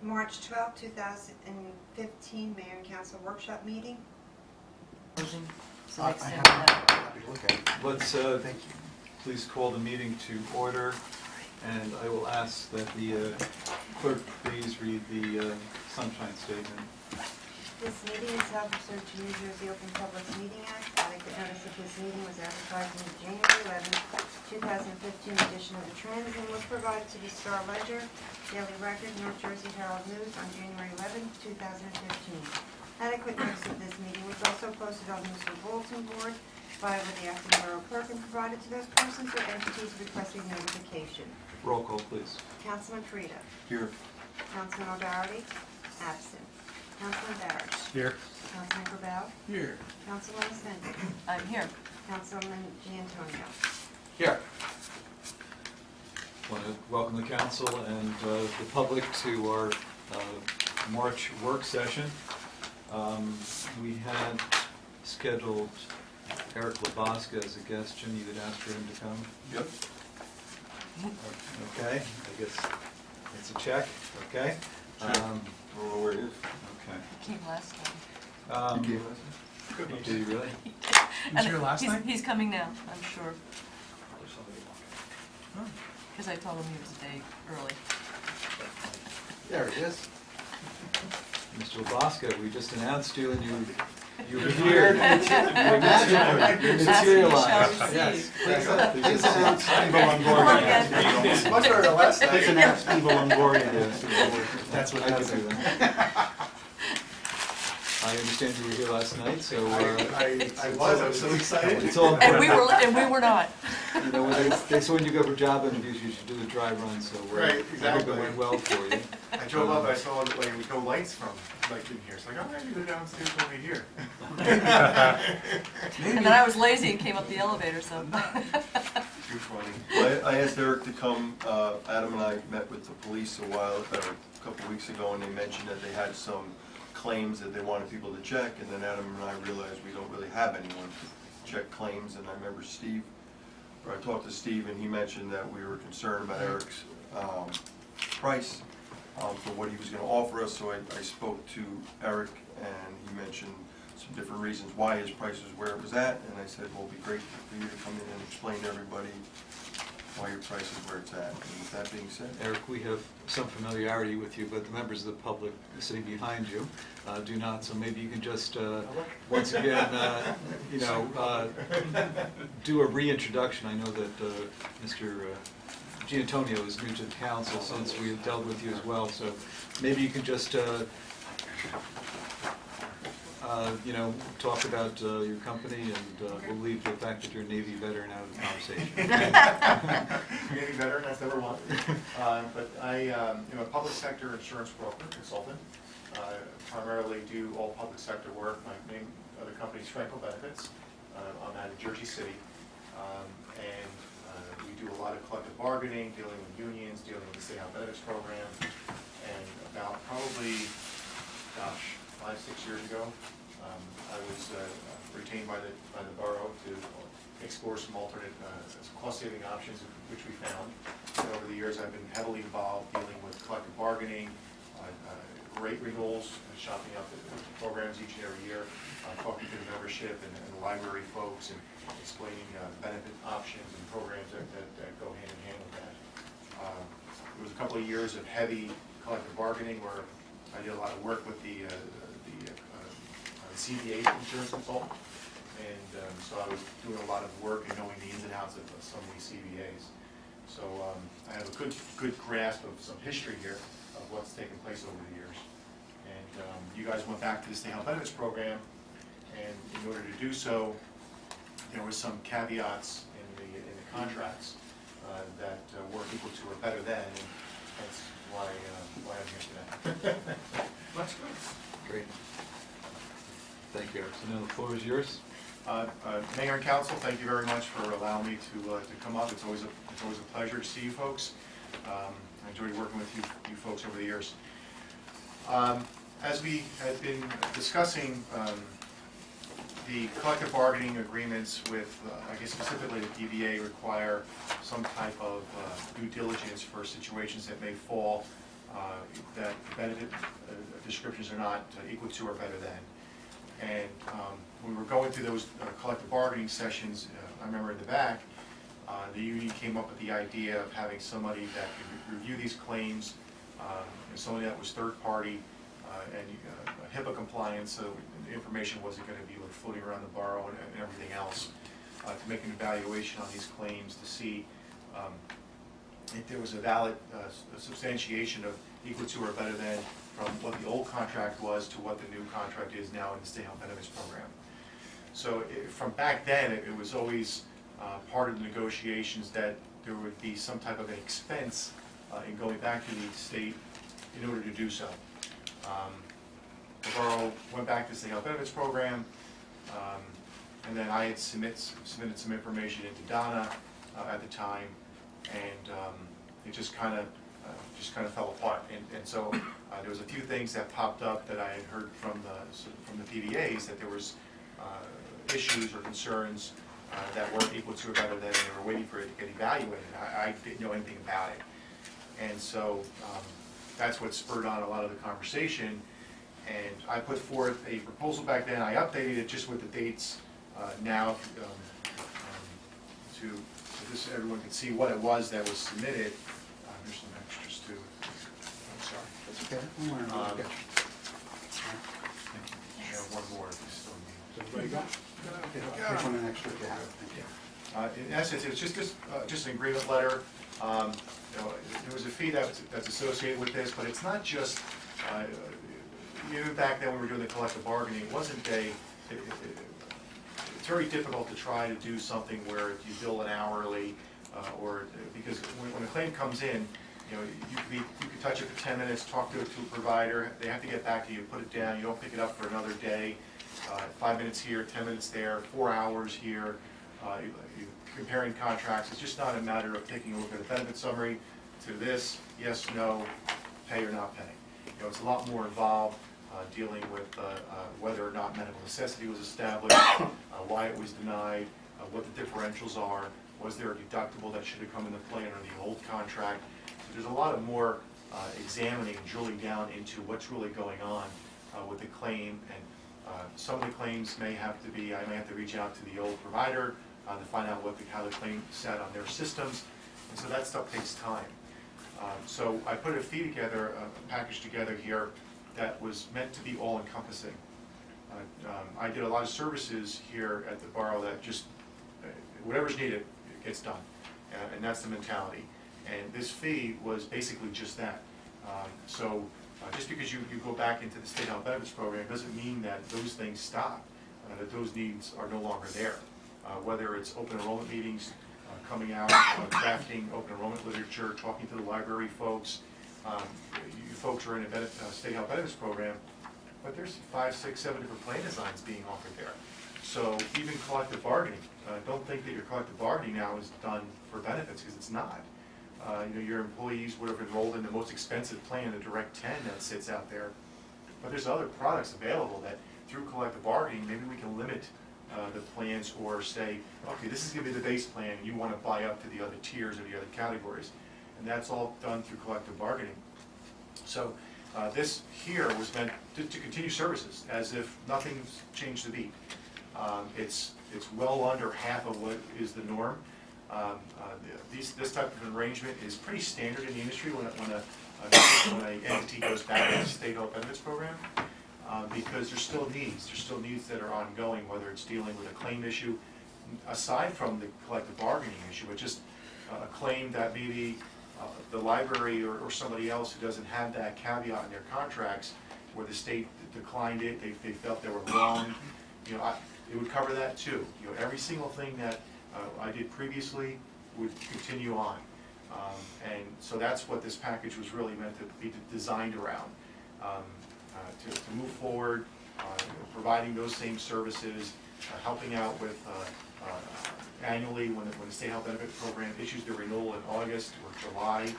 March 12, 2015, Mayor and Council Workshop Meeting. Closing. So I extend have that. happy to look at it. Let's Thank you. please call the meeting to order, and I will ask that the clerk please read the sunshine statement. This meeting is held pursuant to New Jersey Open Public Meeting Act. Adequate notice of this meeting was advertised in the January 11, 2015 edition of the Trends and was provided to the Star Ledger, Daily Record, North Jersey Herald News on January 11, 2015. Adequate notice of this meeting was also posted on the municipal bulletin board, filed with the acting borough clerk, and provided to those persons or entities requesting notification. Roll call, please. Councilman Frida. Here. Councilman O'Doherty. Absent. Councilman Barrett. Here. Councilman Gravel. Here. Councilman Ascenti. I'm here. Councilman Giantonio. Here. I want to welcome the council and the public to our March work session. We had scheduled Eric Laboska as a guest. Jim, you had asked for him to come? Yep. Okay, I guess it's a check, okay? I don't know where it is. Okay. He came last time. You gave us Did you really? And here last night? He's coming now, I'm sure, There's somebody walking. because I told him he was a day early. There it is. Mr. Laboska, we just announced you and you appeared. You materialized. Shall Yes. receive. Please announce Steve Come on, again. Much better than last night. Please announce Steve Longoria. That's what I that's can do that. I understand you were here last night, so I was so excited. it's all And we were not. You know, when they say when you go for job interviews, you should do a dry run, so Right, I hope exactly. it went well for you. I drove up, I saw like no lights from like in here. It's like, oh, maybe go downstairs over here. And then I was lazy and came up the elevator, so. Too funny. Well, I asked Eric to come. Adam and I met with the police a couple weeks ago, and they mentioned that they had some claims that they wanted people to check, and then Adam and I realized we don't really have anyone to check claims, and I remember I talked to Steve, and he mentioned that we were concerned about Eric's price for what he was going to offer us, so I spoke to Eric, and he mentioned some different reasons why his price was where it was at, and I said, well, it'd be great for you to come in and explain to everybody why your price is where it's at. And with that being said, Eric, we have some familiarity with you, but the members of the public sitting behind you do not, so maybe you can just, once again, do a reintroduction. I know that Mr. Giantonio is new to the council since we have dealt with you as well, so maybe you can just talk about your company, and we'll leave the fact that you're a Navy veteran out of the conversation. Getting better, and that's number one. But I am a public sector insurance broker, consultant. Primarily do all public sector work. My name of the company is Franco Benefits. I'm out of Jersey City. And we do a lot of collective bargaining, dealing with unions, dealing with the state health benefits program. And about probably, 5-6 years ago, I was retained by the borough to explore some alternate cost-saving options, which we found. And over the years, I've been heavily involved dealing with collective bargaining, rate renewals, shopping out the programs each and every year, talking to the membership and the library folks, and explaining benefit options and programs that go hand in hand with that. There was a couple of years of heavy collective bargaining where I did a lot of work with the CBA insurance consultant, and so I was doing a lot of work and knowing the ins and outs of some of these CBAs. So I have a good grasp of some history here of what's taken place over the years. And you guys went back to the state health benefits program, and in order to do so, there were some caveats in the contracts that were equal to or better than, and that's why I'm here today. That's good. Great. Thank you, Eric. So now the floor is yours. Mayor and Council, thank you very much for allowing me to come up. It's always a pleasure to see you folks. I enjoyed working with you folks over the years. As we had been discussing the collective bargaining agreements with, I guess specifically the DBA, require some type of due diligence for situations that may fall that benefit descriptions are not equal to or better than. And when we were going through those collective bargaining sessions, I remember in the back, the union came up with the idea of having somebody that could review these claims, somebody that was third party, and HIPAA compliant, so the information wasn't going to be like floating around the borough and everything else, to make an evaluation on these claims to see if there was a valid substantiation of equal to or better than from what the old contract was to what the new contract is now in the state health benefits program. So from back then, it was always part of the negotiations that there would be some type of an expense in going back to the state in order to do so. The borough went back to the state health benefits program, and then I had submitted some information into Donna at the time, and it just kind of fell apart. And so there was a few things that popped up that I had heard from the PBAs, that there was issues or concerns that weren't equal to or better than, and they were waiting for it to get evaluated. I didn't know anything about it. And so that's what spurred on a lot of the conversation. And I put forth a proposal back then. I updated it just with the dates now so this everyone can see what it was that was submitted. There's some extras too. I'm sorry. That's okay. Don't worry about it. Yeah, one more if you still need. Everybody go? Yeah, I'll take one extra if you have it. Thank you. In essence, it's just an agreement letter. There was a fee that's associated with this, but it's not just, even back then when we were doing the collective bargaining, it wasn't it's very difficult to try to do something where you bill an hourly, or, because when a claim comes in, you could touch it for 10 minutes, talk to a provider, they have to get back to you, put it down, you don't pick it up for another day, 5 minutes here, 10 minutes there, 4 hours here, you're comparing contracts. It's just not a matter of taking a look at a benefit summary to this, yes, no, pay or not pay. It's a lot more involved, dealing with whether or not medical necessity was established, why it was denied, what the differentials are, was there a deductible that should have come into play under the old contract. So there's a lot of more examining and drilling down into what's really going on with the claim, and some of the claims may have to be, I may have to reach out to the old provider to find out how the claim sat on their systems, and so that stuff takes time. So I put a fee together, a package together here that was meant to be all-encompassing. I did a lot of services here at the borough that just, whatever's needed, gets done, and that's the mentality. And this fee was basically just that. So just because you go back into the state health benefits program doesn't mean that those things stop, that those needs are no longer there. Whether it's open enrollment meetings, coming out, drafting open enrollment literature, talking to the library folks. You folks are in a state health benefits program, but there's 5, 6, 7 different plan designs being offered there. So even collective bargaining, don't think that your collective bargaining now is done for benefits, because it's not. Your employees would have enrolled in the most expensive plan, the Direct 10 that sits out there. But there's other products available that through collective bargaining, maybe we can limit the plans, or say, okay, this is going to be the base plan, and you want to buy up to the other tiers or the other categories. And that's all done through collective bargaining. So this here was meant to continue services as if nothing's changed a beat. It's well under half of what is the norm. This type of arrangement is pretty standard in the industry when an entity goes back to the state health benefits program. Because there's still needs that are ongoing, whether it's dealing with a claim issue, aside from the collective bargaining issue, but just a claim that maybe the library or somebody else who doesn't have that caveat in their contracts, where the state declined it, they felt they were wrong, it would cover that too. Every single thing that I did previously would continue on. And so that's what this package was really meant to be designed around. To move forward, providing those same services, helping out with annually when the state health benefit program issues the renewal in August or July,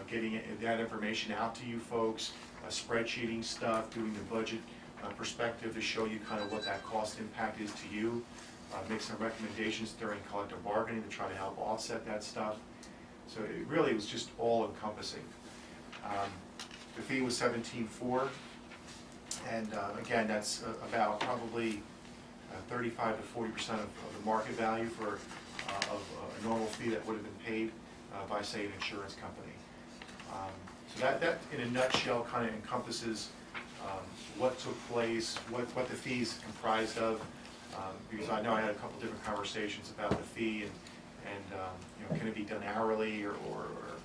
getting that information out to you folks, spreadsheeting stuff, doing the budget perspective to show you kind of what that cost impact is to you, make some recommendations during collective bargaining to try to help offset that stuff. So it really was just all encompassing. The fee was $17,400, and again, that's about probably 35 to 40% of the market value of a normal fee that would have been paid by, say, an insurance company. So that in a nutshell kind of encompasses what took place, what the fees comprised of, because I know I had a couple different conversations about the fee and can it be done hourly or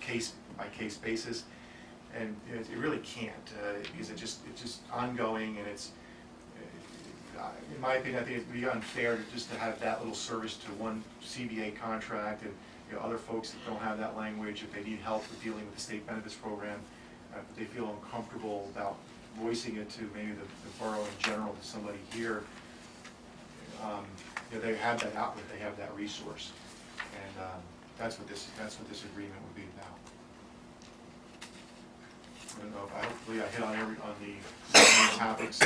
case by case basis, and it really can't, because it's just ongoing, and it's, in my opinion, I think it'd be unfair to have that little service to one CBA contract, and other folks that don't have that language, if they need help with dealing with the state benefits program, if they feel uncomfortable about voicing it to maybe the borough in general, to somebody here, they have that outlet, they have that resource, and that's what this agreement would be about. I don't know, hopefully I hit on the main topics.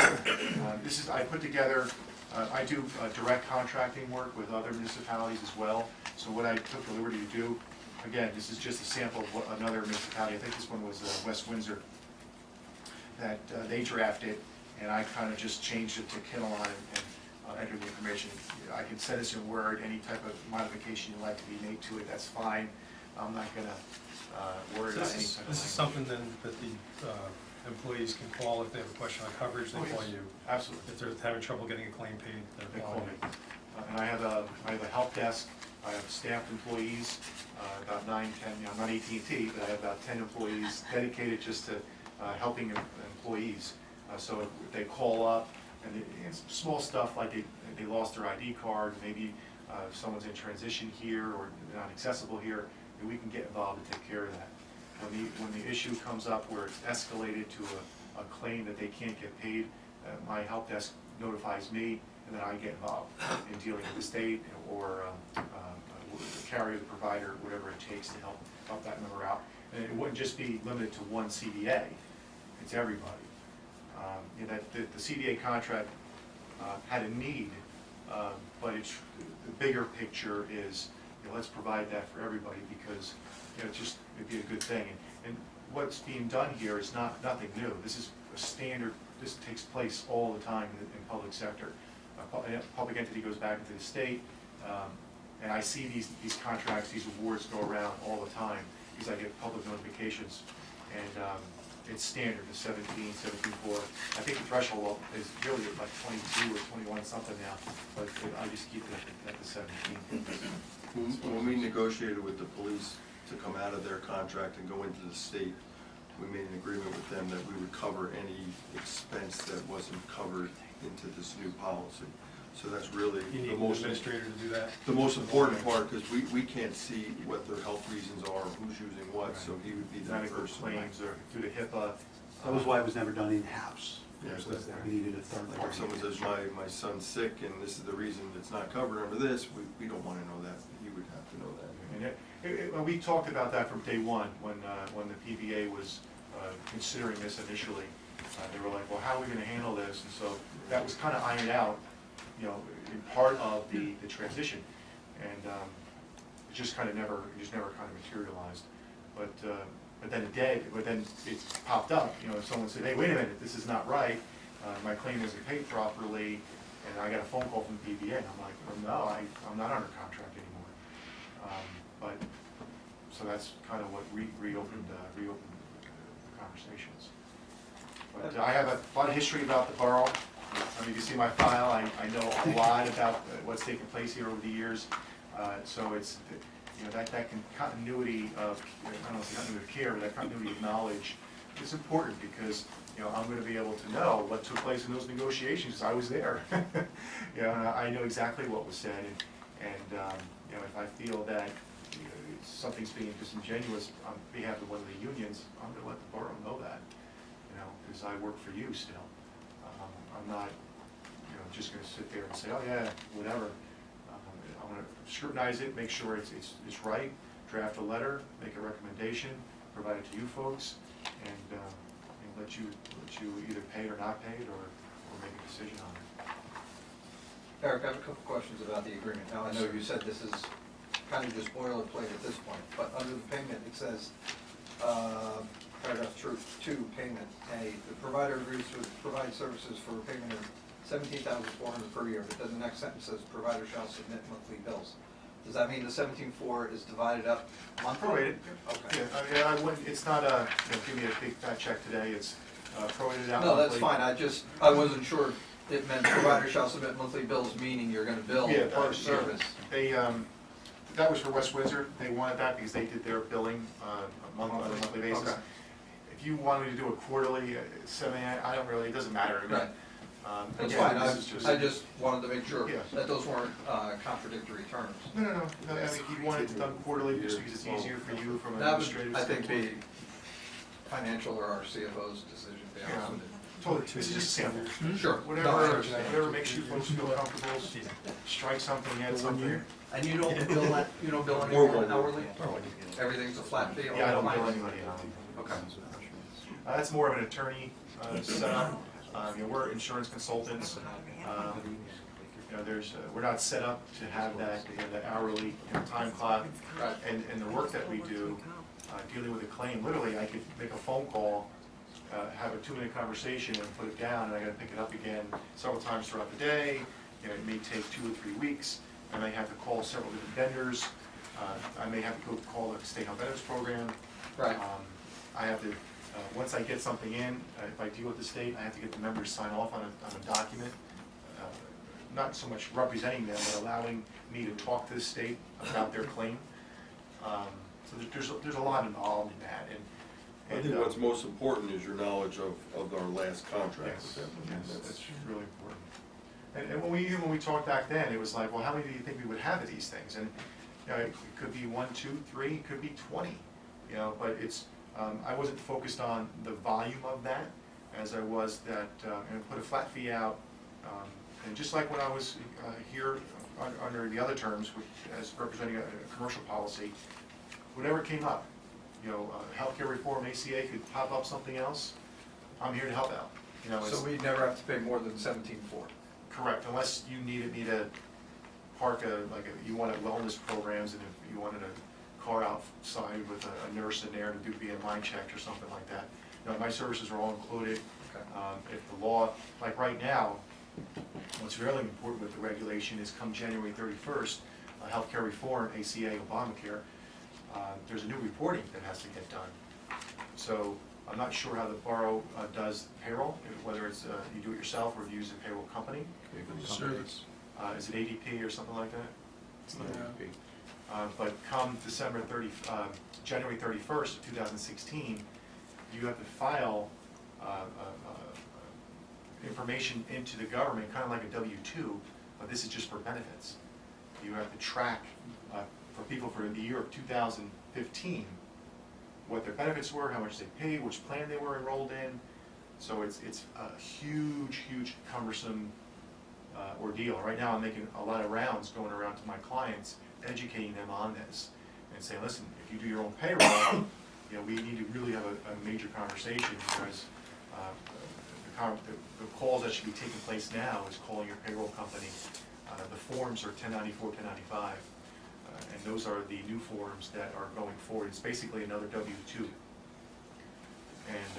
I put together, I do direct contracting work with other municipalities as well. So what I took the liberty to do, again, this is just a sample of what another municipality, I think this one was West Windsor, that they drafted, and I kind of just changed it to Kinnelon and entered the information. I can send this in Word, any type of modification you'd like to be made to it, that's fine. I'm not going to worry about any type of This is something then that the employees can call if they have a question on coverage, they call you. Absolutely. If they're having trouble getting a claim paid, They they're call calling me. you. And I have a help desk, I have staffed employees, about 9, 10, I'm not AT&T, but I have about 10 employees dedicated just to helping employees. So if they call up, and it's small stuff like they lost their ID card, maybe someone's in transition here or not accessible here, we can get involved and take care of that. When the issue comes up where it's escalated to a claim that they can't get paid, my help desk notifies me, and then I get involved in dealing with the state or the carrier, the provider, whatever it takes to help that member out. And it wouldn't just be limited to one CBA, it's everybody. The CBA contract had a need, but the bigger picture is, let's provide that for everybody, because it'd be a good thing. And what's being done here is nothing new. This is a standard. This takes place all the time in public sector. A public entity goes back into the state, and I see these contracts, these awards go around all the time because I get public notifications, and it's standard, the 17.4. I think the threshold is really like 22 or 21 something now, but I just keep it at the 17. When we negotiated with the police to come out of their contract and go into the state, we made an agreement with them that we would cover any expense that wasn't covered into this new policy. So that's really You need the an most administrator to do that? the most important part, because we can't see what their health reasons are, who's using what, so he would be the Medical person. claims or through the HIPAA. That was why it was never done in-house. Yeah, We needed a third Like if party. someone says, my son's sick and this is the reason it's not covered under this, we don't want to know that, he would have to know that. And we talked about that from day one, when the PBA was considering this initially. They were like, well, how are we going to handle this? And so that was kind of ironed out, in part of the transition, and it just never kind of materialized. But then it popped up. Someone said, hey, wait a minute, this is not right. My claim isn't paid properly, and I got a phone call from the PBA, and I'm like, well, no, I'm not under contract anymore. So that's kind of what reopened the conversations. But I have a lot of history about the borough. I mean, you see my file, I know a lot about what's taken place here over the years. So it's, that continuity of, I don't know if it's continuity of care, but that continuity of knowledge is important, because, I'm going to be able to know what took place in those negotiations. I was there. And I know exactly what was said, and if I feel that something's being disingenuous on behalf of one of the unions, I'm going to let the borough know that, because I work for you still. I'm not, just going to sit there and say, oh yeah, whatever. I'm going to scrutinize it, make sure it's right, draft a letter, make a recommendation, provide it to you folks, and let you either pay it or not pay it, or make a decision on it. Eric, I have a couple questions about the agreement. Now, I know you said this is kind of just boilerplate at this point, but under the payment, it says, paragraph two payment. A, the provider agrees to provide services for a payment of $17,400 per year, but then the next sentence says provider shall submit monthly bills. Does that mean the 17.4 is divided up monthly? Prorated. Okay. Yeah, I wouldn't, it's not a, give me a big fat check today, it's prorated out No, that's monthly. fine, I wasn't sure it meant provider shall submit monthly bills, meaning you're gonna bill Yeah, per service. They, that was for West Windsor, they wanted that because they did their billing on a monthly basis. Okay. If you wanted me to do a quarterly, I don't really, it doesn't matter to me. Right. That's Again, fine, this is I just wanted to make sure Yeah. that those weren't contradictory terms. No, I mean, if you want it done quarterly, just because it's easier for you from an That would, administrative I think, standpoint. be financial or our CFO's decision, to be honest Yeah. with you. Totally, this is just a sample. Sure. No, I Whatever, understand. whatever makes you folks feel comfortable, strike something, add something. And you don't bill, you don't bill Or anyone one. hourly? Everything's a flat fee? Yeah, I don't all bill clients? anybody out. Okay. That's more of an attorney setup. We're insurance consultants. We're not set up to have that, that hourly time clock. Right. And the work that we do, dealing with a claim, literally, I could make a phone call, have a 2-minute conversation and put it down, and I gotta pick it up again several times throughout the day. It may take 2 or 3 weeks. I may have to call several different vendors. I may have to go call the state health benefits program. Right. I have to, once I get something in, if I deal with the state, I have to get the members to sign off on a document. Not so much representing them, but allowing me to talk to the state about their claim. So there's a lot involved in that. I think what's most important is your knowledge of our last contract Yes, with them. yes, that's really important. And when we talked back then, it was like, well, how many do you think we would have of these things? And it could be 1, 2, 3, it could be 20. But it's I wasn't focused on the volume of that as I was that, and put a flat fee out. And just like when I was here under the other terms, as representing a commercial policy, whatever came up, healthcare reform, ACA could pop up something else, I'm here to help out. So we never have to pay more than 17.4? Correct, unless you needed me to park you wanted wellness programs, and if you wanted a car outside with a nurse in there to do BMI checks or something like that. My services are all included. Okay. If the law, like right now, what's really important with the regulation is come January 31st, healthcare reform, ACA, Obamacare, there's a new reporting that has to get done. So I'm not sure how the borough does payroll, whether it's you do it yourself or you use a payroll company. Service. Is it ADP or something like that? It's not happy. But come January 31st of 2016, you have to file information into the government, kind of like a W-2, but this is just for benefits. You have to track for people for the year of 2015 what their benefits were, how much they paid, which plan they were enrolled in. So it's a huge, cumbersome ordeal. Right now I'm making a lot of rounds going around to my clients, educating them on this and saying, listen, if you do your own payroll, we need to really have a major conversation, because the calls that should be taking place now is calling your payroll company. The forms are 1094, 1095, and those are the new forms that are going forward. It's basically another W-2, and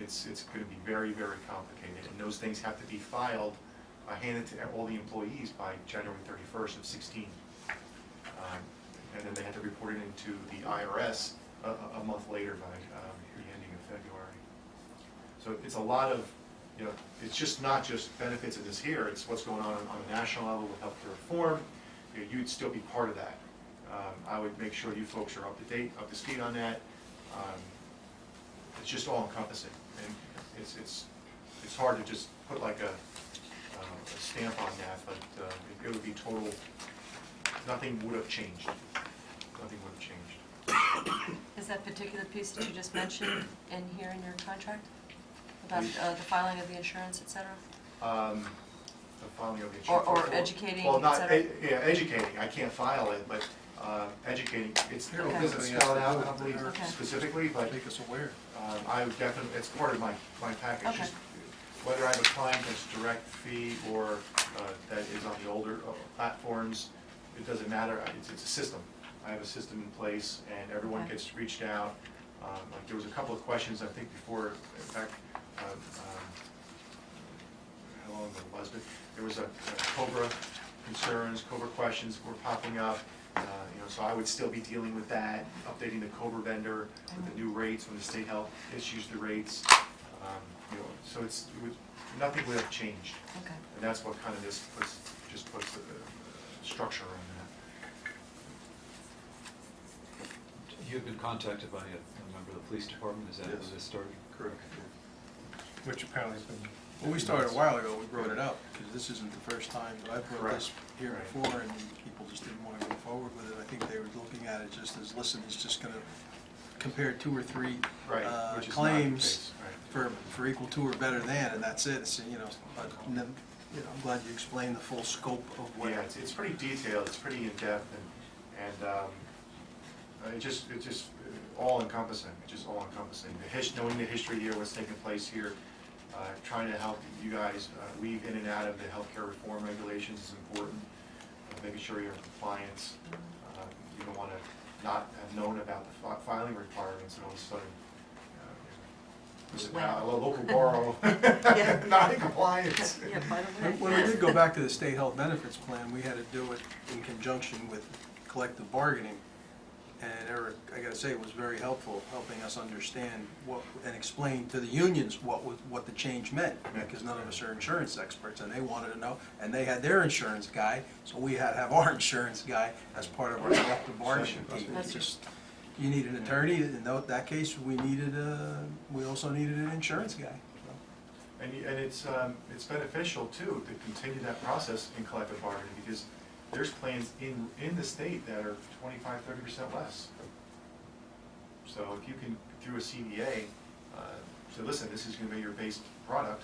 it's going to be very, very complicated, and those things have to be filed, handed to all the employees by January 31st of 16. And then they have to report it into the IRS a month later by the ending of February. So it's a lot of, it's just not just benefits in this here, it's what's going on a national level with healthcare reform. You'd still be part of that. I would make sure you folks are up to date, up to speed on that. It's just all encompassing, and it's hard to just put like a stamp on that, but it would be total, nothing would have changed. Nothing would have changed. Is that particular piece that you just mentioned in here in your contract? About the filing of the insurance, et cetera? The filing of the insurance. Or educating, Well, not, et cetera? yeah, educating, I can't file it, but educating, it Okay. doesn't spell it out, I don't believe Okay. specifically, but Make us aware. I would definitely, it's part of my package. Okay. Just whether I have a client that's direct fee or that is on the older platforms, it doesn't matter, it's a system. I have a system in place, and everyone Okay. gets reached out. Like there was a couple of questions, I think, before, in fact, how long ago it was, but there was a COBRA concerns, COBRA questions were popping up. So I would still be dealing with that, updating the COBRA vendor with the new rates when the state health issues the rates. So nothing would have changed. Okay. And that's what kind of just puts the structure on that. You've been contacted by a member of the police department, is that how Yes. this started? Correct. Which apparently has been. Well, we started a while ago, we brought it up, because this isn't the first time that I've brought this here Right. before, and people just didn't want to go forward with it. I think they were looking at it just as, listen, he's just gonna compare 2 or 3 Right, which is not the claims case, right. for equal to or better than, and that's it. So, but, and then, I'm glad you explained the full scope of what. Yeah, it's pretty detailed, it's pretty in-depth, and it's just all encompassing, knowing the history here, what's taking place here, trying to help you guys weave in and out of the healthcare reform regulations is important, making sure you're in compliance. You don't want to not have known about the filing requirements and all of a sudden, a local borough, not in compliance. Yeah, by the way. When we did go back to the state health benefits plan, we had to do it in conjunction with collective bargaining. And Eric, I gotta say, was very helpful, helping us understand and explain to the unions what the change meant, because none of us are insurance experts, and they wanted to know, and they had their insurance guy, so we had to have our insurance guy as part of our collective bargaining team. That's It's just, you need an attorney, in that case, we also needed an insurance guy. And it's beneficial too to continue that process in collective bargaining, because there's plans in the state that are 25–30% less. So if you can, through a CDA, say, listen, this is going to be your base product,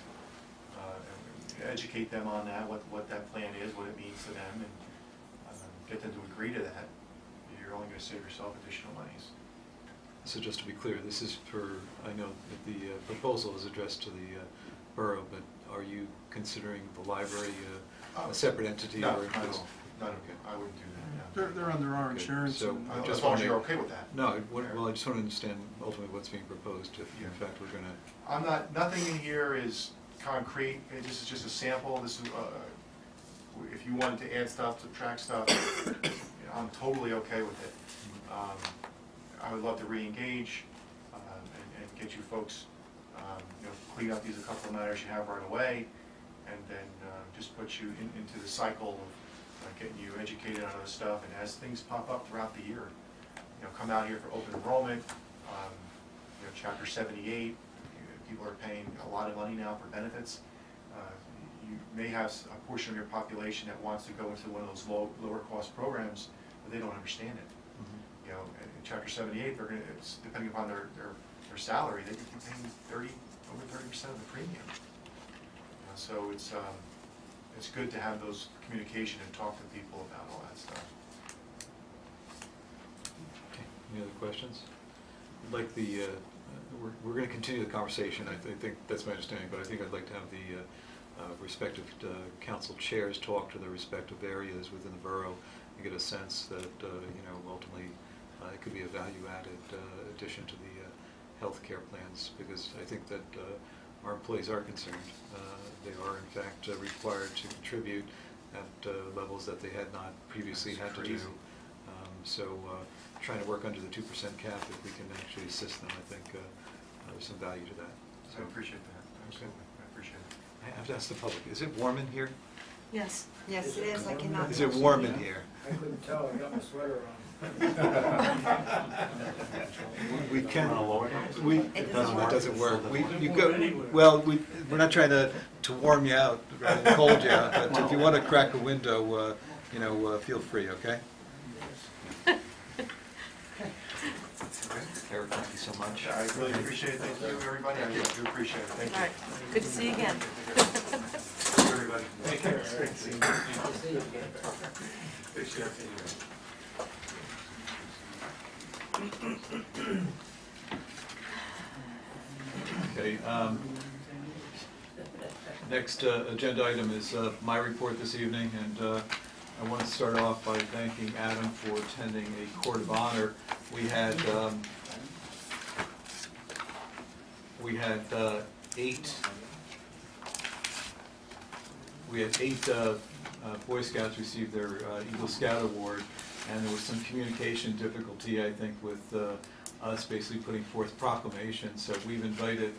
and educate them on that, what that plan is, what it means to them, and get them to agree to that, you're only going to save yourself additional monies. So just to be clear, this is for, I know that the proposal is addressed to the borough, but are you considering the library a separate entity? No, or not at just- all. Not at all. Okay. I wouldn't do that, They're under our Okay, insurance. so and- I'm no. just As long as you're wondering- okay with that. No, well, I just want to understand ultimately what's being proposed, if in fact we're going to. Nothing in here is concrete, this is just a sample, this is, if you wanted to add stuff, subtract stuff, I'm totally okay with it. I would love to re-engage, and get you folks, clean up these a couple of matters you have right away, and then just put you into the cycle of getting you educated on other stuff, and as things pop up throughout the year, come out here for open enrollment, Chapter 78, people are paying a lot of money now for benefits. You may have a portion of your population that wants to go into one of those lower cost programs, but they don't understand it. In Chapter 78, they're it's depending upon their salary, they could be paying over 30% of the premium. So it's good to have those communication and talk to people about all that stuff. Okay, any other questions? I'd like we're going to continue the conversation, I think that's my understanding, but I think I'd like to have the respective council chairs talk to the respective areas within the borough and get a sense that, ultimately it could be a value-added addition to the health care plans, because I think that our employees are concerned. They are in fact required to contribute at levels that they had not previously had to do. So trying to work under the 2% cap, if we can actually assist them, I think there's some value to that. So I appreciate that, absolutely, I appreciate it. I have to ask the public, is it warm in here? Yes. Yes, it is, I cannot. Is it warm in here? I couldn't tell, I got my sweater on. We can, It doesn't work. it doesn't work. We're not trying to warm you out, rather than cold you out, but if you want to crack a window, feel free, okay? Eric, thank you so much. I really appreciate it, thank you, everybody, I really do appreciate it, thank you. All right, good to see you again. Thank you, everybody. Take care. Great to see you. Take care. Okay, next agenda item is my report this evening, and I want to start off by thanking Adam for attending a court of honor. We had we had eight Boy Scouts receive their Eagle Scout Award, and there was some communication difficulty, I think, with us basically putting forth proclamations. So we've invited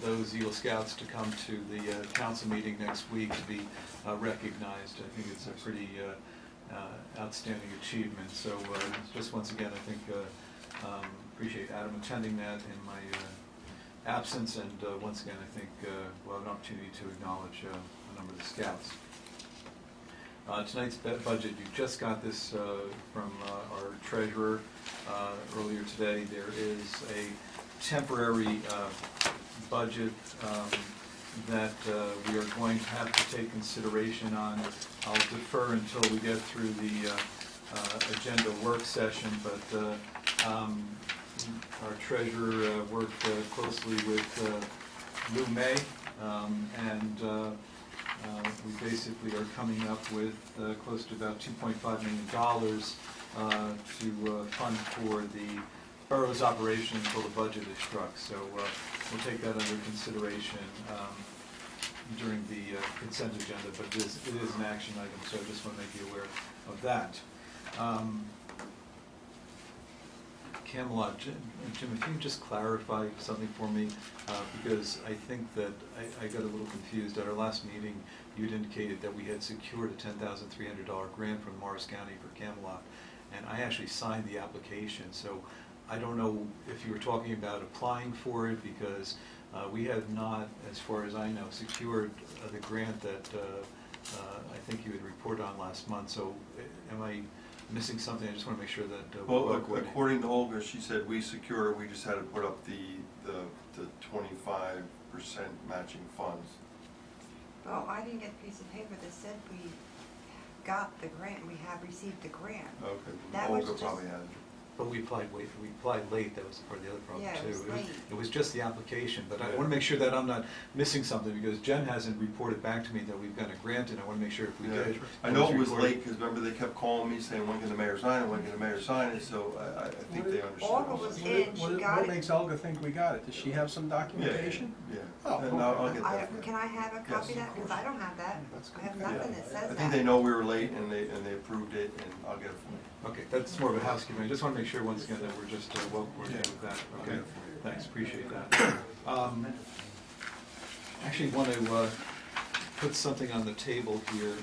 those Eagle Scouts to come to the council meeting next week to be recognized. I think it's a pretty outstanding achievement. So just once again, I think appreciate Adam attending that in my absence, and once again, I think we'll have an opportunity to acknowledge a number of the Scouts. Tonight's budget, you just got this from our treasurer earlier today. There is a temporary budget that we are going to have to take consideration on. I'll defer until we get through the agenda work session, but our treasurer worked closely with Lou May, and we basically are coming up with close to about $2.5 million to fund for the borough's operation until the budget is struck. So we'll take that under consideration during the consent agenda, but it is an action item, so I just want to make you aware of that. Camelot, Jim, if you just clarify something for me, because I think that I got a little confused. At our last meeting, you'd indicated that we had secured a $10,300 grant from Morris County for Camelot, and I actually signed the application. So I don't know if you were talking about applying for it, because we have not, as far as I know, secured the grant that I think you had reported on last month. So am I missing something? I just want to make sure that Well, according to Olga, she said we secure, we just had to put up the 25% matching funds. Well, I didn't get a piece of paper that said we got the grant, we have received the grant. Okay, That was Olga just- probably has it. But we applied late, that was part of the other problem Yeah, too. it was late. It was just the application, but I want to make sure that I'm not missing something, because Jen hasn't reported back to me that we've got a grant, and I want to make sure if we Yeah. did. I know it was reported. late, because remember they kept calling me saying, when can the mayor sign it, when can the mayor sign it, so I think they understood. Olga was in, she got What it. makes Olga think we got it? Does she have some documentation? Yeah, Oh, and I'll get I, that. for you. can I have a copy of that? Because I don't have that. I have nothing that says I that. think they know we were late, and they approved it, and I'll get it for you. Okay, that's more of a housekeeping. I just want to make sure once again that we're just well coordinated with that. Okay, thanks, appreciate that. Actually want to put something on the table here.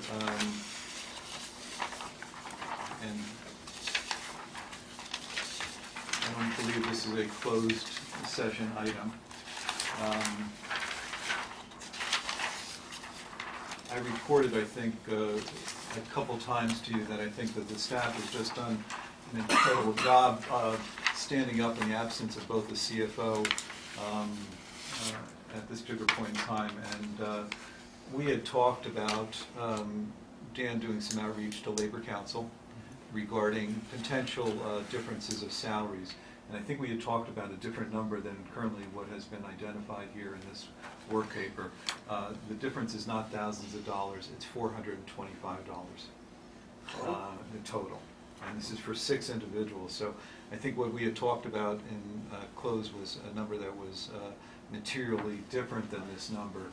And I don't believe this is a closed session item. I reported, I think, a couple times to you that I think that the staff has just done an incredible job standing up in the absence of both the CFO at this particular point in time. And we had talked about Dan doing some outreach to Labor Council regarding potential differences of salaries. And I think we had talked about a different number than currently what has been identified here in this work paper. The difference is not thousands of dollars, it's $425 in total. And this is for 6 individuals. So I think what we had talked about in close was a number that was materially different than this number.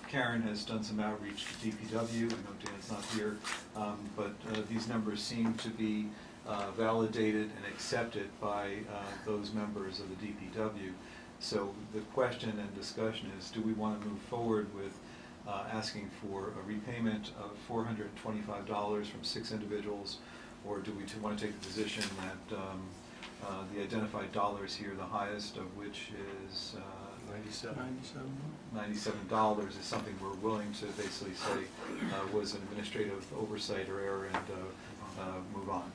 Karen has done some outreach to DPW. I know Dan's not here, but these numbers seem to be validated and accepted by those members of the DPW. So the question and discussion is, do we want to move forward with asking for a repayment of $425 from 6 individuals, or do we want to take the position that the identified dollars here, the highest of which is $97 is something we're willing to basically say was an administrative oversight or error, and move on.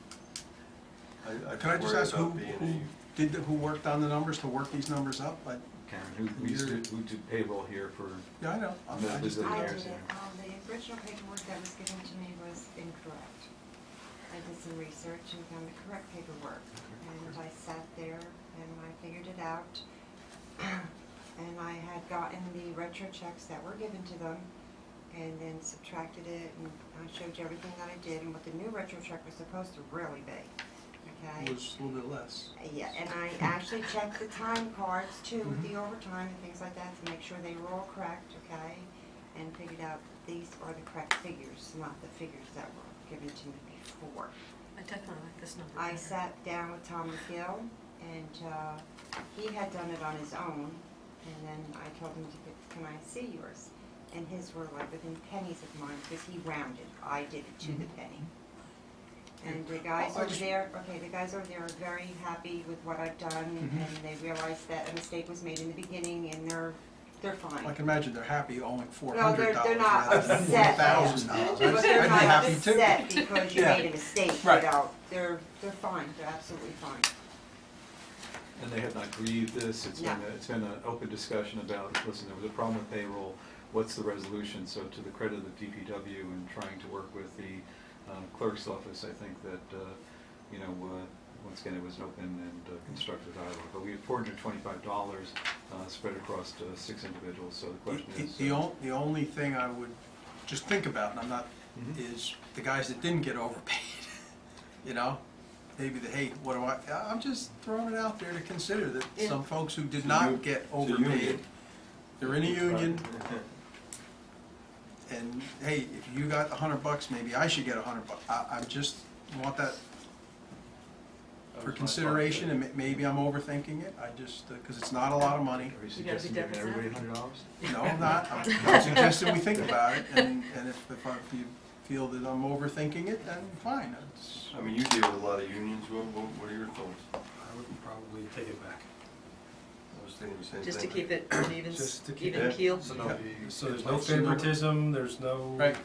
Can I just ask who worked on the numbers to work these numbers up? Karen, who did payroll here for Yeah, I know. I just the I years did here. it. The original paperwork that was given to me was incorrect. I did some research and found the correct paperwork. And I sat there and I figured it out. And I had gotten the retro checks that were given to them and then subtracted it, and I showed you everything that I did and what the new retro check was supposed to really be. okay? was a little bit less. Yeah, and I actually checked the time cards too, with the overtime and things like that, to make sure they were all correct, okay? And figured out these are the correct figures, not the figures that were given to me before. I definitely like this number. I better. sat down with Tom McGill, and he had done it on his own, and then I told him, can I see yours? And his were like within pennies of mine, because he rounded, I did it to the penny. And the guys I over just- there, okay, the guys over there are very happy with what I've done, and they realized that a mistake was made in the beginning, and they're fine. I can imagine they're happy owing $400 No, they're not rather than upset. $1,000. But they're I'd be not happy too. upset because you Yeah. made a mistake, you Right. know, they're fine, they're absolutely fine. And they have not grieved this, No. it's been an open discussion about, listen, there was a problem with payroll, what's the resolution? So to the credit of the DPW and trying to work with the clerk's office, I think that, once again, it was an open and constructive dialogue. But we had $425 spread across 6 individuals, so the question is. The only thing I would just think about, and I'm not, Mhm. is the guys that didn't get overpaid, you know? Maybe hey, what do I'm just throwing it out there to consider that Yeah. some folks who did It's a not u- get it's a overpaid, union. they're in a union, and hey, if you got $100, maybe I should get $100. I just want that for consideration, and maybe I'm overthinking it, I just, because it's not a lot of money. Are you You gotta be suggesting giving definite. everybody $100? No, I'm not, I'm suggesting we think about it, and if you feel that I'm overthinking it, then fine. It's- I mean, you deal with a lot of unions, what are your thoughts? I would probably take it back. I was thinking the same thing. Just to keep it an even, Just to keep even it- keel. So no, So there's no favoritism, there's no. Right.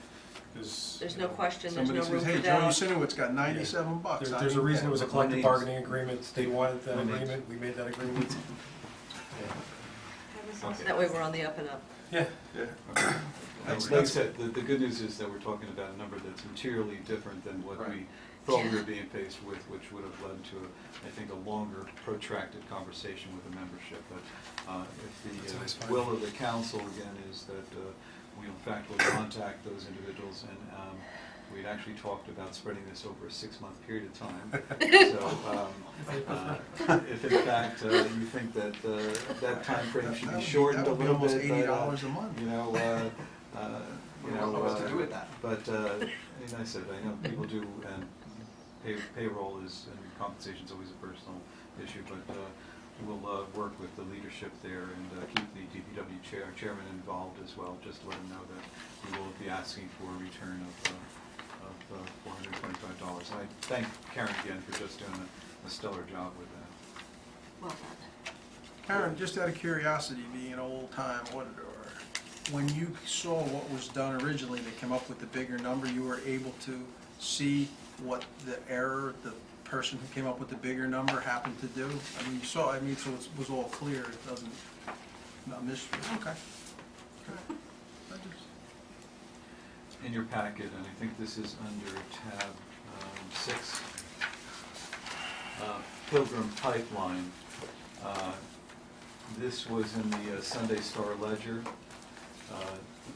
There's no question, there's Somebody no room says, for hey, Joey doubt. Sinowitz got $97. There's I a need reason that. it was a My collective name's- bargaining agreement, they wanted that My name's- agreement, we made that agreement. That was also- That way we're on the up and up. Yeah. Yeah. Like I said, the good news is that we're talking about a number that's materially different than what we Right. thought we were being faced with, which would have led to, I think, a longer protracted conversation with the membership. But That's a nice if the find. will of the council, again, is that we in fact will contact those individuals, and we'd actually talked about spreading this over a 6-month period of time. So if in fact you think that that timeframe should be shortened a That would be little almost bit. $80 a month. we don't know what to do with that. But, as I said, I know people do, and payroll is, and compensation is always a personal issue, but we'll work with the leadership there and keep the DPW chairman involved as well, just to let him know that we will be asking for a return of $425. I thank Karen again for just doing a stellar job with that. Well done. Karen, just out of curiosity, being an old-time auditor, when you saw what was done originally to come up with the bigger number, you were able to see what the error, the person who came up with the bigger number happened to do? I mean, you saw, so it was all clear, it doesn't, not mystery, okay. I just- In your packet, and I think this is under tab 6, Pilgrim Pipeline. This was in the Sunday Star Ledger.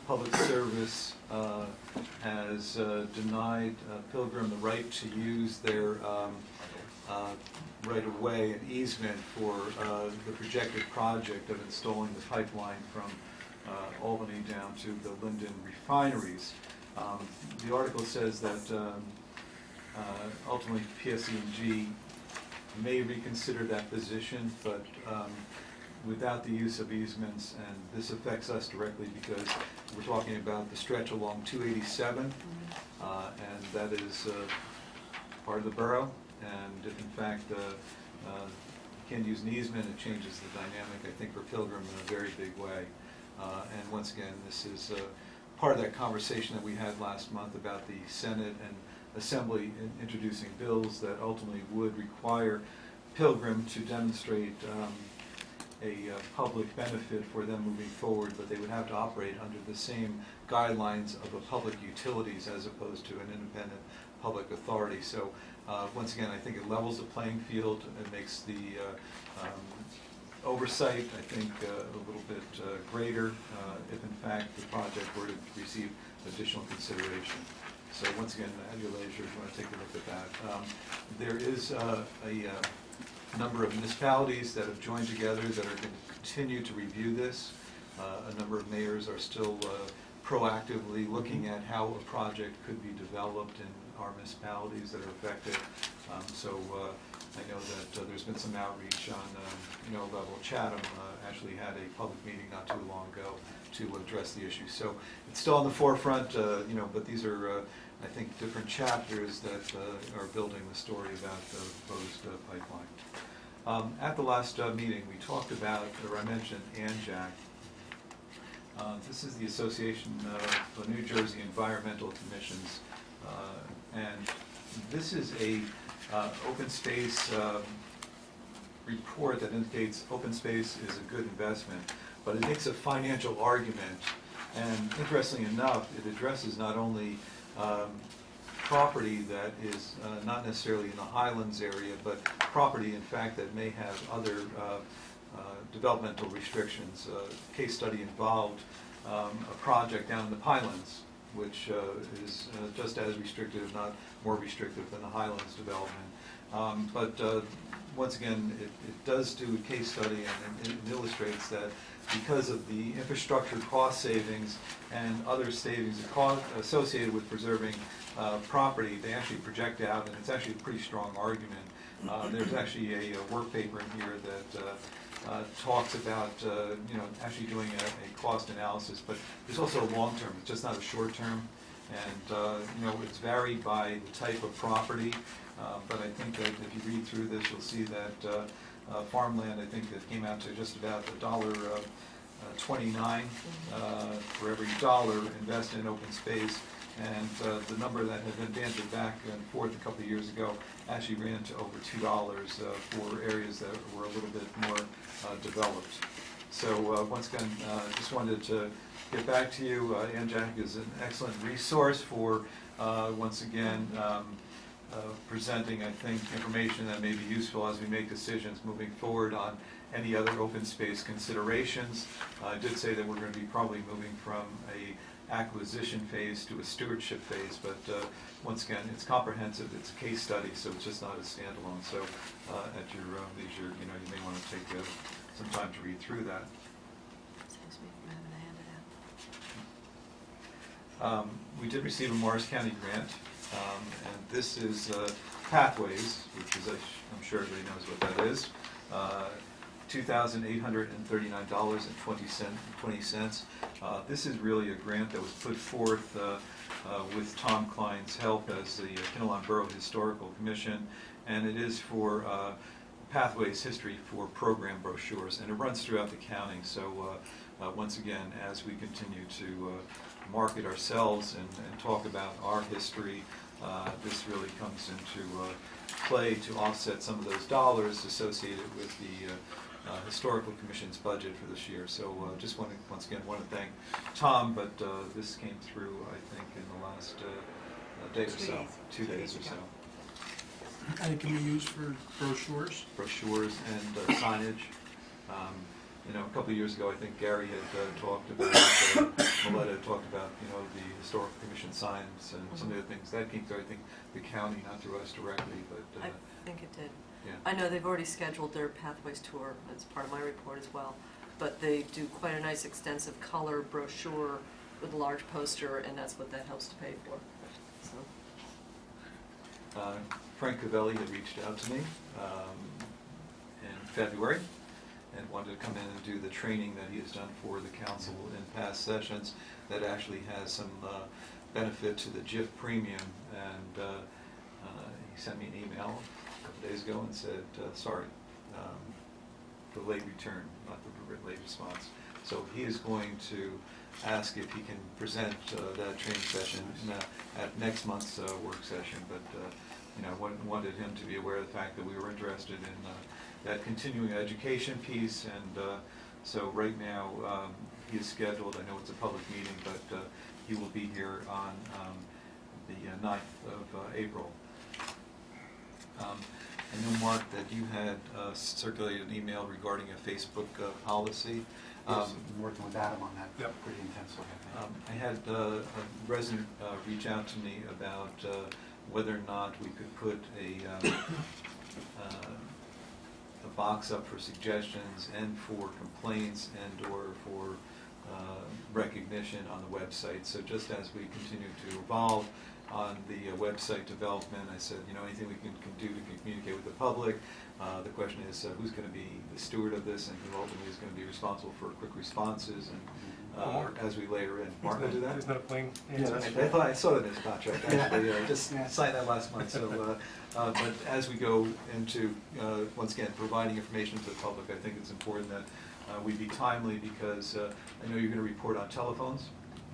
Public Service has denied Pilgrim the right to use their right-of-way and easement for the projected project of installing the pipeline from Albany down to the Linden refineries. The article says that ultimately PSE&G may reconsider that position, but without the use of easements, and this affects us directly because we're talking about the stretch along 287, and that is part of the borough, and if in fact you can't use an easement, it changes the dynamic, I think, for Pilgrim in a very big way. And once again, this is part of that conversation that we had last month about the Senate and Assembly introducing bills that ultimately would require Pilgrim to demonstrate a public benefit for them moving forward, but they would have to operate under the same guidelines of a public utilities as opposed to an independent public authority. So once again, I think it levels the playing field, it makes the oversight, I think, a little bit greater if in fact the project were to receive additional consideration. So once again, at your leisure, if you want to take a look at that. There is a number of municipalities that have joined together that are going to continue to review this. A number of mayors are still proactively looking at how a project could be developed in our municipalities that are affected. So I know that there's been some outreach on, level. Chatham actually had a public meeting not too long ago to address the issue. So it's still on the forefront, but these are, I think, different chapters that are building the story about the proposed pipeline. At the last meeting, we talked about, or I mentioned ANJAC. This is the Association of New Jersey Environmental Commissions, and this is a open space report that indicates open space is a good investment, but it makes a financial argument, and interestingly enough, it addresses not only property that is not necessarily in the Highlands area, but property, in fact, that may have other developmental restrictions. A case study involved a project down in the Pinelands, which is just as restrictive, if not more restrictive than the Highlands development. But once again, it does do a case study, and it illustrates that because of the infrastructure cost savings and other savings associated with preserving property, they actually project out, and it's actually a pretty strong argument. There's actually a work paper in here that talks about actually doing a cost analysis, but there's also a long term. It's just not a short term, and it's varied by the type of property. But I think that if you read through this, you'll see that farmland, I think that came out to just about $1.29 for every dollar invested in open space. And the number that had been bandied back and forth a couple of years ago actually ran to over $2 for areas that were a little bit more developed. So once again, just wanted to get back to you. ANJAC is an excellent resource for, once again, presenting, I think, information that may be useful as we make decisions moving forward on any other open space considerations. I did say that we're going to be probably moving from a acquisition phase to a stewardship phase, but once again, it's comprehensive, it's a case study, so it's just not a standalone. So at your leisure, you may want to take some time to read through that. Excuse me for having to hand it out. We did receive a Morris County grant, and this is Pathways, which is, I'm sure everybody knows what that is. $2,839.20. This is really a grant that was put forth with Tom Klein's help as the Kinnelon Borough Historical Commission, and it is for Pathways History for Program brochures, and it runs throughout the county. So once again, as we continue to market ourselves and talk about our history, this really comes into play to offset some of those dollars associated with the Historical Commission's budget for this year. So just once again want to thank Tom, but this came through, I think, in the last day or so, 2 days or so. And it can be used for brochures? Brochures and signage. A couple of years ago, I think Gary had talked about, Maletta had talked about, the Historical Commission signs and some of the things. That came through, I think, the county, not through us directly, but... I think it did. Yeah. I know they've already scheduled their Pathways tour as part of my report as well, but they do quite a nice extensive color brochure with a large poster, and that's what that helps to pay for. So. Frank Cavelli had reached out to me in February and wanted to come in and do the training that he has done for the council in past sessions that actually has some benefit to the JIF premium, and he sent me an email a couple days ago and said, sorry, the late return, not the late response. So he is going to ask if he can present that training session at next month's work session, but wanted him to be aware of the fact that we were interested in that continuing education piece, and so right now he is scheduled, I know it's a public meeting, but he will be here on the 9th of April. I know, Mark, that you had circulated an email regarding a Facebook policy. Yes, I've been working with Adam on that Yep. pretty intensely, I think. I had a resident reach out to me about whether or not we could put a box up for suggestions and for complaints and/or for recognition on the website. So just as we continue to evolve on the website development, I said, anything we can do to communicate with the public. The question is, who's going to be the steward of this, and who ultimately is going to be responsible for quick responses, and as we later in. Mark, will do that? Isn't that a plain Yeah, answer? that's I thought I saw that in his contract, actually, just Yeah. signed that last month, so, but as we go into, once again, providing information to the public, I think it's important that we be timely, because I know you're gonna report on telephones,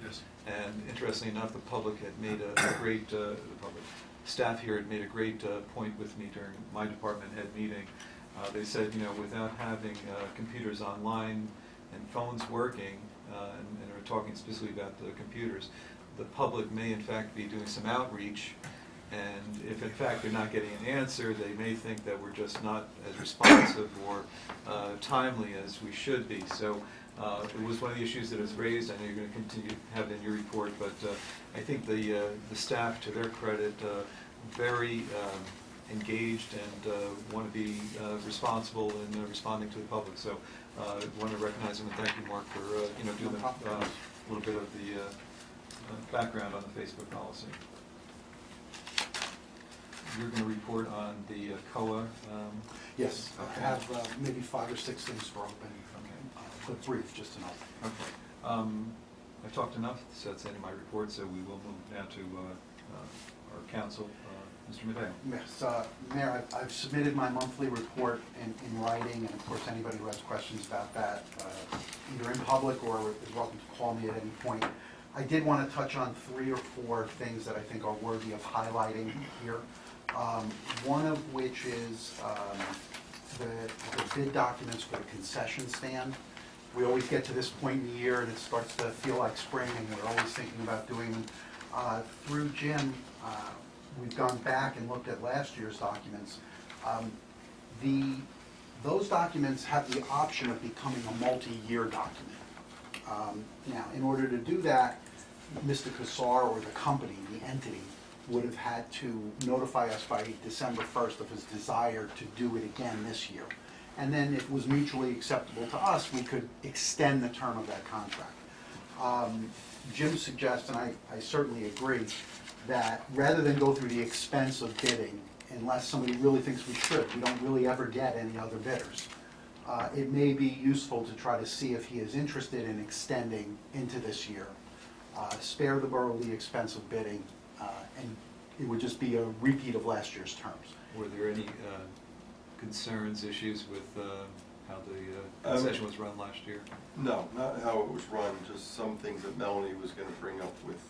Yes. and interestingly enough, the public had made a great, the public staff here had made a great point with me during my department head meeting. They said, without having computers online and phones working, and are talking specifically about the computers, the public may in fact be doing some outreach, and if in fact they're not getting an answer, they may think that we're just not as responsive or timely as we should be. So it was one of the issues that was raised. I know you're going to continue to have it in your report, but I think the staff, to their credit, very engaged and want to be responsible in responding to the public. So I want to recognize them and thank you, Mark, for doing a little bit of the background on the Facebook policy. You're going to report on the COA. Yes, I Okay. have maybe 5 or 6 things for open, but brief, just enough. Okay. I've talked enough, so that's the end of my report, so we will move now to our council. Mr. Medeo. Yes, Mayor, I've submitted my monthly report in writing, and of course, anybody who has questions about that, either in public or is welcome to call me at any point. I did want to touch on 3 or 4 things that I think are worthy of highlighting here. One of which is the bid documents for the concession stand. We always get to this point in the year and it starts to feel like spring, and we're always thinking about doing them. Through Jim, we've gone back and looked at last year's documents. Those documents have the option of becoming a multi-year document. Now, in order to do that, Mr. Kassar or the company, the entity, would have had to notify us by December 1st of his desire to do it again this year. And then it was mutually acceptable to us, we could extend the term of that contract. Jim suggests, and I certainly agree, that rather than go through the expense of bidding, unless somebody really thinks we should, we don't really ever get any other bidders. It may be useful to try to see if he is interested in extending into this year. Spare the borough the expense of bidding, and it would just be a repeat of last year's terms. Were there any concerns, issues with how the concession was run last year? No, not how it was run, just some things that Melanie was gonna bring up with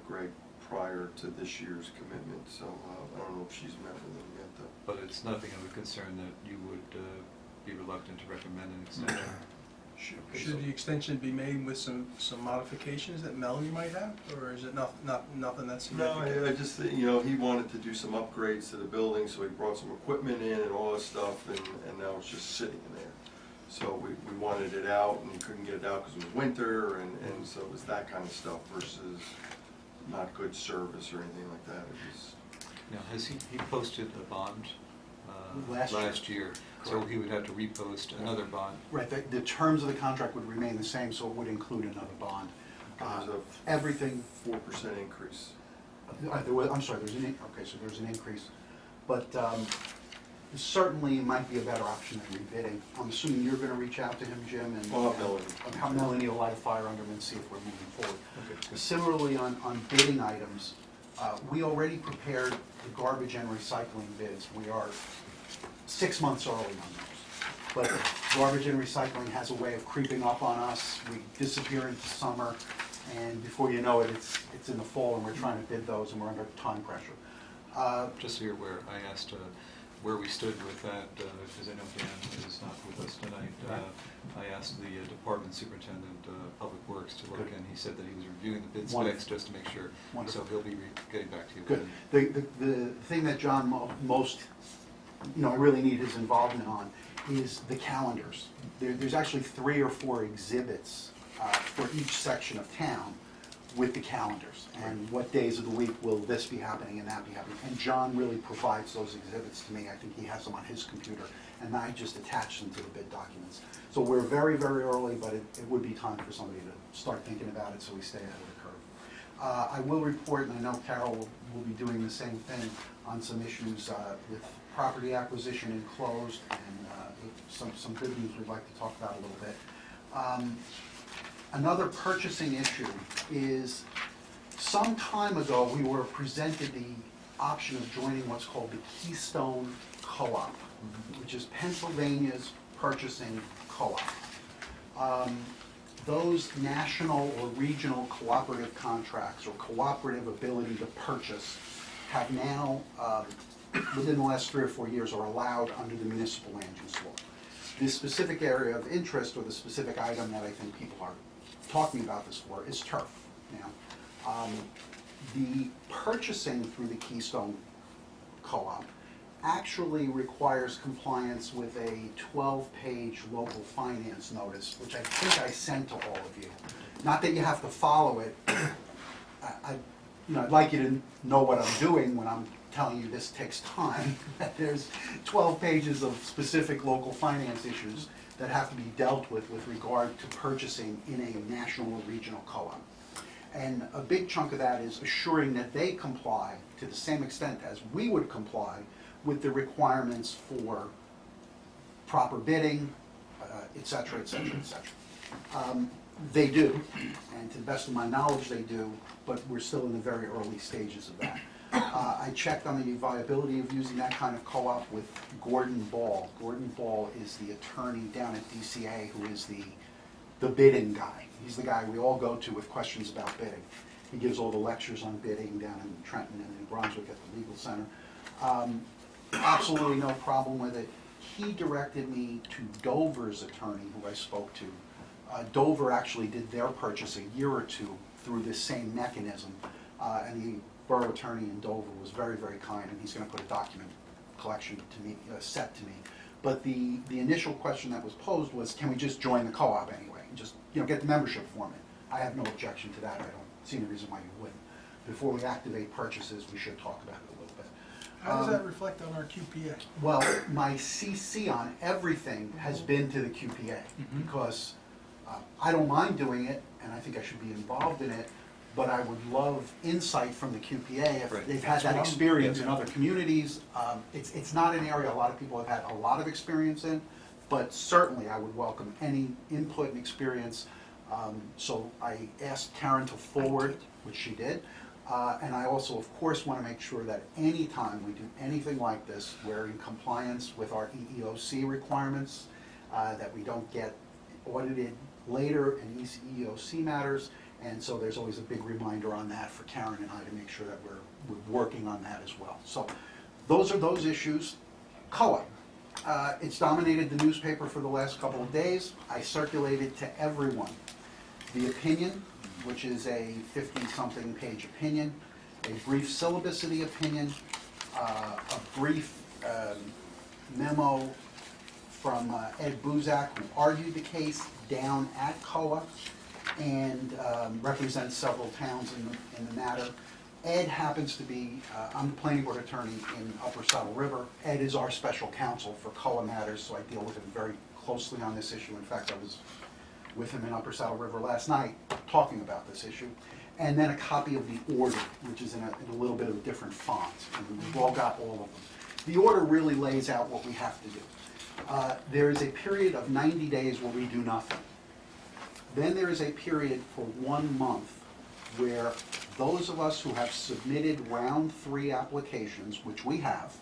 Greg prior to this year's commitment, so I don't know if she's met with him yet, though. But it's nothing of a concern that you would be reluctant to recommend an extension? Should the extension be made with some modifications that Melanie might have, or is it nothing that's No, significant? I just think, he wanted to do some upgrades to the building, so he brought some equipment in and all this stuff, and now it's just sitting in there. So we wanted it out, and he couldn't get it out because it was winter, and so it was that kind of stuff versus not good service or anything like that. It was. Now, has he posted a bond Last year? So he would have to repost another bond? Right, the terms of the contract would remain the same, so it would include another bond. There's a Everything, 4% increase. I'm sorry, there's an increase. But certainly it might be a better option than rebidding. I'm assuming you're going to reach out to him, Jim, and Well, Melanie. have Melanie light a fire under him and see if we're moving forward. Okay, good. Similarly, on bidding items, we already prepared the garbage and recycling bids. We are 6 months early on those. But garbage and recycling has a way of creeping up on us. We disappear into summer, and before you know it, it's in the fall, and we're trying to bid those, and we're under time pressure. Just so you're aware, I asked where we stood with that, because I know Dan is not with us tonight. I asked the Department Superintendent, Public Works to look, Good. and he said that he was reviewing the bid Wonderful. specs just to make sure. Wonderful. So he'll be getting back to you. Good. The thing that John most, I really need his involvement on is the calendars. There's actually 3 or 4 exhibits for each section of town with the calendars. And what days of the week will this be happening and that be happening? And John really provides those exhibits to me. I think he has them on his computer, and I just attach them to the bid documents. So we're very, very early, but it would be time for somebody to start thinking about it so we stay ahead of the curve. I will report, and I know Carol will be doing the same thing on some issues with property acquisition enclosed, and some good news we'd like to talk about a little bit. Another purchasing issue is, some time ago, we were presented the option of joining what's called the Keystone Co-op, which is Pennsylvania's purchasing co-op. Those national or regional cooperative contracts or cooperative ability to purchase have now, within the last 3 or 4 years, are allowed under the municipal land use law. The specific area of interest, or the specific item that I think people are talking about this for, is turf. Now, the purchasing through the Keystone Co-op actually requires compliance with a 12-page local finance notice, which I think I sent to all of you. Not that you have to follow it. I'd like you to know what I'm doing when I'm telling you this takes time. There's 12 pages of specific local finance issues that have to be dealt with regard to purchasing in a national or regional co-op. And a big chunk of that is assuring that they comply to the same extent as we would comply with the requirements for proper bidding, et cetera, et cetera, et cetera. They do, and to the best of my knowledge they do, but we're still in the very early stages of that. I checked on the viability of using that kind of co-op with Gordon Ball. Gordon Ball is the attorney down at DCA who is the bidding guy. He's the guy we all go to with questions about bidding. He gives all the lectures on bidding down in Trenton and in Brunswick at the Legal Center. Absolutely no problem with it. He directed me to Dover's attorney, who I spoke to. Dover actually did their purchase a year or 2 through this same mechanism, and the borough attorney in Dover was very, very kind, and he's going to put a document collection to me, set to me. But the initial question that was posed was, can we just join the co-op anyway, and just get the membership form in? I have no objection to that. I don't see any reason why you wouldn't. Before we activate purchases, we should talk about it a little bit. How does that reflect on our QPA? Well, my CC on everything has been to the QPA, because I don't mind doing it, and I think I should be involved in it, but I would love insight from the QPA if Right. they've had that experience in other communities. It's not an area a lot of people have had a lot of experience in, but certainly I would welcome any input and experience. So I asked Karen to forward, which she did. And I also, of course, want to make sure that any time we do anything like this, we're in compliance with our EEOC requirements, that we don't get audited later in EEOC matters. And so there's always a big reminder on that for Karen and I to make sure that we're working on that as well. So those are those issues. COA. It's dominated the newspaper for the last couple of days. I circulated to everyone the opinion, which is a 50-something page opinion, a brief syllabus of the opinion, a brief memo from Ed Buzak, who argued the case down at COA and represents several towns in the matter. Ed happens to be, I'm the planning board attorney in Upper Saddle River. Ed is our special counsel for COA matters, so I deal with him very closely on this issue. In fact, I was with him in Upper Saddle River last night talking about this issue. And then a copy of the order, which is in a little bit of a different font. And we've all got all of them. The order really lays out what we have to do. There is a period of 90 days where we do nothing. Then there is a period for 1 month where those of us who have submitted round 3 applications, which we have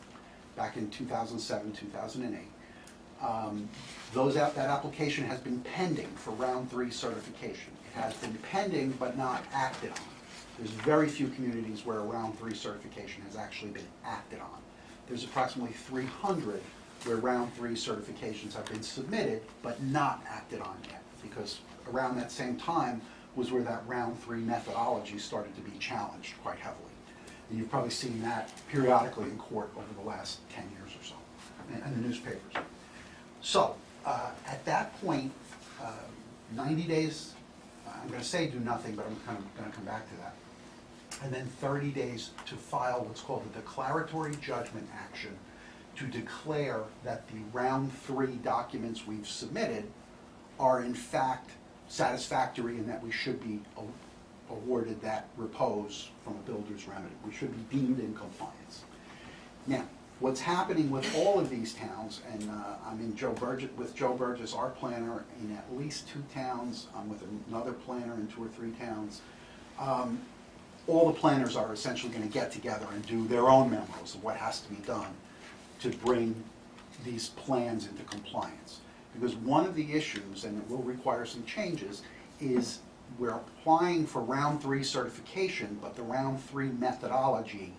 back in 2007, 2008, that application has been pending for round 3 certification. It has been pending but not acted on. There's very few communities where a round 3 certification has actually been acted on. There's approximately 300 where round 3 certifications have been submitted but not acted on yet, because around that same time was where that round 3 methodology started to be challenged quite heavily. And you've probably seen that periodically in court over the last 10 years or so, in the newspapers. So, at that point, 90 days, I'm going to say do nothing, but I'm kind of going to come back to that. And then 30 days to file what's called a declaratory judgment action to declare that the round 3 documents we've submitted are in fact satisfactory and that we should be awarded that repose from a builder's remedy. We should be deemed in compliance. Now, what's happening with all of these towns, and I'm in with Joe Burgess, our planner, in at least 2 towns. I'm with another planner in 2 or 3 towns. All the planners are essentially going to get together and do their own memos of what has to be done to bring these plans into compliance. Because one of the issues, and it will require some changes, is we're applying for round 3 certification, but the round 3 methodology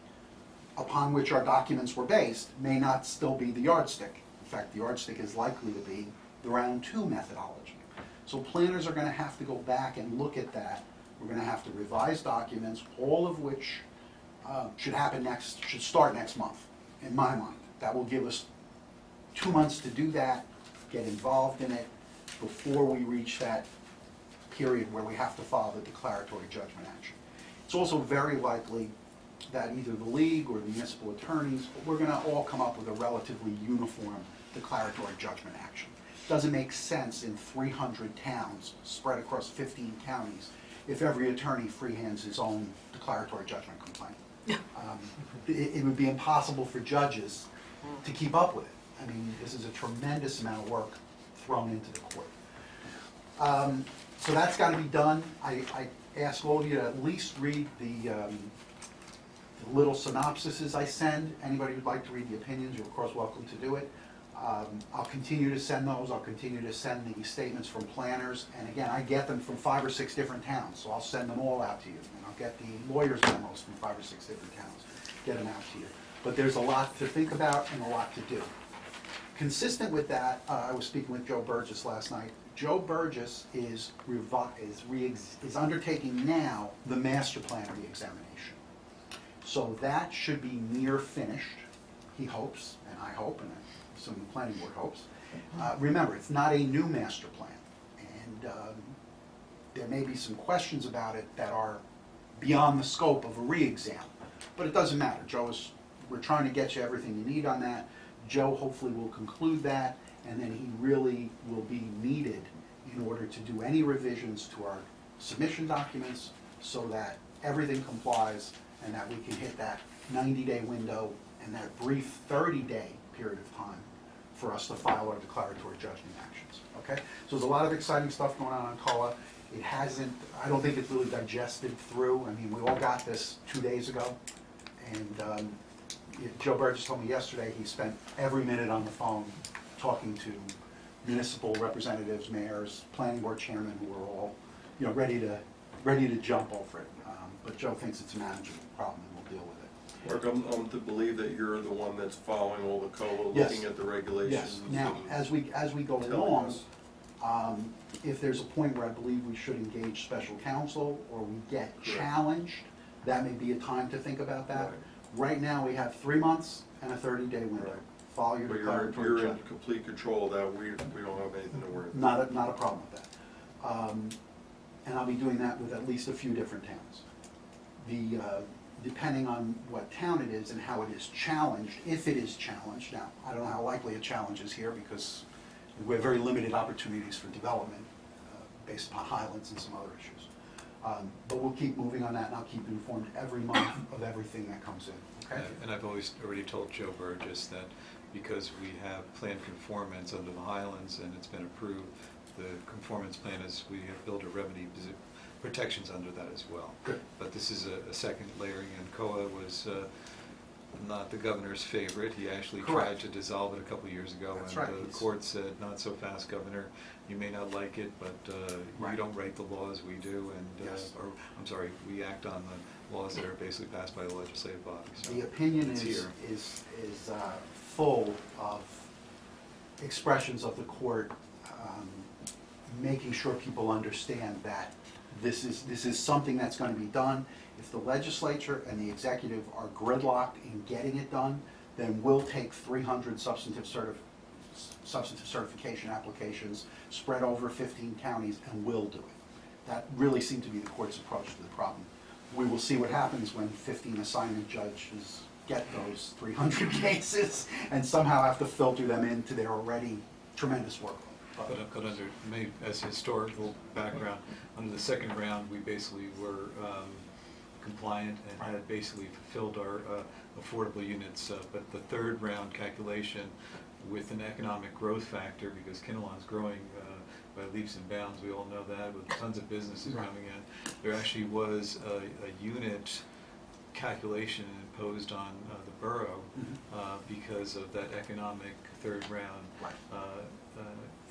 upon which our documents were based may not still be the yardstick. In fact, the yardstick is likely to be the round 2 methodology. So planners are going to have to go back and look at that. We're going to have to revise documents, all of which should start next month, in my mind. That will give us 2 months to do that, get involved in it, before we reach that period where we have to file the declaratory judgment action. It's also very likely that either the league or the municipal attorneys, we're going to all come up with a relatively uniform declaratory judgment action. It doesn't make sense in 300 towns spread across 15 counties if every attorney freehands his own declaratory judgment complaint. It would be impossible for judges to keep up with it. I mean, this is a tremendous amount of work thrown into the court. So that's got to be done. I ask all of you to at least read the little synopsises I send. Anybody who'd like to read the opinions, you're of course welcome to do it. I'll continue to send those. I'll continue to send the statements from planners. And again, I get them from 5 or 6 different towns, so I'll send them all out to you. And I'll get the lawyers' memos from 5 or 6 different towns, get them out to you. But there's a lot to think about and a lot to do. Consistent with that, I was speaking with Joe Burgess last night. Joe Burgess is undertaking now the master plan reexamination. So that should be near finished, he hopes, and I hope, and some of the planning board hopes. Remember, it's not a new master plan, and there may be some questions about it that are beyond the scope of a re-exam, but it doesn't matter. We're trying to get you everything you need on that. Joe hopefully will conclude that, and then he really will be needed in order to do any revisions to our submission documents so that everything complies and that we can hit that 90-day window and that brief 30-day period of time for us to file our declaratory judgment actions, okay? So there's a lot of exciting stuff going on COA. It hasn't, I don't think it's really digested through. I mean, we all got this 2 days ago, and Joe Burgess told me yesterday he spent every minute on the phone talking to municipal representatives, mayors, planning board chairmen who are all, ready to jump over it. But Joe thinks it's a manageable problem and we'll deal with it. Mark, I'm to believe that you're the one that's following all the COA, Yes. looking at the regulations. Yes. Now, as we go telling along, us. if there's a point where I believe we should engage special counsel or we get Correct. challenged, that may be a time to think about that. Right. Right now, we have 3 months and a 30-day window. Right. Follow your But declaratory you're in judgment. complete control of that, we don't have anything to worry about. Not a problem with that. And I'll be doing that with at least a few different towns. Depending on what town it is and how it is challenged, if it is challenged, now, I don't know how likely a challenge is here because we have very limited opportunities for development based upon Highlands and some other issues. But we'll keep moving on that and I'll keep you informed every month of everything that comes in, okay? And I've already told Joe Burgess that because we have planned conformance under the Highlands and it's been approved, the conformance plan is, we have builder remedy protections under that as well. Good. But this is a second layering, and COA was not the governor's favorite. He actually tried Correct. to dissolve it a couple of years ago. That's and right. the court said, not so fast, Governor. You may not like it, but Right. you don't write the laws, we do, and Yes. or I'm sorry, we act on the laws that are basically passed by the legislative body. So The opinion it's is here. full of expressions of the court, making sure people understand that this is something that's gonna be done. If the legislature and the executive are gridlocked in getting it done, then we'll take 300 substantive certification applications spread over 15 counties, and we'll do it. That really seemed to be the court's approach to the problem. We will see what happens when 15 assignment judges get those 300 cases and somehow have to filter them into their already tremendous workload. But under, as historical background, under the second round, we basically were compliant and had basically fulfilled our affordable units. But the third round calculation with an economic growth factor, because Kinnelon's growing by leaps and bounds, we all know that, with tons of businesses coming in, there actually was a unit calculation imposed on the borough because of that economic third round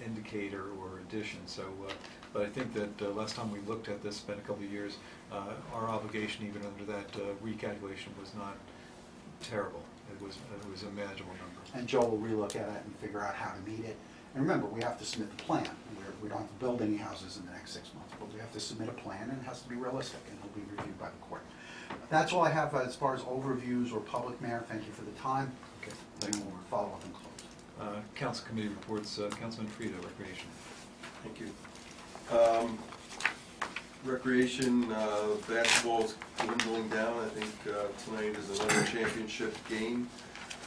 indicator or addition. So, but I think that last time we looked at this, been a couple of years, our obligation even under that recalculation was not terrible. It was a manageable number. And Joe will relook at it and figure out how to meet it. And remember, we have to submit the plan. We don't have to build any houses in the next 6 months, but we have to submit a plan, and it has to be realistic, and it'll be reviewed by the court. That's all I have as far as overviews or public mayor. Thank you for the time. Okay. We will follow up and close. Council committee reports, Councilman Frida, Recreation. Thank you. Recreation, basketball is dwindling down. I think tonight is another championship game.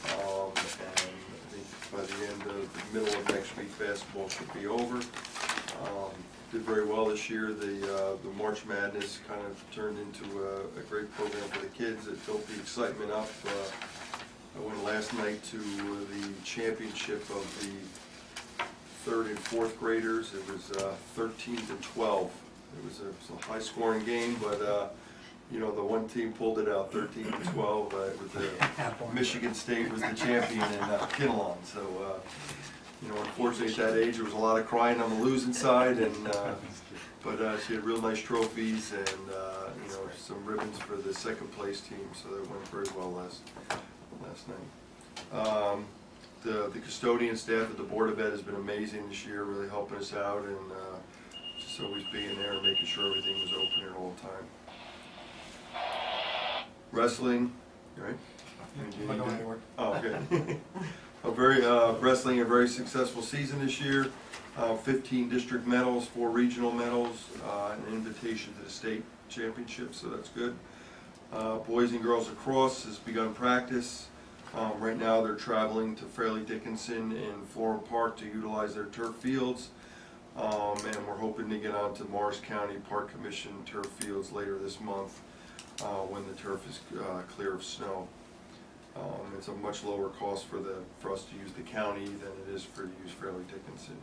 And I think by the end of the middle of next week, basketball should be over. Did very well this year. The March Madness kind of turned into a great program for the kids. It built the excitement up. I went last night to the championship of the 3rd and 4th graders. It was 13-12. It was a high-scoring game, but you know, the one team pulled it out 13-12. It was Michigan State was the champion in Kinnelon. So, you know, unfortunately at that age there was a lot of crying on the losing side, and but she had real nice trophies and you know, some ribbons for the second place team. So that went very well last night. The custodian staff at the Board of Ed has been amazing this year, really helping us out, and just always being there and making sure everything was open at all the time. Wrestling, you right? I'm not going anywhere. Oh, okay. Wrestling, a very successful season this year. 15 district medals, 4 regional medals, an invitation to the state championship, so that's good. Boys and girls lacrosse has begun practice. Right now they're traveling to Fairleigh Dickinson in Florham Park to utilize their turf fields. And we're hoping to get on to Morris County Park Commission turf fields later this month when the turf is clear of snow. It's a much lower cost for us to use the county than it is to use Fairleigh Dickinson.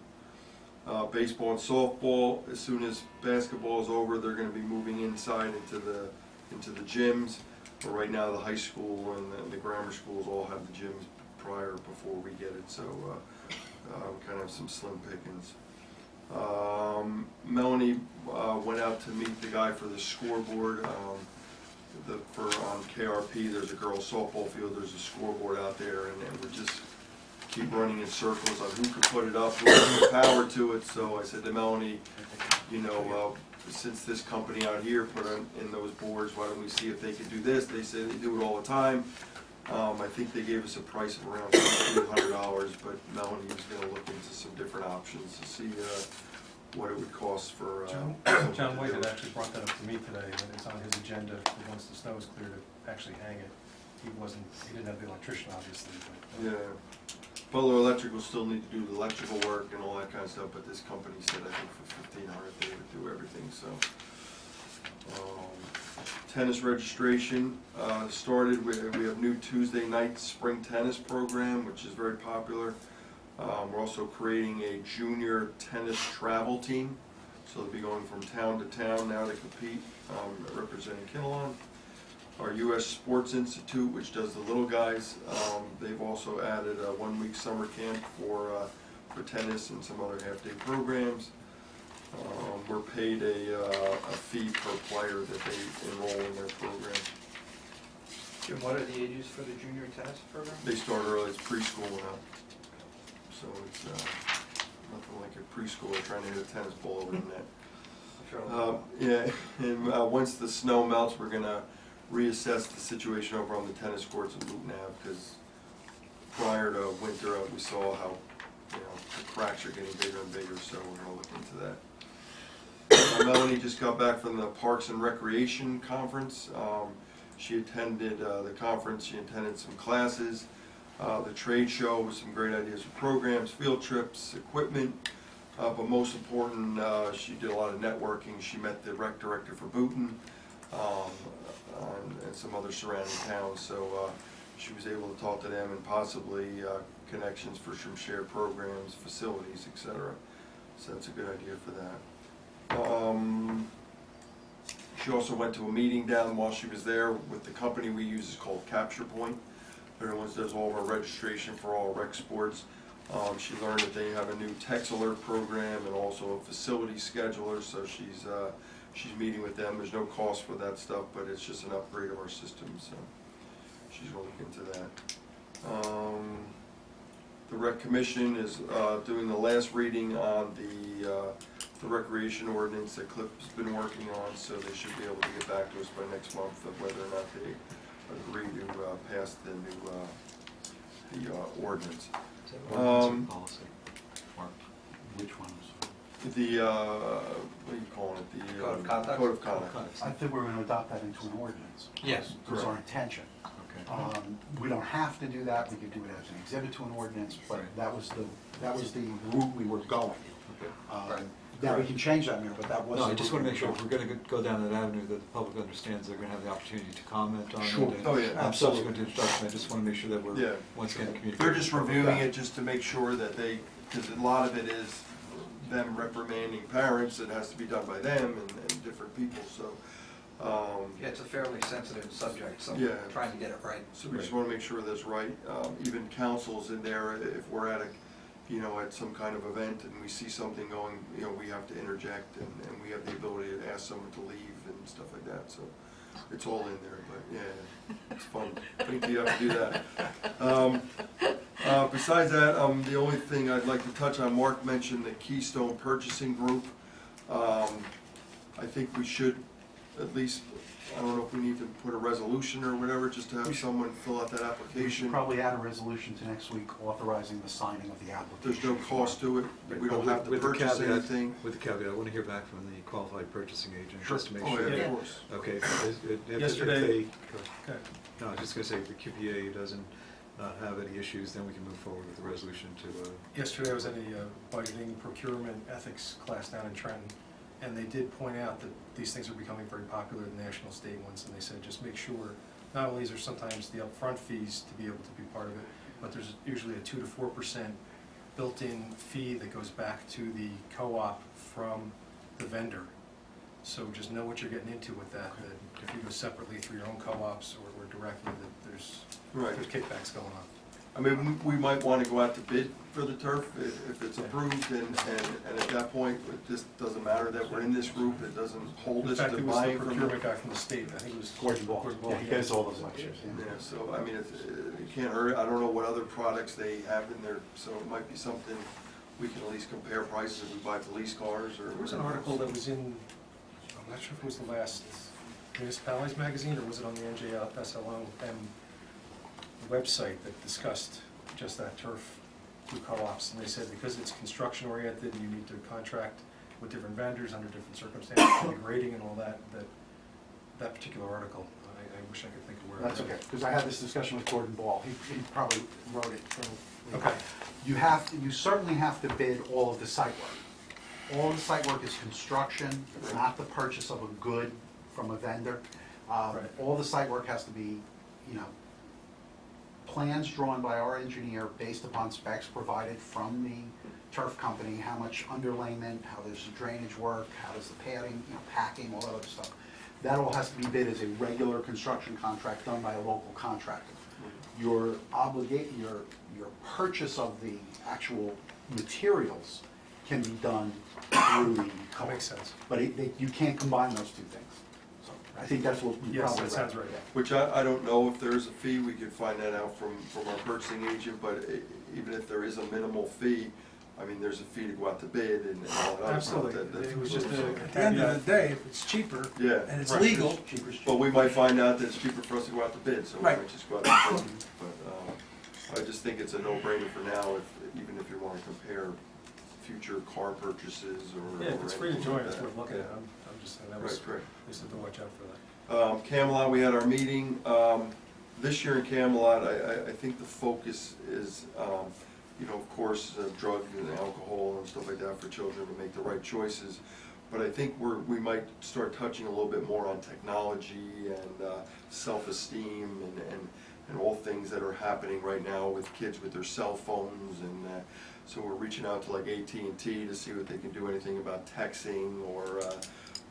Baseball and softball, as soon as basketball is over, they're going to be moving inside into the gyms. But right now the high school and the grammar schools all have the gyms before we get it, so we kind of have some slim pickings. Melanie went out to meet the guy for the scoreboard. On KRP, there's a girls softball field, there's a scoreboard out there, and we just keep running in circles on who could put it up, who has the power to it. So I said to Melanie, you know, since this company out here put in those boards, why don't we see if they could do this? They say they do it all the time. I think they gave us a price of around $300, but Melanie was going to look into some different options to see what it would cost for. John White had actually brought that up to me today, and it's on his agenda once the snow is clear to actually hang it. He didn't have the electrician, obviously, but. Yeah. Butler Electric will still need to do the electrical work and all that kind of stuff, but this company said I think for $1,500 they would do everything, so. Tennis registration started. We have new Tuesday night spring tennis program, which is very popular. We're also creating a junior tennis travel team, so they'll be going from town to town now to compete, representing Kinnelon. Our U.S. Sports Institute, which does the little guys, they've also added a 1-week summer camp for tennis and some other half-day programs. We're paid a fee per player that they enroll in their program. Jim, what are the ages for the junior tennis program? They start early, it's preschool now. so it's nothing like a preschooler trying to hit a tennis ball over the net. Yeah, and once the snow melts, we're gonna reassess the situation over on the tennis courts in Newton Ave, because prior to winter, we saw how, you know, the cracks are getting bigger and bigger, so we're gonna look into that. Melanie just got back from the Parks and Recreation Conference. She attended the conference, she attended some classes, the trade show with some great ideas for programs, field trips, equipment. But most important, she did a lot of networking. She met the rec director for Boonton and some other surrounding towns. So she was able to talk to them and possibly connections for some shared programs, facilities, etc. So that's a good idea for that. She also went to a meeting down while she was there with the company we use is called Capture Point. They're the ones that does all of our registration for all rec sports. She learned that they have a new text alert program and also a facility scheduler, so she's meeting with them. There's no cost for that stuff, but it's just an upgrade of our system, so she's going to look into that. The Rec Commission is doing the last reading on the recreation ordinance that Cliff's been working on, so they should be able to get back to us by next month of whether or not they agree to pass the new ordinance. Policy. Mark. Which one? The, what are you calling it? The Code of conduct? Code of conduct. I think we're gonna adopt that into an ordinance. Yes. That's our intention. Okay. We don't have to do that, we could do it as an exhibit to an ordinance, but Right. that was the route we were going. Right. Now, we can change that, Mayor, but that was. No, the I just route want to we make sure were if we're going to go down that avenue, that the public understands they're going to have the opportunity to comment on it. Sure. and- Oh, yeah. and Absolutely. subsequent to instruction, I just want to make sure that Yeah. we're, once again, communicating. They're just reviewing it just to make sure that they, because a lot of it is them reprimanding parents, it has to be done by them and different people, so. Yeah, it's a fairly sensitive subject, so Yeah. trying to get it right. So we just want to make sure that's right. Even council's in there, if we're at at some kind of event and we see something going, we have to interject and we have the ability to ask someone to leave and stuff like that, so it's all in there, but yeah, it's fun. I think you have to do that. Besides that, the only thing I'd like to touch on, Mark mentioned the Keystone Purchasing Group. I think we should at least, I don't know if we need to put a resolution or whatever, just to have someone fill out that We should application. probably add a resolution to next week authorizing the signing of the application. There's no cost to it, we don't have to With the purchase caveat- anything. With the caveat, I want to hear back from the qualified purchasing agent, Sure. just to make Oh, sure. yeah, Yeah. of course. Okay. Yesterday- Go ahead. No, I was just going to say, if the QPA doesn't have any issues, then we can move forward with the resolution to, Yesterday I was at a budgeting procurement ethics class down in Trenton, and they did point out that these things are becoming very popular, the national state ones, and they said just make sure, not only is there sometimes the upfront fees to be able to be part of it, but there's usually a 2 to 4% built-in fee that goes back to the co-op from the vendor. So just know what you're getting into with that if you go separately through your own co-ops or directly, that there's Right. kickbacks going on. I mean, we might want to go out to bid for the turf if it's approved, and at that point, it just doesn't matter that we're in this group, it doesn't hold In us fact, to it was the buying from procurement them. guy from the state, I think it was Gordon Ball. Yeah, he gives all those lectures, Yeah, so, I mean, it can't hurt, I don't know what other products they have in there, so it might be something we can at least compare prices if we buy police cars or. There was an article that was in, I'm not sure if it was the last Municipalities magazine, or was it on the NJSLOM website that discussed just that turf through co-ops, and they said because it's construction oriented, you need to contract with different vendors under different circumstances, and grading and all that particular article, I wish I could think of where. That's okay, because I had this discussion with Gordon Ball, he probably wrote it. Okay. You certainly have to bid all of the site work. All the site work is construction, it's not the purchase of a good from a vendor. Right. All the site work has to be, plans drawn by our engineer based upon specs provided from the turf company, how much underlayment, how there's the drainage work, how does the padding, packing, all that other stuff. That all has to be bid as a regular construction contract done by a local contractor. Your purchase of the actual materials can be done through the That makes sense. but you can't combine those two things. So I think that's what we Yes, probably. that sounds right. Which I don't know if there's a fee, we could find that out from our purchasing agent, but even if there is a minimal fee, I mean, there's a fee to go out to bid and all that other stuff. Absolutely, it was just At the end of the day, if it's cheaper Yeah. and it's Right. legal, But we might find out that it's cheaper for us to go out to bid, so we Right. might just go out to bid. But I just think it's a no-brainer for now, even if you want to compare future car purchases or. Yeah, if it's free to anything join, like it's that. worth looking at. I'm just saying, that was, Right, right. at least have to watch out for that. Camelot, we had our meeting. This year in Camelot, I think the focus is, you know, of course, drug and alcohol and stuff like that for children to make the right choices. But I think we might start touching a little bit more on technology and self-esteem and all things that are happening right now with kids with their cell phones. And so we're reaching out to like AT&T to see what they can do, anything about texting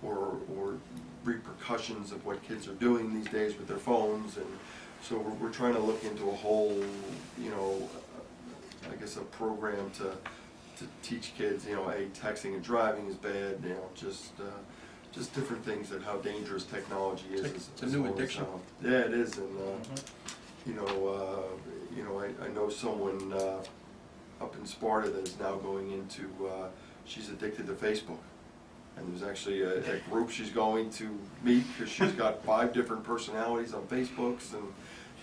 or repercussions of what kids are doing these days with their phones. And so we're trying to look into a whole, you know, I guess a program to teach kids, you know, texting and driving is bad, you know, just different things that how dangerous technology is. It's a new addiction. Yeah, it is, and you know, I know someone up in Sparta that is now going into, she's addicted to Facebook. And there's actually a group she's going to meet because she's got 5 different personalities on Facebooks,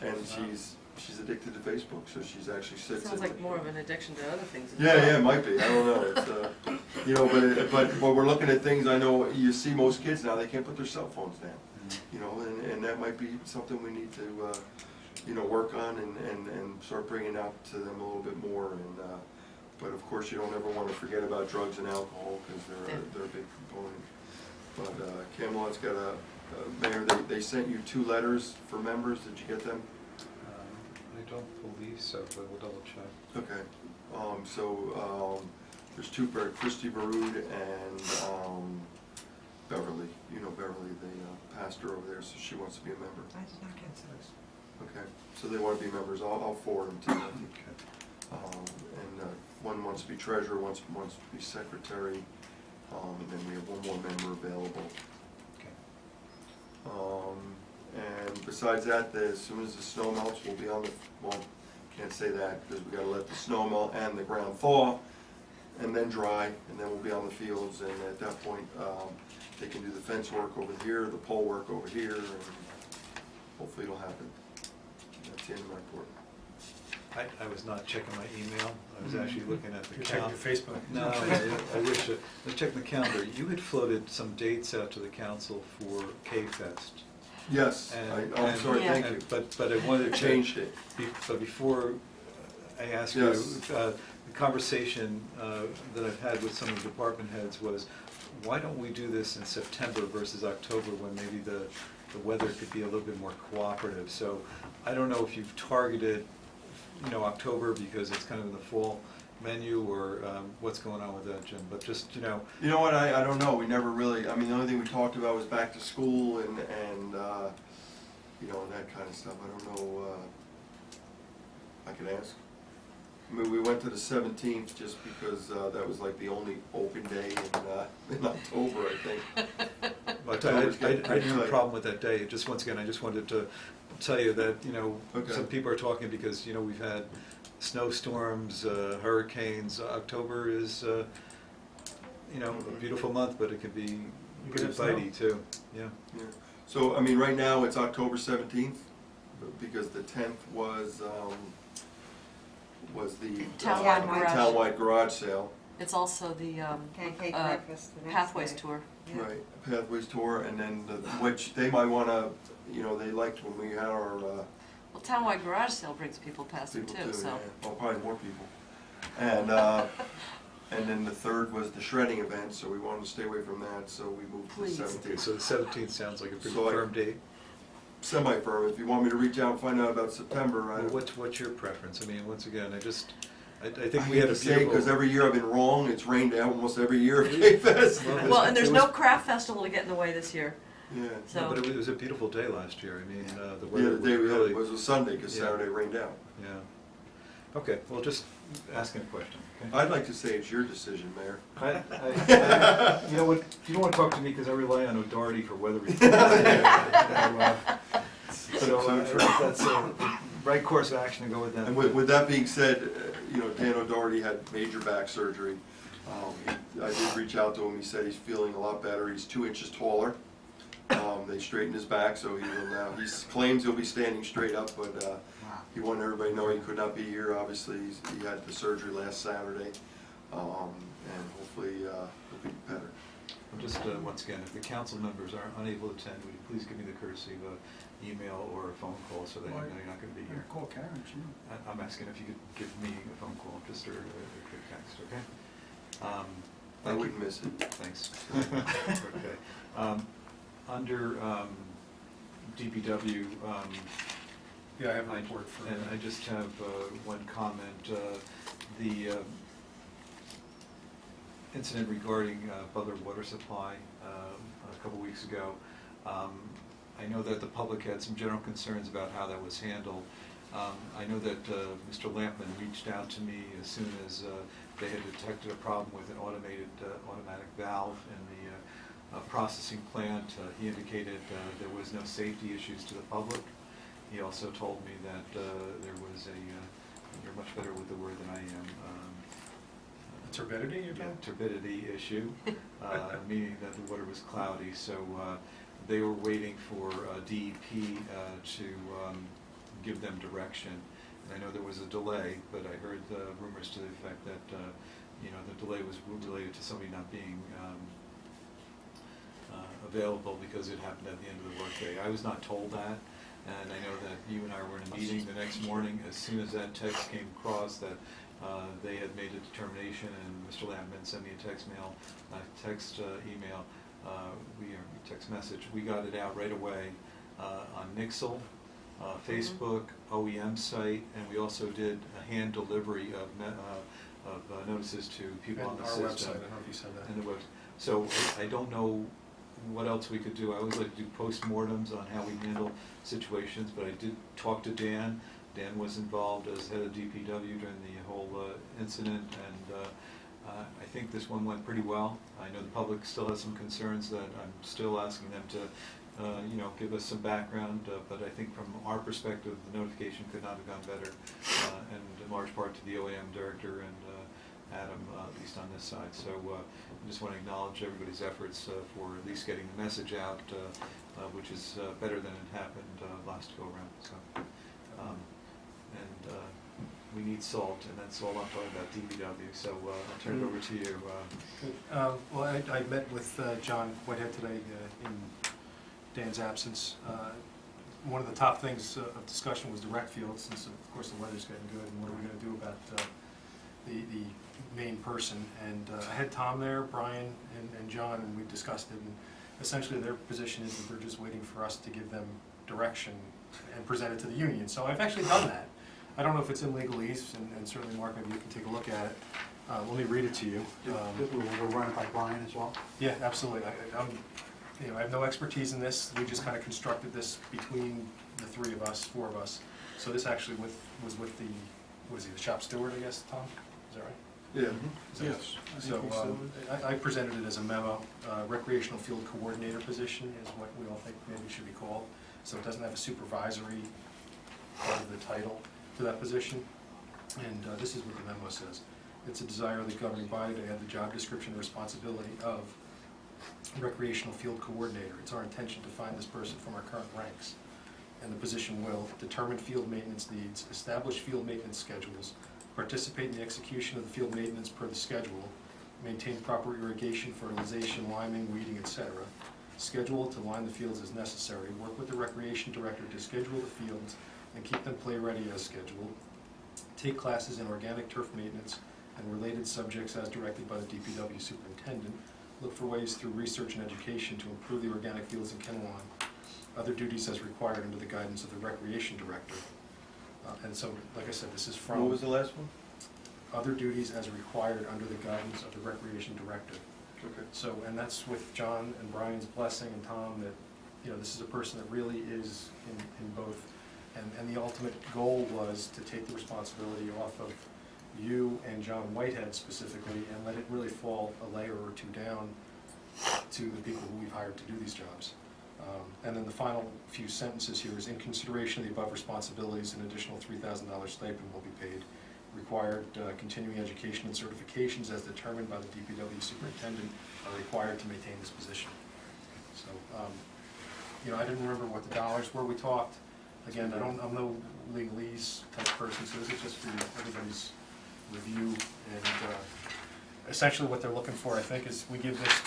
and she's addicted to Facebook, so she's actually sits. Sounds like more of an addiction to other things. as Yeah, well. yeah, it might be. I don't know. It's you know, but when we're looking at things, I know you see most kids now, they can't put their cell phones down. You know, and that might be something we need to you know, work on and start bringing out to them a little bit more. And but of course, you don't ever want to forget about drugs and alcohol because they're a big component. But Camelot's got a mayor. They sent you 2 letters for members. Did you get them? I don't believe so, but we'll double check. Okay, there's 2, Christy Barud and Beverly. You know Beverly, the pastor over there, so she wants to be a member. I did not get those. Okay, so they want to be members. I'll forward them to them. And one wants to be treasurer, wants to be secretary, and then we have 1 more member available. Okay. And besides that, as soon as the snow melts, we'll be on the, well, can't say that because we gotta let the snow melt and the ground thaw and then dry, and then we'll be on the fields, and at that point, they can do the fence work over here, the pole work over here, and hopefully it'll happen. That's the end of my report. I was not checking my email, I was actually looking at the You're checking calendar. your Facebook. No, I wish, I was checking the calendar. You had floated some dates out to the council for K-Fest. Yes, I'm sorry, Yeah. thank you. But I wanted to. Changed it. But before I ask you, Yes. the conversation that I've had with some of the department heads was, why don't we do this in September versus October when maybe the weather could be a little bit more cooperative? So I don't know if you've targeted, you know, October because it's kind of in the fall menu, or what's going on with that, Jim, but just, you know. You know what, I don't know, we never really, I mean, the only thing we talked about was back to school and you know, and that kind of stuff. I don't know, I could ask. I mean, we went to the 17th just because that was like the only open day in October, I think. But October's I getting didn't have a tight. problem with that day. It just, once again, I just wanted to tell you that, you know, Okay. some people are talking because, you know, we've had snowstorms, hurricanes. October is, you know, a beautiful month, but it can be You pretty get snow. bitey too, yeah. Yeah. So, I mean, right now it's October 17th because the 10th was the Townwide garage. townwide garage sale. It's also the Pancake breakfast the next Pathways day. tour. Yeah. Right, Pathways Tour, and then which they might wanna, you know, they liked when we had our, Well, Townwide garage sale brings people past it people too, too, so. yeah, well, probably more people. And then the 3rd was the shredding event, so we wanted to stay away from that, so we moved to the Please. 17th. Okay, so the 17th sounds like a pretty So firm date. Semi-firm, if you want me to reach out and find out about September, Well, I what's your preference? I mean, once again, I think we hate had a to say, because beautiful. every year I've been wrong, it's rained out almost every year at K-Fest. Well, Well, and there's it was- no craft festival to get in the way this year, Yeah. No, so. but it was a beautiful day last year. I mean, the Yeah, weather the was day we had really, it was a Sunday, because Yeah. Saturday rained out. yeah. Okay, well, just asking a question, okay? I'd like to say it's your decision, Mayor. You know what, you don't want to talk to me because I rely on O'Doherty for weather reports. So that's the right course of action to go with that. And with that being said, Dan O'Doherty had major back surgery. I did reach out to him, he said he's feeling a lot better, he's 2 inches taller. They straightened his back, so he will now, he claims he'll be standing straight up, but he wanted everybody to know he could not be here. Obviously, he had the surgery last Saturday, and hopefully he'll be better. Just, once again, if the council members are unable to attend, would you please give me the courtesy of an email or a phone call so that I know you're not going to be here? Call Karen, she. I'm asking if you could give me a phone call, just or a quick text, okay? I Thank you. wouldn't miss it. Thanks. Okay. Under DPW, Yeah, I have a report for. and I just have one comment. The incident regarding Butler Water Supply a couple weeks ago, I know that the public had some general concerns about how that was handled. I know that Mr. Lampman reached out to me as soon as they had detected a problem with an automatic valve in the processing plant. He indicated there was no safety issues to the public. He also told me that there was you're much better with the word than I am. Turbidity, you're talking? Turbidity issue, meaning that the water was cloudy. So they were waiting for DEP to give them direction. And I know there was a delay, but I heard rumors to the effect that the delay was related to somebody not being available because it happened at the end of the workday. I was not told that, and I know that you and I were in a meeting the next morning. As soon as that text came across that they had made a determination, and Mr. Lampman sent me a text message. We got it out right away on Nixle, Facebook, OEM site, and we also did a hand delivery of notices to people on the system. Our website, I don't know if you said that. And the web. So I don't know what else we could do. I always like to do postmortems on how we handle situations, but I did talk to Dan. Dan was involved as head of DPW during the whole incident, and I think this one went pretty well. I know the public still has some concerns that I'm still asking them to give us some background, but I think from our perspective, the notification could not have gone better, and in large part to the OAM director and Adam, at least on this side. So I just want to acknowledge everybody's efforts for at least getting the message out, which is better than it happened last go around. So, we need salt, and that's all I'm talking about, DPW. So I'll turn it over to you. Good. Well, I met with John Whitehead today in Dan's absence. One of the top things of discussion was the rec field, since of course the weather's getting good, and what are we going to do about the main person. And I had Tom there, Brian, and John, and we discussed it. And essentially their position is that they're just waiting for us to give them direction and present it to the union. So I've actually done that. I don't know if it's in legalese, and certainly Mark, maybe you can take a look at it. Let me read it to you. We'll run it by Brian as well? Yeah, absolutely. I have no expertise in this. We just kind of constructed this between the three of us, four of us. So this actually was with the, what is he, the shop steward, I guess, Tom? Is that right? Yeah. Yes. So I presented it as a memo. Recreational field coordinator position is what we all think maybe it should be called. So it doesn't have a supervisory part of the title to that position. And this is what the memo says. It's a desire of the governing body to add the job description and responsibility of recreational field coordinator. It's our intention to find this person from our current ranks. And the position will determine field maintenance needs, establish field maintenance schedules, participate in the execution of the field maintenance per the schedule, maintain proper irrigation, fertilization, liming, weeding, etc. Schedule to line the fields as necessary, work with the recreation director to schedule the fields and keep them play ready as scheduled, take classes in organic turf maintenance and related subjects as directed by the DPW superintendent, look for ways through research and education to improve the organic fields in Kinnelon, other duties as required under the guidance of the recreation director. And so, like I said, this is from... What was the last one? Other duties as required under the guidance of the recreation director. Okay. So, and that's with John and Brian's blessing and Tom, that, this is a person that really is in both And the ultimate goal was to take the responsibility off of you and John Whitehead specifically, and let it really fall a layer or two down to the people who we've hired to do these jobs. And then the final few sentences here is, in consideration of the above responsibilities, an additional $3,000 stipend will be paid. Required continuing education and certifications as determined by the DPW superintendent are required to maintain this position. So, I didn't remember what the dollars were we talked. Again, I'm no legalese type person, so this is just for everybody's review. And essentially what they're looking for, I think, is we give this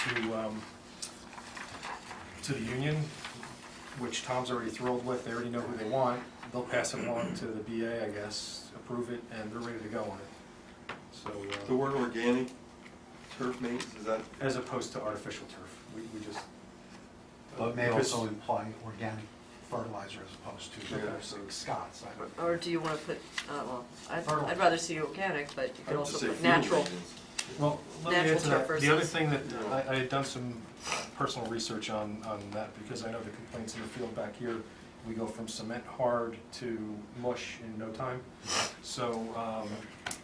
to the union, which Tom's already thrilled with. They already know who they want. They'll pass it along to the BA, I guess, approve it, and they're ready to go on it. So The word organic turf maintenance, is that? as opposed to artificial turf, we just. But it may because- also imply organic fertilizer as opposed to Scott's. Or do you wanna put, I'd Fertilizer. rather see organic, but you I could would just also say put field natural. maintenance. Well, let me Natural add to turf that. The other versus- thing that, I had done some personal research on that, because I know the complaints in the field back here, we go from cement hard to mush in no time. So,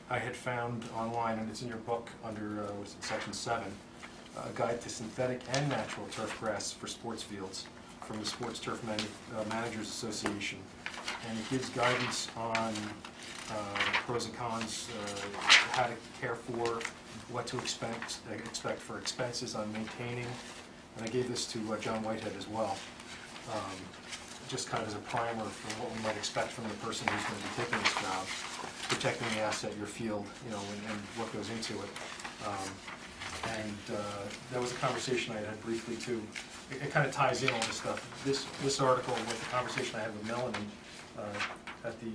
I had found online, and it's in your book under, what's it, section 7, a guide to synthetic and natural turf grass for sports fields from the Sports Turf Managers Association. And it gives guidance on pros and cons, how to care for, what to expect for expenses on maintaining. And I gave this to John Whitehead as well, just kind of as a primer for what we might expect from the person who's going to be taking this job, protecting the asset, your field, and what goes into it. That was a conversation I had briefly too. It kind of ties in all this stuff. This article with the conversation I had with Melanie at the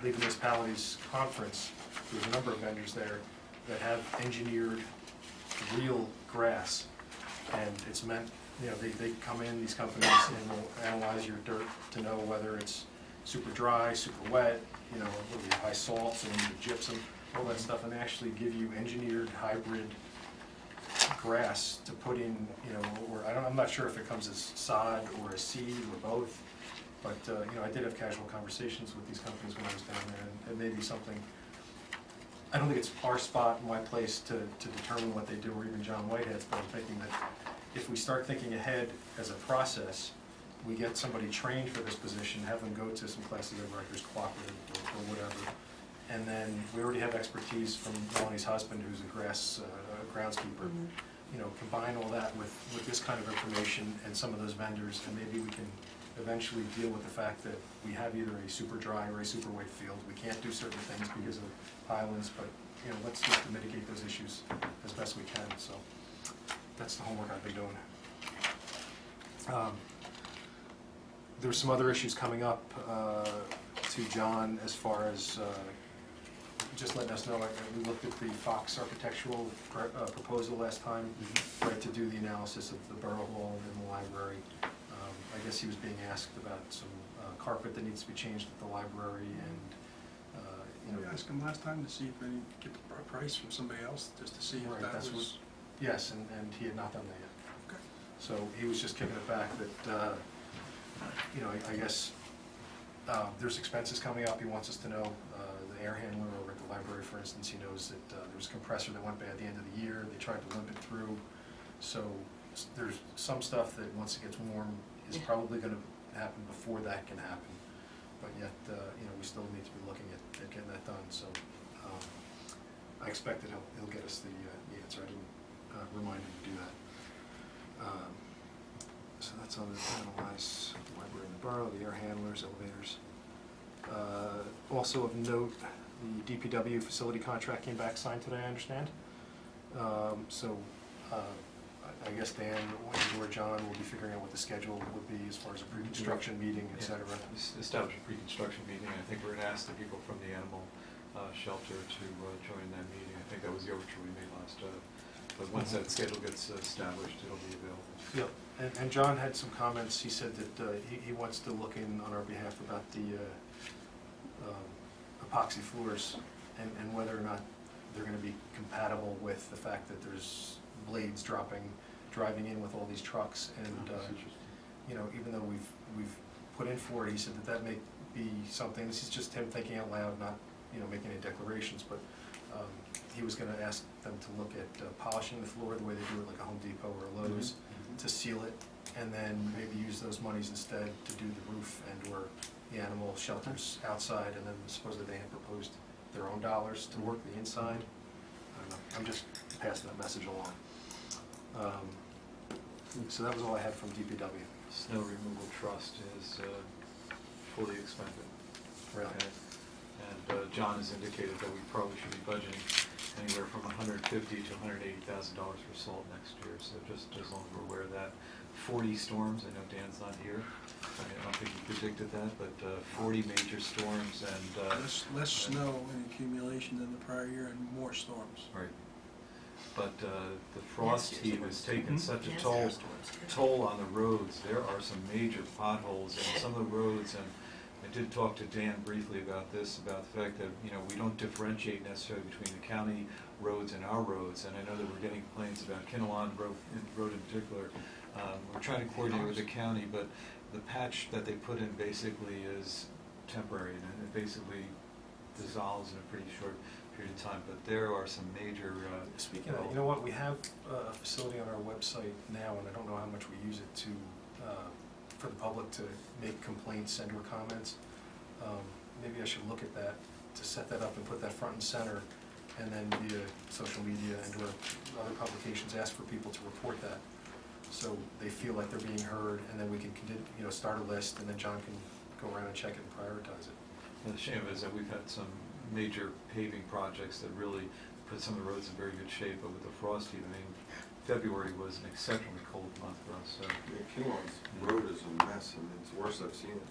League of Municipalities conference. There's a number of vendors there that have engineered real grass, and it's meant, they come in, these companies, and will analyze your dirt to know whether it's super dry, super wet, whether you have high salts and gypsum, all that stuff, and they actually give you engineered hybrid grass to put in, or I'm not sure if it comes as sod or as seed or both, but I did have casual conversations with these companies when I was down there, and it may be something. I don't think it's our spot, my place to determine what they do, or even John Whitehead's, but I'm thinking that if we start thinking ahead as a process, we get somebody trained for this position, have them go to some classes at Rutgers Cooperative or whatever, and then we already have expertise from Melanie's husband, who's a groundskeeper. Combine all that with this kind of information and some of those vendors, and maybe we can eventually deal with the fact that we have either a super dry or a super wet field. We can't do certain things because of highlands, but let's look to mitigate those issues as best we can. So that's the homework I've been doing. There's some other issues coming up to John as far as just letting us know. We looked at the Fox architectural proposal last time, right, to do the analysis of the Borough Hall and the library. I guess he was being asked about some carpet that needs to be changed at the library, and We asked him last time to see if we could get a price from somebody else, just to see if Right, that that's was. yes, and he had not done that yet. Okay. So he was just kicking it back that, I guess there's expenses coming up. He wants us to know. The air handler over at the library, for instance, he knows that there was a compressor that went bad at the end of the year. They tried to limp it through. So there's some stuff that once it gets warm is probably going to happen before that can happen. But yet, we still need to be looking at getting that done. So I expect that he'll get us the answer. I didn't remind him to do that. So that's on the analyze the library and the borough, the air handlers, elevators. Also of note, the DPW facility contract came back signed today, I understand. I guess Dan or John will be figuring out what the schedule would be as far as a pre-construction meeting, et cetera. Establish a pre-construction meeting. I think we're going to ask the people from the animal shelter to join that meeting. I think that was the overture we made last. But once that schedule gets established, it'll be available. Yep, and John had some comments. He said that he wants to look in on our behalf about the epoxy floors and whether or not they're going to be compatible with the fact that there's blades driving in with all these trucks, and even though we've put in for it, he said that may be something, this is just him thinking out loud, not, making any declarations, but he was gonna ask them to look at polishing the floor the way they do it like a Home Depot or a Lowe's, to seal it, and then maybe use those monies instead to do the roof and or the animal shelters outside, and then supposedly they had proposed their own dollars to work the inside. I don't know, I'm just passing that message along. So that was all I had from DPW. Snow removal trust is fully expended. Really? Okay. And John has indicated that we probably should be budgeting anywhere from $150,000 to $180,000 for salt next year, so just as long as we're aware of that. 40 storms, I know Dan's not here, I don't think he predicted that, but 40 major storms and... Less snow and accumulation than the prior year and more storms. Right. But the frost Nasty heave has storms. taken such a Nasty toll storms. on the roads. There are some major potholes in some of the roads, and I did talk to Dan briefly about this, about the fact that, we don't differentiate necessarily between the county roads and our roads, and I know that we're getting complaints about Kinnelon road in particular. We're trying to coordinate with the county, but the patch that they put in basically is temporary, and it basically dissolves in a pretty short period of time, but there are some major... Speaking of that, you know what, we have a facility on our website now, and I don't know how much we use it to, for the public to make complaints and or comments. Maybe I should look at that, to set that up and put that front and center, and then via social media and or other publications, ask for people to report that. So they feel like they're being heard, and then we can, start a list, and then John can go around and check it and prioritize it. And the shame is that we've had some major paving projects that really put some of the roads in very good shape, but with the frost heave, February was an exceptionally cold month for us, so. Yeah, Kinnelon's road is a mess, and it's the worst I've seen it.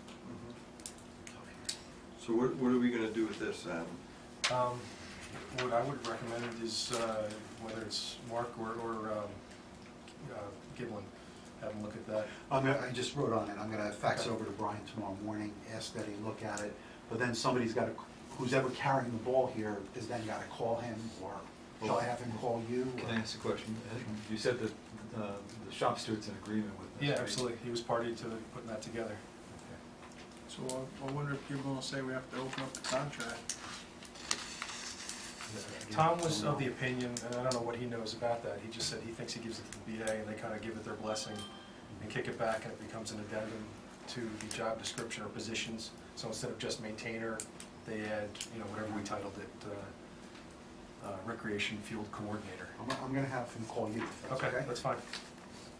So what are we gonna do with this, Adam? What I would recommend is, whether it's Mark or Giblin, have him look at that. I just wrote on it, I'm gonna fax it over to Brian tomorrow morning, ask that he look at it, but then somebody's gotta, who's ever carrying the ball here is then gotta call him, or shall I have him call you? Can I ask a question? You said that the shop steward's in agreement with this, Yeah, right? absolutely, he was party to putting that together. So I wonder if you're gonna say we have to open up the contract. Tom was of the opinion, and I don't know what he knows about that, he just said he thinks he gives it to the BA and they kind of give it their blessing and kick it back, and it becomes an addendum to the job description or positions. So instead of just maintainer, they add, whatever we titled it, recreation field coordinator. I'm gonna have him call you, if that's okay? Okay, that's fine.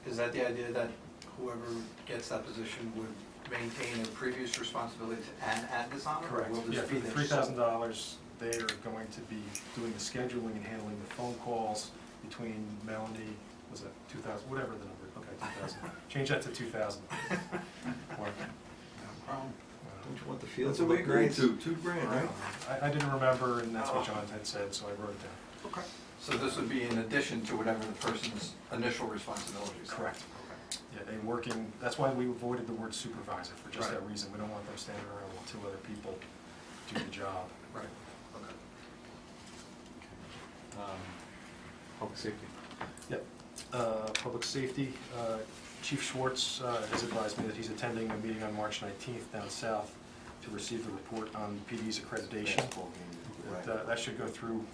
Is that the idea that whoever gets that position would maintain their previous responsibilities and add this on? Or will this Yeah, be for the their sole- $3,000, they are going to be doing the scheduling and handling the phone calls between Melanie, was that 2,000, whatever the number, okay, 2,000. Change that to 2,000. Mark. Don't you want the fields That's to what we look agreed nice? to, $2,000, right? I didn't remember, and that's what John had said, so I wrote it down. Okay. So this would be in addition to whatever the person's initial responsibilities are? Correct. Okay. Yeah, they working, that's why we avoided the word supervisor, for just Right. that reason. We don't want them standing around while two other people do the job. Right, okay. Public safety. Yep. Public safety, Chief Schwartz has advised me that he's attending a meeting on March 19th down south to receive the report on PD's accreditation. Baseball game. That should go through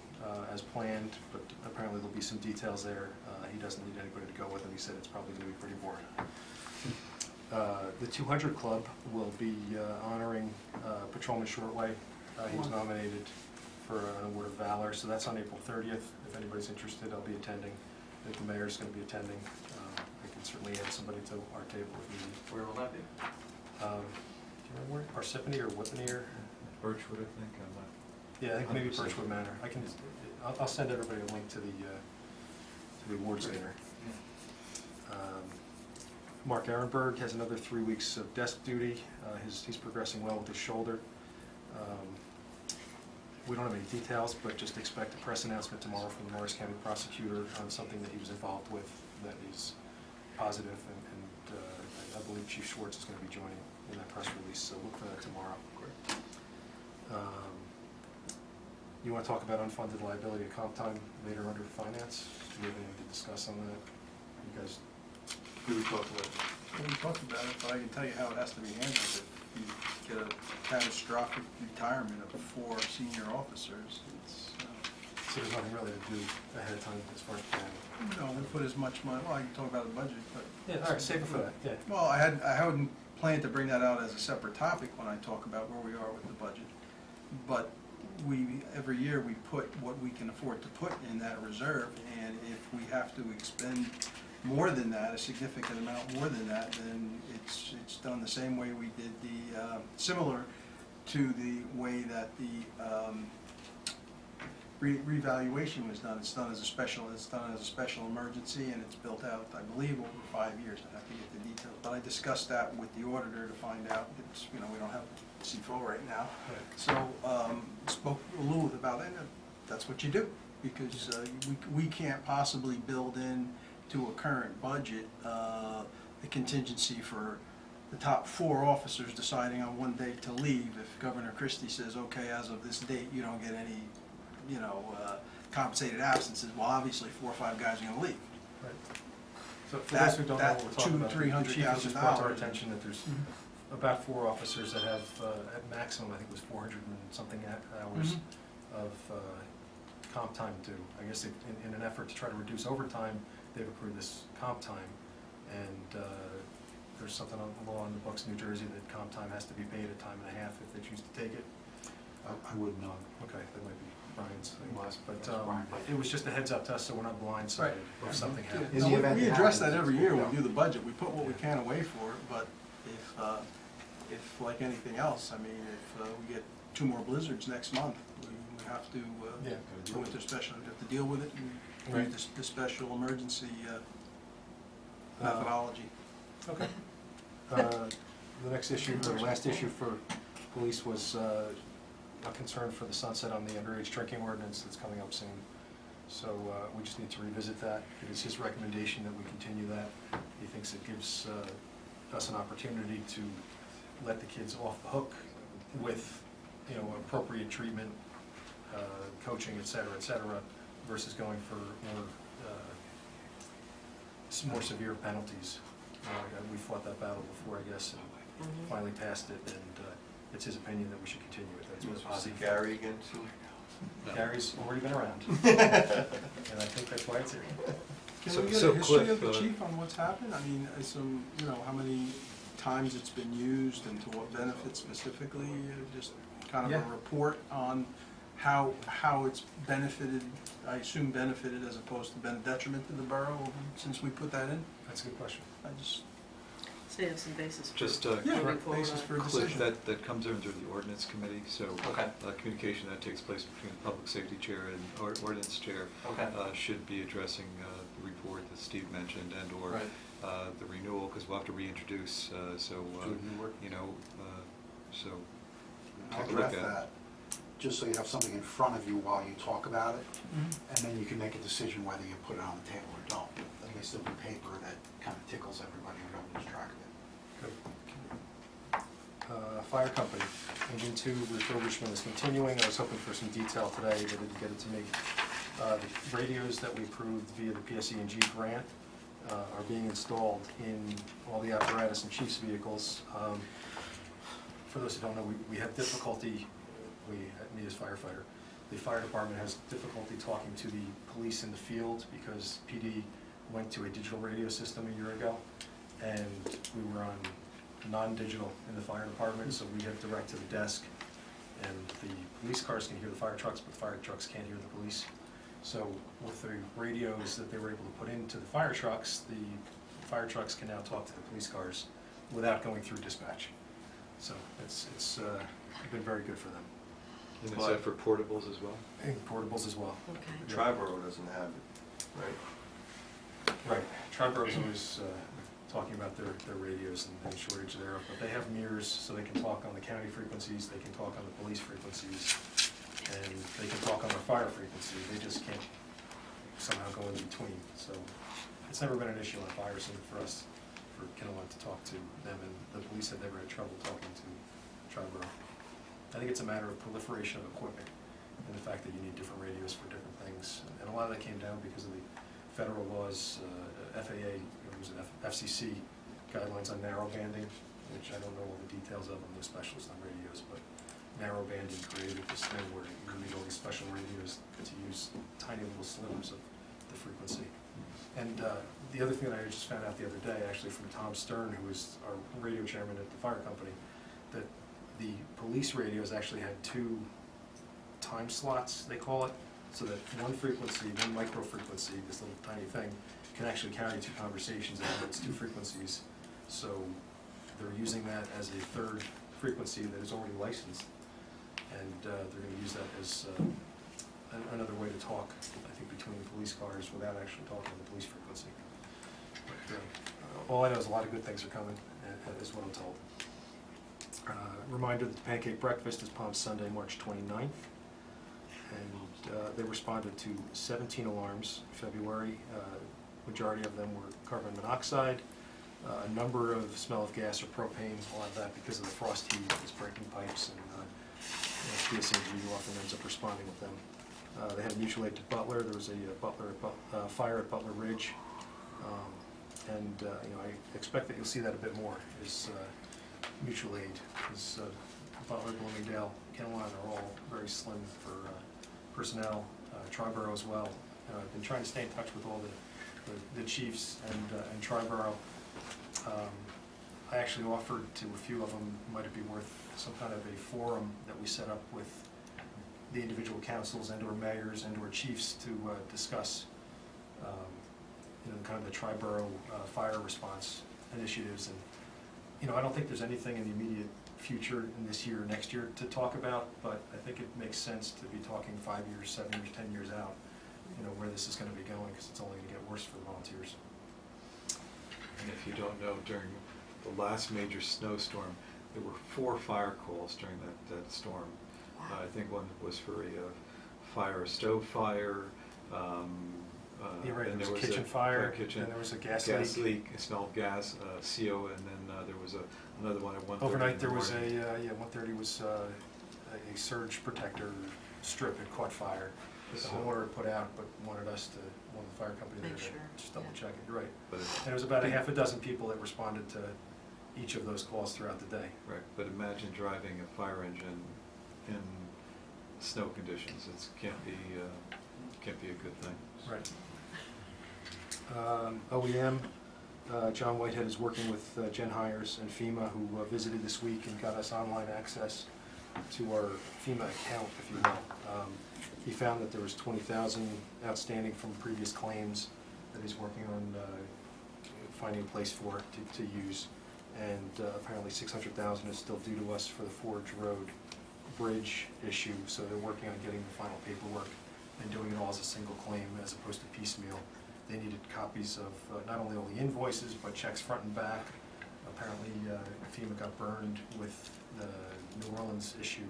as planned, but apparently there'll be some details there. He doesn't need anybody to go with him. He said it's probably going to be pretty boring. The 200 Club will be honoring Patrolman Shortway. He was nominated for an Award of Valor, so that's on April 30th. If anybody's interested, I'll be attending. If the mayor's going to be attending, I can certainly add somebody to our table if needed. Where will that be? Do you remember where? Parsippany or Whippany or? Birchwood, I think, I'm not. Yeah, I think maybe 100%. Birchwood Manor. I'll send everybody a link to the awards dinner. Mark Ehrenberg has another 3 weeks of desk duty. He's progressing well with his shoulder. We don't have any details, but just expect a press announcement tomorrow from the Morris County prosecutor on something that he was involved with that is positive, and I believe Chief Schwartz is going to be joining in that press release, so look for that tomorrow. You want to talk about unfunded liability at comp time later under finance? Do you have anything to discuss on that? You guys, Who we talked about? We talked about it, but I can tell you how it has to be handled if you a catastrophic retirement of 4 senior officers. It's, So there's nothing really to do ahead of time as far as planning? we put as much money, well, I can talk about the budget, but. Yeah, all right, save it for that, yeah. Well, I hadn't planned to bring that out as a separate topic when I talk about where we are with the budget. But every year we put what we can afford to put in that reserve, and if we have to expend more than that, a significant amount more than that, then it's done the same way we did similar to the way that the revaluation was done. It's done as a special emergency, and it's built out, I believe, over 5 years. I'd have to get the details, but I discussed that with the auditor to find out. We don't have C4 right now, so spoke a little about it. And that's what you do, because we can't possibly build in to a current budget the contingency for the top 4 officers deciding on one day to leave. If Governor Christie says, okay, as of this date, you don't get any compensated absences, well, obviously 4 or 5 guys are gonna leave. Right. So for those who don't know what we're talking about, the chief has just brought to our $200,000-300,000. attention that there's about 4 officers that have, at maximum, I think it was 400 and something hours of comp time due. I guess in an effort to try to reduce overtime, they've accrued this comp time, and there's something on the law in the books in New Jersey that comp time has to be paid at time and a half if they choose to take it. I wouldn't know. Okay, that might be Brian's thing, but That's Brian. it was just a heads up to us so we're not blindsided if something happens. In the event We it address happens, that every it's year, good we to do know. the budget, we put what we can away for it, but if like anything else, I mean, if we get 2 more blizzards next month, we have to go into special, we have to deal with it, and Right. use the special emergency methodology. Okay. The next issue, the last issue for police was a concern for the sunset on the underage drinking ordinance that's coming up soon. So we just need to revisit that. It is his recommendation that we continue that. He thinks it gives us an opportunity to let the kids off the hook with, appropriate treatment, coaching, et cetera, versus going for more severe penalties. We fought that battle before, I guess, and finally passed it, and it's his opinion that we should continue it. That's what Was it Gary again too? Gary's already been around, and I think that's why it's here. Can we get a history of the chief on what's happened? I mean, how many times it's been used and to what benefits specifically? Just kind of a report on how it's benefited, I assume benefited as opposed to been a detriment to the borough since we put that in? That's a good question. So you have some basis for Just moving forward basis on for it. a Cliff, decision. that comes under the ordinance committee, so Okay. communication that takes place between the public safety chair and ordinance chair Okay. should be addressing the report that Steve mentioned and/or Right. the renewal, because we'll have to reintroduce, so I'll take a look at draft it. that, just so you have something in front of you while you talk about it, and then you can make a decision whether you put it on the table or don't. At least it'll be paper that kind of tickles everybody and don't lose track of it. Fire company, engine 2 refurbishment is continuing. I was hoping for some detail today, but didn't get it to me. The radios that we approved via the PSE&G grant are being installed in all the apparatus and chief's vehicles. For those who don't know, we have difficulty, me as firefighter, the fire department has difficulty talking to the police in the field because PD went to a digital radio system a year ago, and we were on non-digital in the fire department, so we have direct to the desk, and the police cars can hear the fire trucks, but the fire trucks can't hear the police. So with the radios that they were able to put into the fire trucks can now talk to the police cars without going through dispatch. So it's been very good for them. And is that for portables as well? And portables as well. Okay. Triborough doesn't have it, right? Right. Triborough's always talking about their radios and the shortage thereof, but they have mirrors so they can talk on the county frequencies, they can talk on the police frequencies, and they can talk on the fire frequency. They just can't somehow go in between. So it's never been an issue on fire scene for us, for Kinnelon to talk to them, and the police have never had trouble talking to Triborough. I think it's a matter of proliferation of equipment and the fact that you need different radios for different things. And a lot of that came down because of the federal laws, FAA, FCC guidelines on narrow banding, which I don't know all the details of. I'm no specialist on radios, but narrowbanding created this thing where you need all these special radios to use tiny little slivers of the frequency. And the other thing that I just found out the other day, actually from Tom Stern, who is our radio chairman at the fire company, that the police radios actually had 2 time slots, they call it, so that one frequency, one micro frequency, this little tiny thing, can actually carry 2 conversations and it's 2 frequencies. So they're using that as a 3rd frequency that is already licensed, and they're going to use that as another way to talk, I think, between police cars without actually talking on the police frequency. But, all I know is a lot of good things are coming, is what I'm told. Reminder that the Pancake Breakfast is Palm Sunday, March 29th. And they responded to 17 alarms in February. Majority of them were carbon monoxide. A number of smell of gas or propane, a lot of that because of the frost heat is breaking pipes, and PSAG often ends up responding with them. They had a mutual aid to Butler. There was a fire at Butler Ridge, and I expect that you'll see that a bit more. Is mutual aid, because Butler, Bloomingdale, Kinnelon are all very slim for personnel. Triborough as well. I've been trying to stay in touch with all the chiefs and Triborough. I actually offered to a few of them, might it be worth some kind of a forum that we set up with the individual councils and or mayors and or chiefs to discuss kind of the Triborough fire response initiatives. And I don't think there's anything in the immediate future in this year or next year to talk about, but I think it makes sense to be talking 5 years, 7 years, 10 years out, where this is going to be going, because it's only going to get worse for volunteers. And if you don't know, during the last major snowstorm, there were 4 fire calls during that storm. I think one was for a stove fire. You're right, and there was a kitchen fire, and there was a gas leak. It smelled gas, CO, and then there was another one at 1:30. Overnight there was 1:30 was a surge protector strip that caught fire. The homeowner had put out, but wanted the fire company there to just double check it. You're right. But and there was about a half a dozen people that responded to each of those calls throughout the day. Right, but imagine driving a fire engine in snow conditions. It can't be a good thing. Right. OEM, John Whitehead is working with Jen Hires and FEMA, who visited this week and got us online access to our FEMA account, if you will. He found that there was $20,000 outstanding from previous claims that he's working on finding a place for to use, and apparently $600,000 is still due to us for the Forge Road bridge issue. So they're working on getting the final paperwork and doing it all as a single claim as opposed to piecemeal. They needed copies of not only all the invoices, but checks front and back. Apparently FEMA got burned with the New Orleans issue,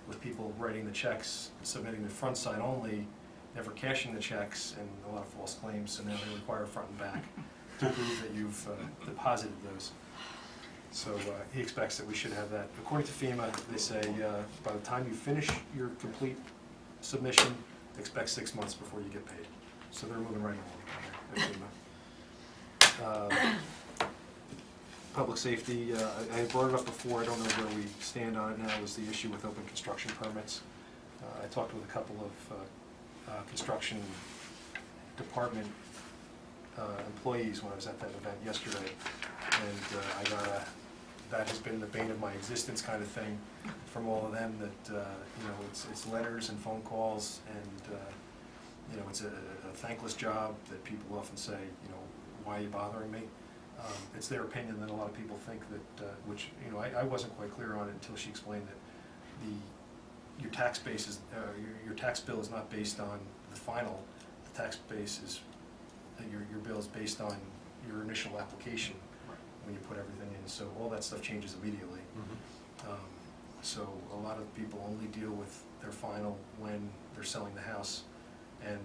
with people writing the checks, submitting the front side only, never cashing the checks, and a lot of false claims. So now they require front and back to prove that you've deposited those. So he expects that we should have that. According to FEMA, they say by the time you finish your complete submission, expect 6 months before you get paid. So they're moving right along at FEMA. Public safety, I had brought it up before. I don't know where we stand on it now, is the issue with open construction permits. I talked with a couple of construction department employees when I was at that event yesterday, and I got that has been the bane of my existence kind of thing from all of them, that it's letters and phone calls, and it's a thankless job that people often say, why are you bothering me? It's their opinion that a lot of people think that, which I wasn't quite clear on it until she explained that your tax base is your tax bill is not based on the final. The tax base is your bill is based on your initial application when you put everything in. So all that stuff changes immediately. Mm-hmm. So a lot of people only deal with their final when they're selling the house, and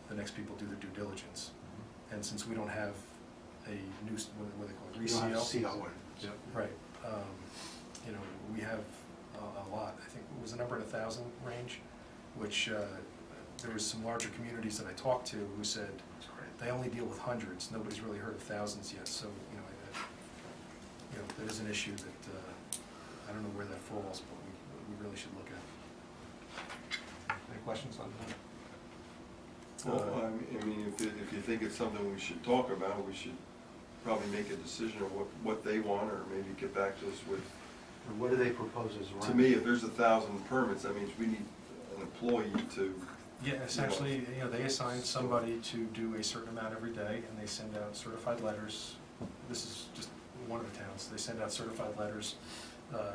the next people do their due diligence. Mm-hmm. And since we don't have a new, what they call it, CO. Yep. Right. We have a lot. I think it was a number in 1,000 range, which there was some larger communities that I talked to who said they only deal with hundreds. Nobody's really heard of thousands yet. So you know, that is an issue that, I don't know where that falls, but we really should look at. Any questions on that? Well, I mean, if you think it's something we should talk about, we should probably make a decision of what they want, or maybe get back to us with. And what do they propose as rent? To me, if there's 1,000 permits, that means we need an employee to, Yeah, essentially, you know, they assign somebody to do a certain amount every day, and they send out certified letters. This is just one of the towns. They send out certified letters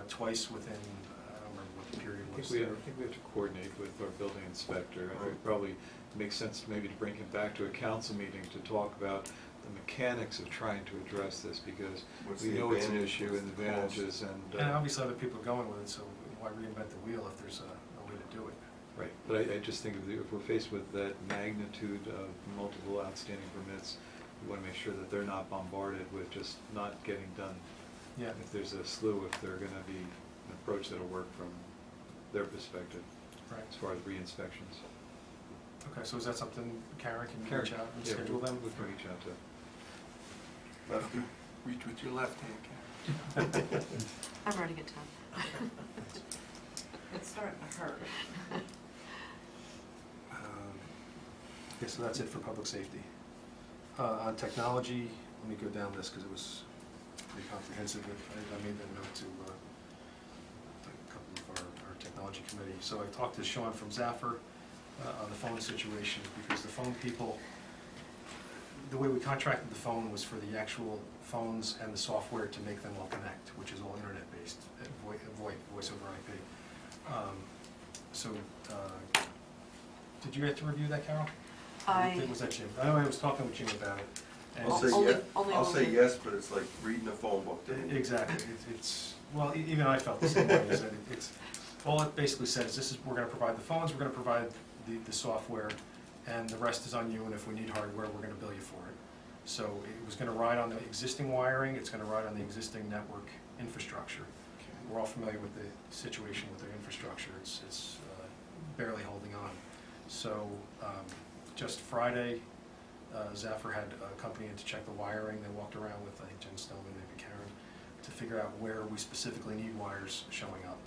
twice within, I don't remember what the period I was. think we have to coordinate with our building inspector. I think it probably makes sense maybe to bring him back to a council meeting to talk about the mechanics of trying to address this, because what's we the know it's an advantage, issue what's and the cost. advantages and. And obviously other people are going with it, so why reinvent the wheel if there's a way to do it? Right, but I just think if we're faced with that magnitude of multiple outstanding permits, we want to make sure that they're not bombarded with just not getting done. Yeah. If there's a slew, if they're going to be an approach that'll work from their perspective Right. as far as re-inspections. Okay, so is that something Karen can Karen, reach out and yeah, schedule them? We can reach out to. Lefty? Reach with your left hand, Karen. I'm writing it down. It's starting to hurt. Okay, so that's it for public safety. On technology, let me go down this because it was pretty comprehensive. I made that note to a couple of our technology committee. So I talked to Sean from Zaffer on the phone situation, because the phone people, the way we contracted the phone was for the actual phones and the software to make them all connect, which is all internet-based, VoIP, voice over IP. Did you get to review that, Carol? Was that Jim? I know I was talking with Jim about it. and I'll say Only- yes, only I'll when say we- yes, but it's like reading a phone book to me. Exactly, it's, well, even I felt the same way, is that it's, all it basically says, this is, we're gonna provide the phones, we're gonna provide the software, and the rest is on you, and if we need hardware, we're gonna bill you for it. So it was gonna ride on the existing wiring, it's gonna ride on the existing network infrastructure. We're all familiar with the situation with their infrastructure, it's barely holding on. So, just Friday, Zaffer had a company in to check the wiring, they walked around with, I think, Jen Stillman, maybe Karen, to figure out where we specifically need wires showing up.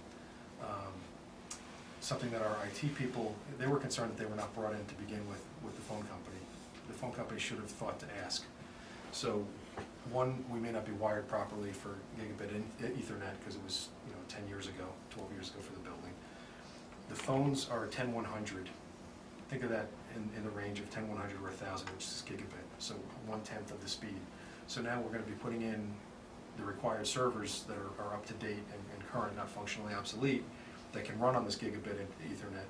Something that our IT people, they were concerned that they were not brought in to begin with the phone company. The phone company should have thought to ask. So, one, we may not be wired properly for gigabit Ethernet, because it was, 10 years ago, 12 years ago for the building. The phones are 10/100. Think of that in the range of 10/100 or 1,000, which is gigabit, so 1/10 of the speed. So now we're gonna be putting in the required servers that are up to date and current, not functionally obsolete, that can run on this gigabit Ethernet.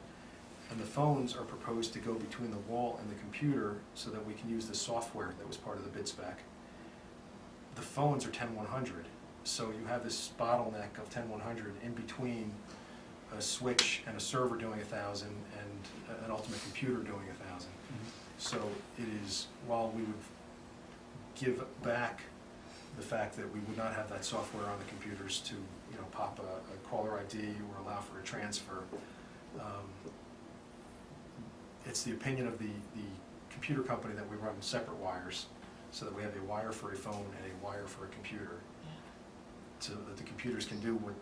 And the phones are proposed to go between the wall and the computer so that we can use the software that was part of the bid spec. The phones are 10/100, so you have this bottleneck of 10/100 in between a switch and a server doing 1,000 and an ultimate computer doing 1,000. So it is, while we would give back the fact that we would not have that software on the computers to, pop a caller ID or allow for a transfer, it's the opinion of the computer company that we run separate wires, so that we have a wire for a phone and a wire for a computer, so that the computers can do what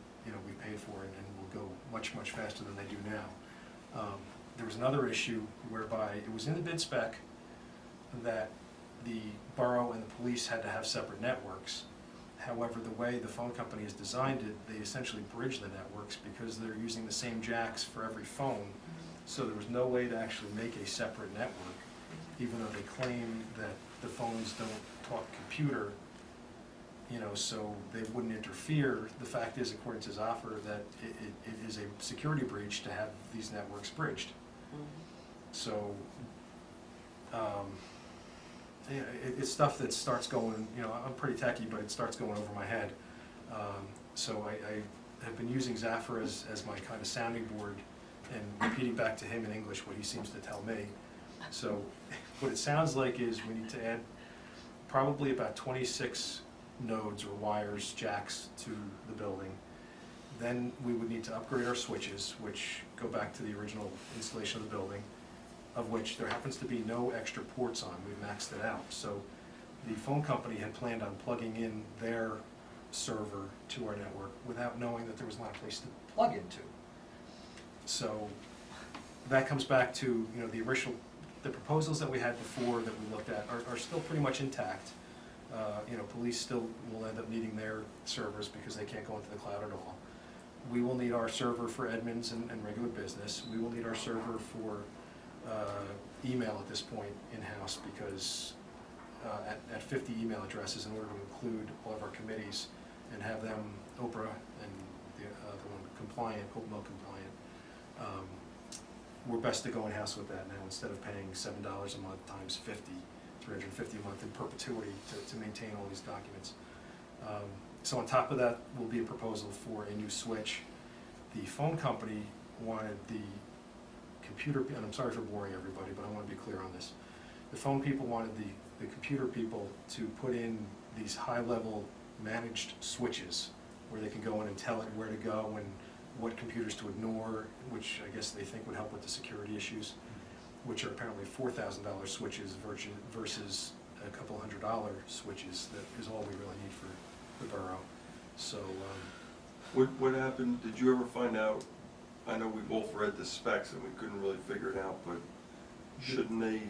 we paid for and will go much, much faster than they do now. There was another issue whereby it was in the bid spec that the borough and the police had to have separate networks. However, the way the phone company has designed it, they essentially bridge the networks because they're using the same jacks for every phone. So there was no way to actually make a separate network, even though they claim that the phones don't talk computer, so they wouldn't interfere. The fact is, according to Zaffer, that it is a security breach to have these networks bridged. So, it's stuff that starts going, I'm pretty techie, but it starts going over my head. So I have been using Zaffer as my kind of sounding board and repeating back to him in English what he seems to tell me. So what it sounds like is we need to add probably about 26 nodes or wires, jacks to the building. Then we would need to upgrade our switches, which go back to the original installation of the building, of which there happens to be no extra ports on. We've maxed it out. So the phone company had planned on plugging in their server to our network without knowing that there was not a place to plug into. So that comes back to, the proposals that we had before that we looked at are still pretty much intact. Police still will end up needing their servers because they can't go into the cloud at all. We will need our server for admins and regular business. We will need our server for email at this point in-house because at 50 email addresses in order to include all of our committees and have them Oprah and the one compliant, OPMO compliant. We're best to go in-house with that now instead of paying $7 a month times 50, $350 a month in perpetuity to maintain all these documents. So on top of that will be a proposal for a new switch. The phone company wanted the computer, and I'm sorry for boring everybody, but I want to be clear on this. The phone people wanted the computer people to put in these high-level managed switches where they can go in and tell it where to go and what computers to ignore, which I guess they think would help with the security issues, which are apparently $4,000 switches versus a couple $100 switches that is all we really need for the borough. So What happened, did you ever find out, I know we both read the specs and we couldn't really figure it out, but shouldn't they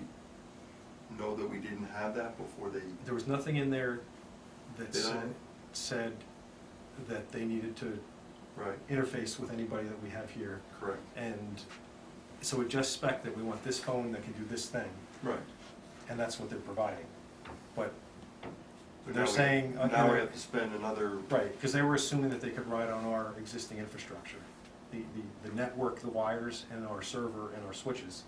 know that we didn't have that before they? there was nothing in there that Did I? said that they needed to Right, interface with anybody that we have here. correct, And so it just spec that we want this phone that can do this thing, right. and that's what they're providing. But So they're now we- saying. Now we have to spend another. Right, because they were assuming that they could ride on our existing infrastructure, the network, the wires, and our server and our switches.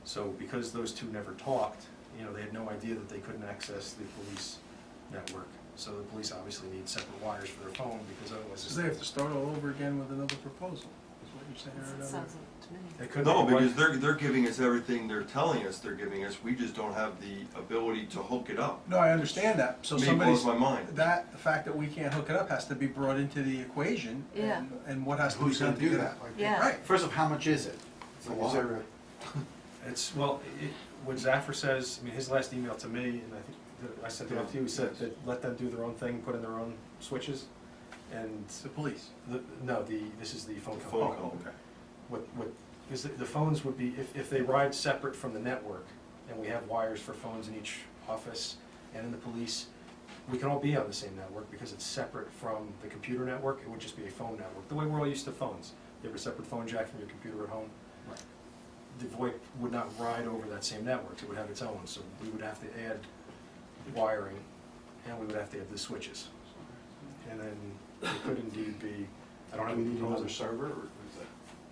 So because those two never talked, they had no idea that they couldn't access the police network. So the police obviously need separate wires for their phone because otherwise. So they have to start all over again with another proposal, is what you're saying, or It another? sounds to me. They couldn't. No, because they're giving us everything they're telling us they're giving us, we just don't have the ability to hook it up. No, I understand that, so Me somebody's, blows my mind. the fact that we can't hook it up has to be brought into the equation. Yeah. And what has to be Who's done gonna to do do that? that? Like, Yeah. Right, first of how much is it? It's a Is lot. there It's, what Zaffer says, his last email to me, and I think that I sent it out to you, he said that let them do their own thing, put in their own switches, and, The police. this is the phone The company. phone company. Okay. Because the phones would be, if they ride separate from the network, and we have wires for phones in each office and in the police, we can all be on the same network because it's separate from the computer network, it would just be a phone network, the way we're all used to phones. You have a separate phone jack from your computer at home. Right. The VoIP would not ride over that same network, it would have its own, so we would have to add wiring, and we would have to add the switches. And then it could indeed be, I don't Do have we a need proposal. another server, or is that?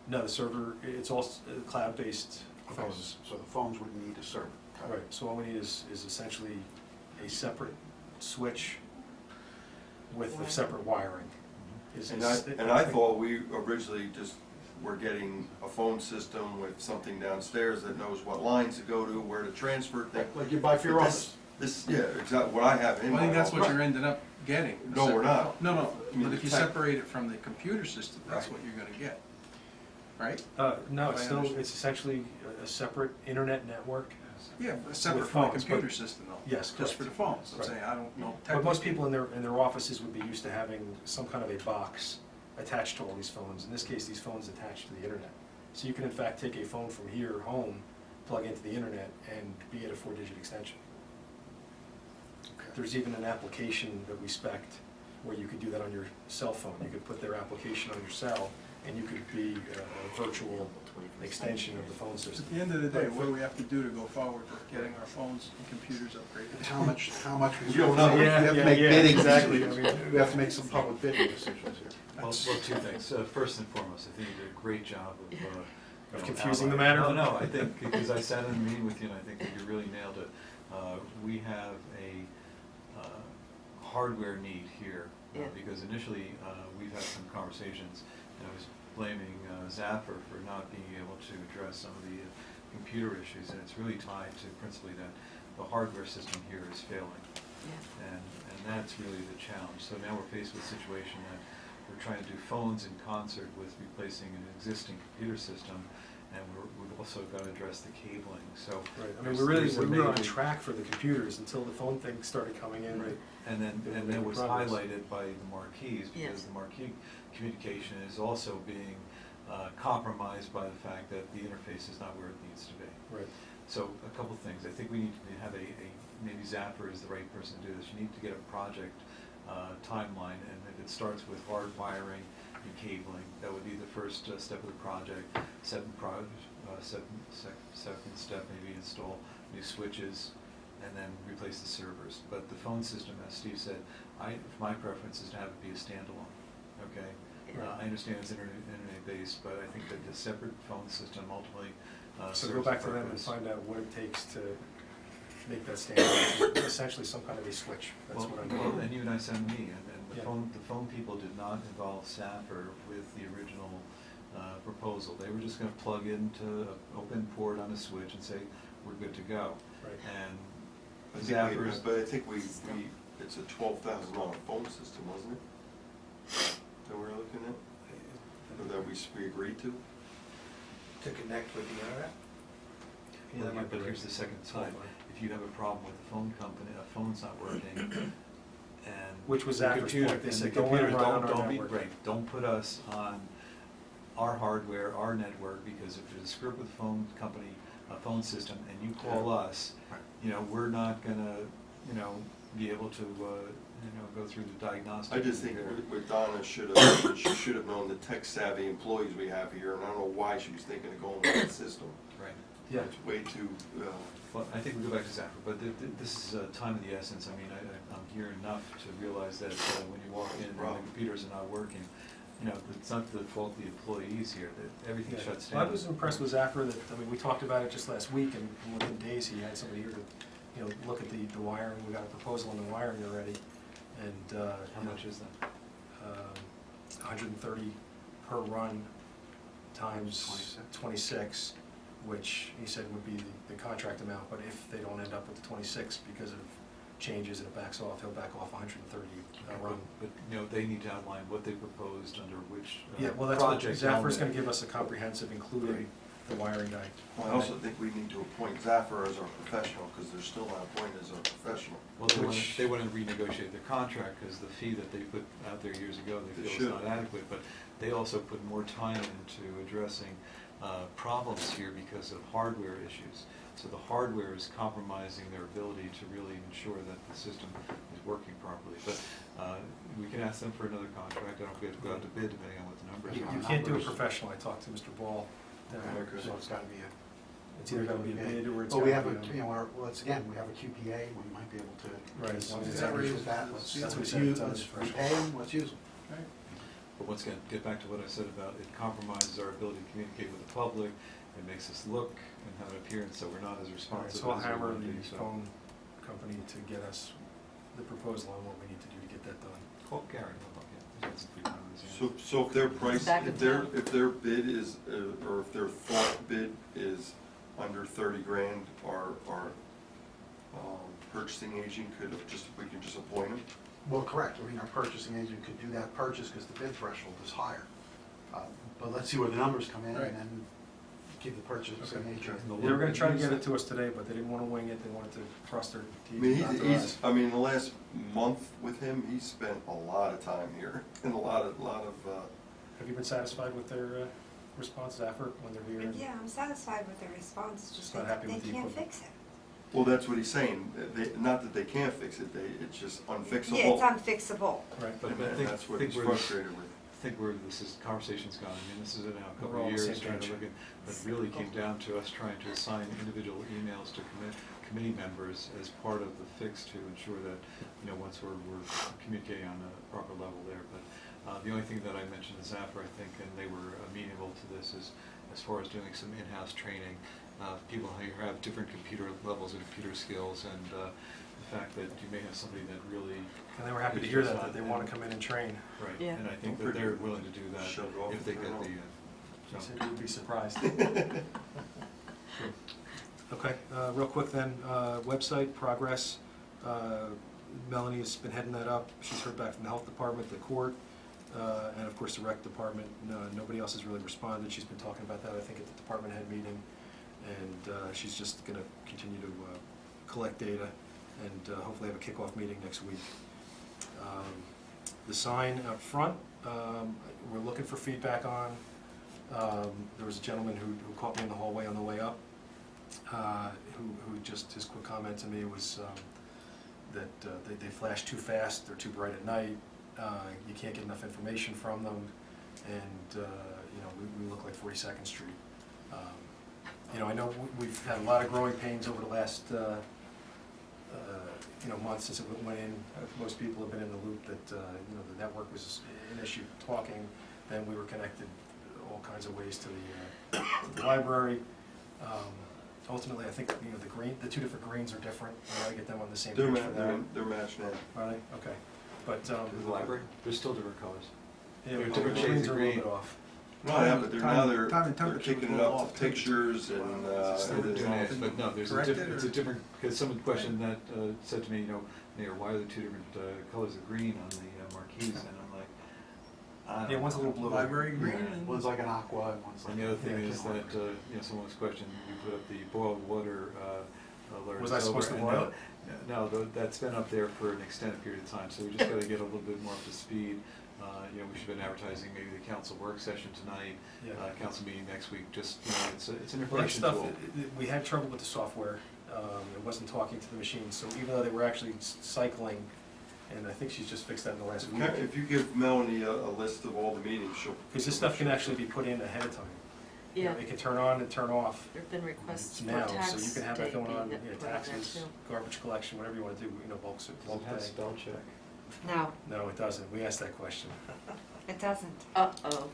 No, the server, it's all cloud-based Okay, phones. so the phones would need a server. Right, so all we need is essentially a separate switch with the separate wiring. And I thought we originally just were getting a phone system with something downstairs that knows what lines to go to, where to transfer things. Like you buy for your But office. Yeah, exactly, what I have in Well, my I think that's what office. you're ending up getting. No, we're not. No, I mean, but if you tech- separate it from the computer system, that's Right. what you're gonna get, right? No, If I still, understand. it's essentially a separate internet network. Yeah, separate With from the phones, computer but- system though. Yes, Just correct. for the phones, I'm Right. saying, I don't know. But most technically. people in their offices would be used to having some kind of a box attached to all these phones. In this case, these phones attached to the internet. So you can in fact take a phone from here home, plug into the internet, and be at a 4-digit extension. There's even an application that we spec'd where you could do that on your cell phone. You could put their application on your cell, and you could be a virtual extension of the phone At system. the end of the day, what do we have to do to go forward with getting our phones and computers upgraded? How much, We don't know. We have to make bidding exactly. decisions. We have to make some public bidding decisions here. Well, two things. First and foremost, I think you did a great job of, Of confusing the matter? No, I think, because I sat in a meeting with you, and I think that you really nailed it. We have a hardware need here, Yeah. because initially, we've had some conversations, and I was blaming Zapper for not being able to address some of the computer issues, and it's really tied to principally that the hardware system here is failing. Yeah. And that's really the challenge. So now we're faced with a situation that we're trying to do phones in concert with replacing an existing computer system, and we've also got to address the cabling, so. Right, I mean, there's we were on maybe- track for the computers until the phone thing started coming in. Right, and then They were it making was progress. highlighted by the marquees, Yes. because the marquee communication is also being compromised by the fact that the interface is not where it needs to be. Right. So a couple things, I think we need to have maybe Zapper is the right person to do this, you need to get a project timeline, and if it starts with hard wiring and cabling, that would be the first step of the project. Second step, maybe install new switches, and then replace the servers. But the phone system, as Steve said, my preference is to have it be a standalone, okay? I understand it's internet-based, but I think that the separate phone system ultimately So serves go a back to them and purpose. find out what it takes to make that standard, essentially some kind of a switch, that's Well, what I'm well, doing. and you and I sent me, and Yeah. the phone people did not involve Saffer with the original proposal. They were just gonna plug into an open port on a switch and say, we're good to go. Right. And But I think we, it's a $12,000 phone system, wasn't it? That we're looking at, or that we agreed to? To connect with the internet? Yeah, that might be but here's right. the second side, Hold on. if you have a problem with the phone company, a phone's not working, and. Which was the Zaffer's computer- point. They and said, the "Don't let it computer, run on our don't be- network." Right, don't put us on our hardware, our network, because if there's a script with phone company, a phone system, and you call us, you know, we're not gonna, you know, be able to, go through the diagnostic. I just think and repair. what Donna she should have known the tech-savvy employees we have here, and I don't know why she was thinking of going with that system. Right. Yeah. It's way too, Well, I think we go back to Zaffer, but this is time of the essence. I mean, I'm here enough to realize that when you walk in and the computers are not working, you know, it's not the fault of the employees here, that everything Yeah. shuts Well, down. I was impressed with Zaffer that, I mean, we talked about it just last week, and within days, he had somebody here to, look at the wiring. We got a proposal on the wiring already, and, How much is that? 130 per run times 26, which he said would be the contract amount, but if they don't end up with the 26 because of changes and it backs off, he'll back off 130 a run. But, they need to outline what they proposed under which Yeah, well, that's what, project Zaffer's gonna element. give us a comprehensive, including the wiring guy. I also think we need to appoint Zaffer as our professional, because they're still not appointed as our professional. Well, they want to renegotiate their contract, because the fee that they put out there years ago, they They feel should. is not adequate, but they also put more time into addressing problems here because of hardware issues. So the hardware is compromising their ability to really ensure that the system is working properly. But we can ask them for another contract, I don't know if we have to go out to bid depending on what the numbers You are. can't do it professional, I talked to Mr. Ball, Okay. So it's gotta be it's either gonna be a bid or it's But we gonna have be. a, once again, we have a QPA, we might be able to. Right, as long as Is it's that average. with that, let's That's what he let's said, use, it's on let's his threshold. repay them, let's use them. But once again, get back to what I said about it compromises our ability to communicate with the public, it makes us look and have an appearance, so we're not as All right, responsive as so I'll we hammer want to be, the so. phone company to get us the proposal on what we need to do to get that done. Call Gary, he'll look at it. He's got some free time on his hands. So if their price, Back in town. if their bid is, or if their thought bid is under 30 grand, our purchasing agent we can just appoint him? Well, correct, I mean, our purchasing agent could do that purchase because the bid threshold is higher. But let's see where the numbers come in Right. and then give the purchasing Okay. agent. They were gonna try to get it to us today, but they didn't wanna wing it, they wanted to cross their I T's mean, and dot their I's. the last month with him, he's spent a lot of time here, and a lot of, Have you been satisfied with their response, Zaffer, when they're here? and- Yeah, I'm satisfied with the response, it's just Just not that happy they with the can't equipment. fix it. well, that's what he's saying, not that they can't fix it, it's just unfixable. Yeah, it's unfixable. Right. But I And think, that's what think he's we're, frustrated with. I think where conversation's gone, I mean, this is now a We're couple all on of the years same trying to page. look at, but it really came down to us trying to assign individual emails to committee members as part of the fix to ensure that, once we're communicating on a proper level there. But the only thing that I mentioned to Zaffer, I think, and they were amenable to this, is as far as doing some in-house training. People here have different computer levels and computer skills, and the fact that you may have somebody that really. And they were happy to hear that they wanna come in and train. Right, Yeah. and I think that they're willing to do that Shut it off if they and get turn it the, He so. said you would be surprised. Okay, real quick then, website progress. Melanie's been heading that up. She's heard back from the health department, the court. and of course the rec department, nobody else has really responded. She's been talking about that, I think, at the department head meeting, and she's just gonna continue to collect data and hopefully have a kickoff meeting next week. The sign out front, we're looking for feedback on. There was a gentleman who caught me in the hallway on the way up, who just, his quick comment to me was that they flash too fast, they're too bright at night, you can't get enough information from them, and we look like 42nd Street. I know we've had a lot of growing pains over the last months since it went in. Most people have been in the loop that the network was an issue. Talking, then we were connected all kinds of ways to the library. Ultimately, I think the two different greens are different. We gotta get them on the same page for that. They're matched now. Are they? Okay. But The library, they're still different colors. yeah, They're the different shades greens of are a little green. bit off. No, yeah, but Time and they're temperature taking was it a little up off, to too. pictures and, Still They're doing doing it. it, but no, there's a Corrected, different, it's a or- different, because someone questioned that, said to me, Mayor, why are there two different colors of green on the marquees? And I'm like, I don't Yeah, one's a know. little blue. Library green and. One's like an aqua and one's like. And the other thing Yeah, is that, someone was questioning, you put up the boiled water alert. Was I supposed to and, boil it? No, that's been up there for an extended period of time, so we just gotta get a little bit more up to speed. We should have been advertising maybe the council work session tonight, Yeah. council meeting next week, just, it's an Well, that information stuff, tool. we had trouble with the software. It wasn't talking to the machine, so even though they were actually cycling, and I think she's just fixed that in the last week. if you give Melanie a list of all the meetings, she'll. Because this stuff can actually be put in ahead of time. Yeah, It can turn on and turn off there've been requests for now, tax so you can have day that going on, being put on there taxes, too. garbage collection, whatever you wanna do, bulk Does bulk it have pay. spell check? No, No, it doesn't. We asked that question. it doesn't. Uh-oh.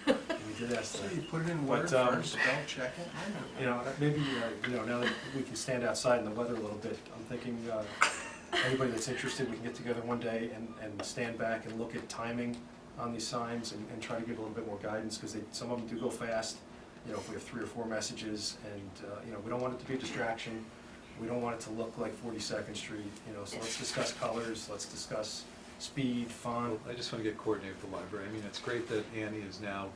We did ask So that. you put it in But, Word first, spell check it. Maybe, now that we can stand outside in the weather a little bit, I'm thinking, anybody that's interested, we can get together one day and stand back and look at timing on these signs and try to give a little bit more guidance, because some of them do go fast. If we have 3 or 4 messages, and, we don't want it to be a distraction. We don't want it to look like 42nd Street, so let's discuss colors, let's discuss speed, font. I just want to get coordinated with the library. I mean, it's great that Annie is now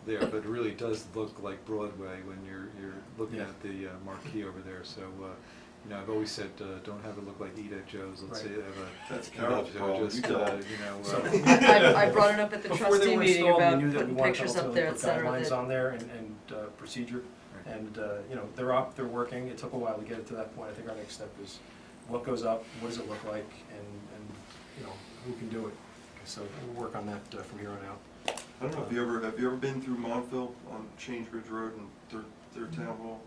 there, but it really does look like Broadway when you're looking Yeah. at the marquee over there. So, I've always said, don't have it look like Eat at Joe's. Let's say Right. have a That's Eat Carol's at Joe, problem. just, You tell her. So- I brought it up at the Before they trustee were meeting installed, we about knew that we putting wanted to pictures up ultimately there, put et cetera. guidelines that- on there and procedure. Right. And, they're up, they're working. It took a while to get it to that point. I think our next step is what goes up, what does it look like, and who can do it. So we'll work on that from here on out. I don't know, have you ever been through Montville on Change Ridge Road and their town hall?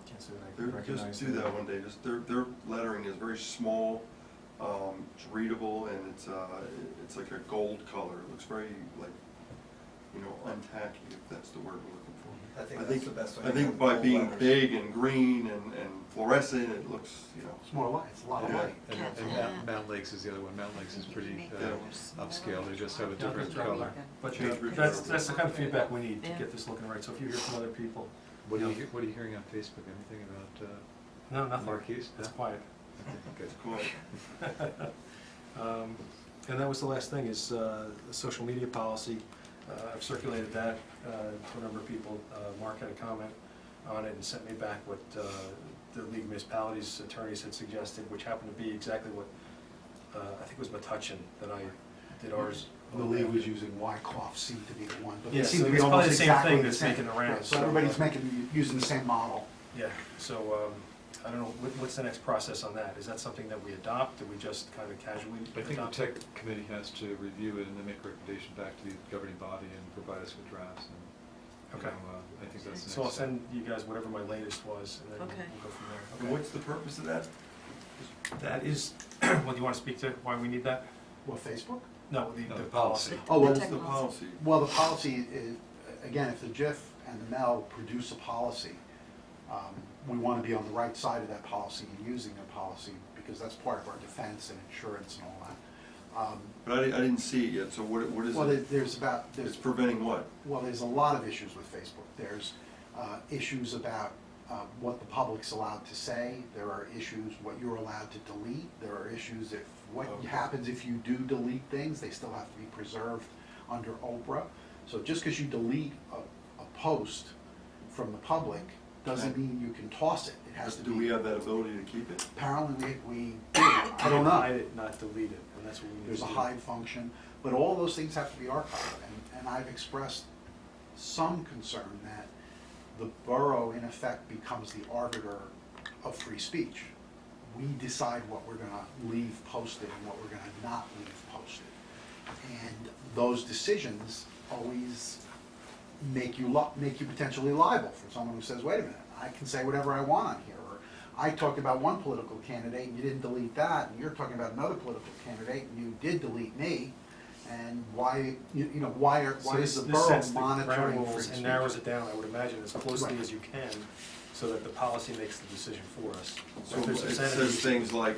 Can't say that I recognize Just do that one day, their lettering is very small, it's readable, and it's like a gold color, it looks very untacky, if that's the word we're looking for. I think that's the best way. I think by being big and green and fluorescent, it looks, It's more light, it's a lot of Yeah. light. And Mountain Lakes is the other one. Mountain Lakes is pretty upscale. They just have a different Yeah. color. But Change Ridge that's Road. the kind of feedback we need to Yeah. get this looking right. So if you hear from other people, What are you hearing on Facebook? Anything about no, nothing. marquees? It's No? quiet. Okay. it's quiet. And that was the last thing, is the social media policy. I've circulated that to a number of people. Mark had a comment on it and sent me back what the League of Municipalities attorneys had suggested, which happened to be exactly what, I think it was Metuchen that I did ours. The league was using Wyckoff seemed to be the one, but Yeah, it seemed so to be it's probably almost the same exactly thing the that's same. making the rounds, Yeah, so so, everybody's using the same model. Yeah, so I don't know, what's the next process on that? Is that something that we adopt? Do we just kind of casually I think the adopt? tech committee has to review it and then make a recommendation back to the governing body and provide us with drafts. And, Okay. I think that's the next So I'll step. send you guys whatever my latest was, and then we'll Okay. go from there. And what's the purpose of that? That is, well, do you want to speak to why we need that? What, Facebook? No, No, the the policy. policy. Oh, well, What's the policy? Well, the policy is, again, if the JIF and the MEL produce a policy, we want to be on the right side of that policy and using the policy, because that's part of our defense and insurance and all that. But I didn't see it yet, so what is Well, it? there's It's preventing what? Well, there's a lot of issues with Facebook. There's issues about what the public's allowed to say. There are issues what you're allowed to delete. There are issues if what Okay. happens if you do delete things. They still have to be preserved under Oprah. So just because you delete a post from the public doesn't mean you can toss it. It has to be. Do we have that ability to keep it? Apparently we do. I don't know. Hide it, not delete it, and that's what we need to do. There's a hide function, but all those things have to be archived. And I've expressed some concern that the borough, in effect, becomes the arbiter of free speech. We decide what we're gonna leave posted and what we're gonna not leave posted. And those decisions always make you potentially liable for someone who says, wait a minute, I can say whatever I want on here. Or I talked about one political candidate and you didn't delete that, and you're talking about another political candidate and you did delete me. And why, why So is the this borough sets the monitoring ground free rules speech? and narrows it down, I would imagine, as closely Right. as you can, so that the policy makes the decision for us. So If it there's says obscenity- things like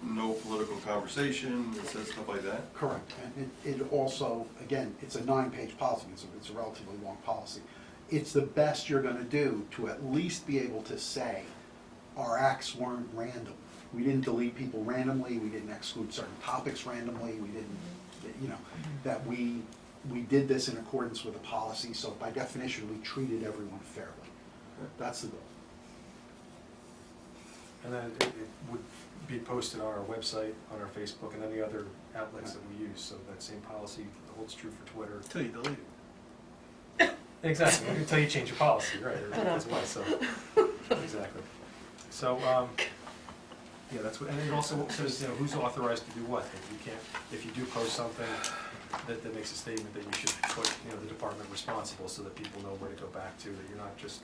no political conversation, it says stuff like that? Correct, and it also, again, it's a 9-page policy, it's a relatively long policy. It's the best you're gonna do to at least be able to say, our acts weren't random. We didn't delete people randomly, we didn't exclude certain topics randomly, we didn't, that we did this in accordance with a policy, so by definition, we treated everyone fairly. That's the goal. And then it would be posted on our website, on our Facebook, and any other outlets that we use, so that same policy holds true for Twitter. Until you delete it. Exactly, until you change your policy, right, that's why, so, exactly. So, yeah, that's what, and it also says, who's authorized to do what. If you can't, if you do post something that makes a statement, that you should put, the department responsible, so that people know where to go back to, that you're not just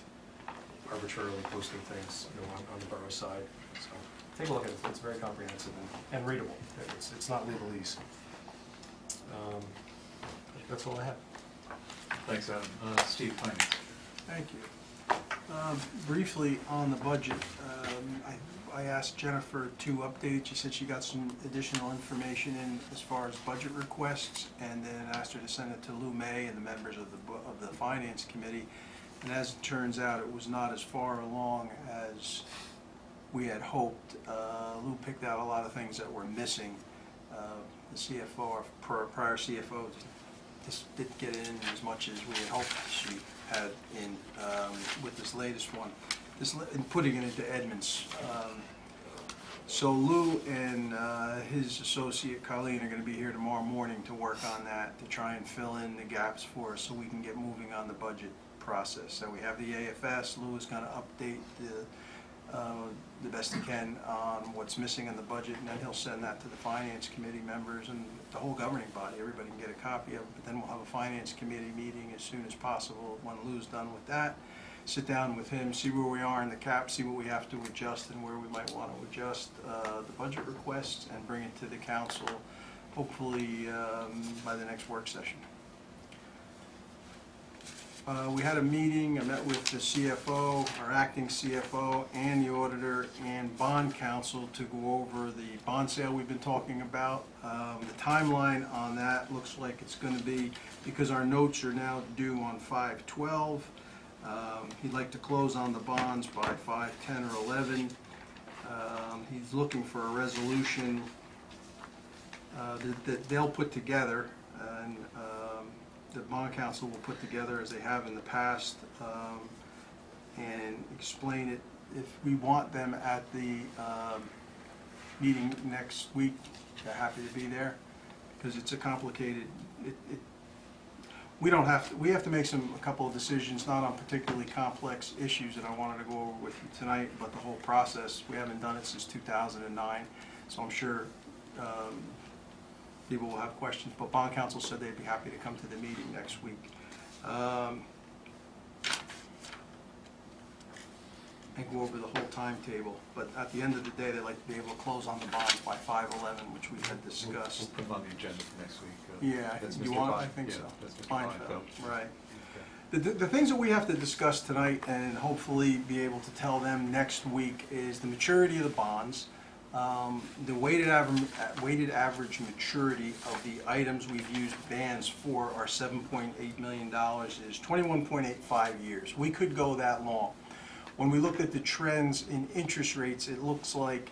arbitrarily posting things, on the borough side. So, take a look at it, it's very comprehensive and readable, it's not legalese. That's all I have. Thanks, Adam. Steve, finance. Thank you. Briefly on the budget, I asked Jennifer to update. She said she got some additional information in as far as budget requests, and then asked her to send it to Lou May and the members of the Finance Committee. And as it turns out, it was not as far along as we had hoped. Lou picked out a lot of things that were missing. The CFO, our prior CFO, just didn't get in as much as we had hoped she had in with this latest one. And putting it into Edmonds. So Lou and his associate Colleen are going to be here tomorrow morning to work on that, to try and fill in the gaps for us so we can get moving on the budget process. So we have the AFS. Lou is going to update the best he can on what's missing in the budget, and then he'll send that to the Finance Committee members and the whole governing body. Everybody can get a copy of it, but then we'll have a Finance Committee meeting as soon as possible when Lou's done with that. Sit down with him, see where we are in the cap, see what we have to adjust and where we might want to adjust the budget requests, and bring it to the council, hopefully by the next work session. We had a meeting, I met with the CFO, our acting CFO, and the auditor and bond counsel to go over the bond sale we've been talking about. The timeline on that looks like it's going to be, because our notes are now due on 5/12. He'd like to close on the bonds by 5/10 or 11. He's looking for a resolution that they'll put together, and the bond council will put together as they have in the past, and explain it. If we want them at the meeting next week, they're happy to be there, because it's a complicated, we have to make a couple of decisions, not on particularly complex issues that I wanted to go over with you tonight, but the whole process. We haven't done it since 2009, so I'm sure people will have questions, but bond counsel said they'd be happy to come to the meeting next week. And go over the whole timetable, but at the end of the day, they'd like to be able to close on the bonds by 5/11, which we had discussed. We'll put them on the agenda for next week. Yeah, That's you Mr. want, Fein- I think yeah, so. that's Mr. Feinfeld, Feinfeld. right. The things that we have to discuss tonight and hopefully be able to tell them next week is the maturity of the bonds, the weighted average maturity of the items we've used bans for our $7.8 million is 21.85 years. We could go that long. When we look at the trends in interest rates, it looks like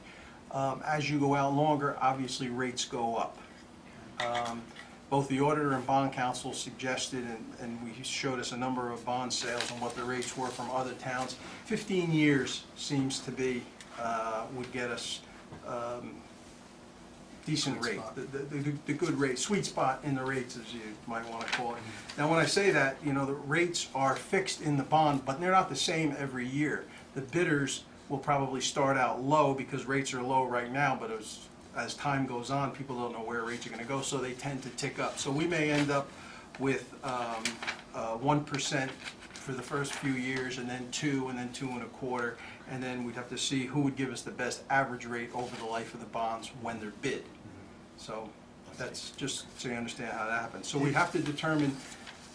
as you go out longer, obviously rates go up. both the auditor and bond counsel suggested, and we showed us a number of bond sales and what the rates were from other towns. 15 years seems to be, would get us decent Sweet rate, spot. the good rate, sweet spot in the rates, as you might want to call it. Now, when I say that, you know, the rates are fixed in the bond, but they're not the same every year. The bidders will probably start out low because rates are low right now, but as time goes on, people don't know where rates are going to go, so they tend to tick up. So we may end up with 1% for the first few years, and then 2, and then 2 1/4, and then we'd have to see who would give us the best average rate over the life of the bonds when they're bid. So that's just so you understand how that happens. So we have to determine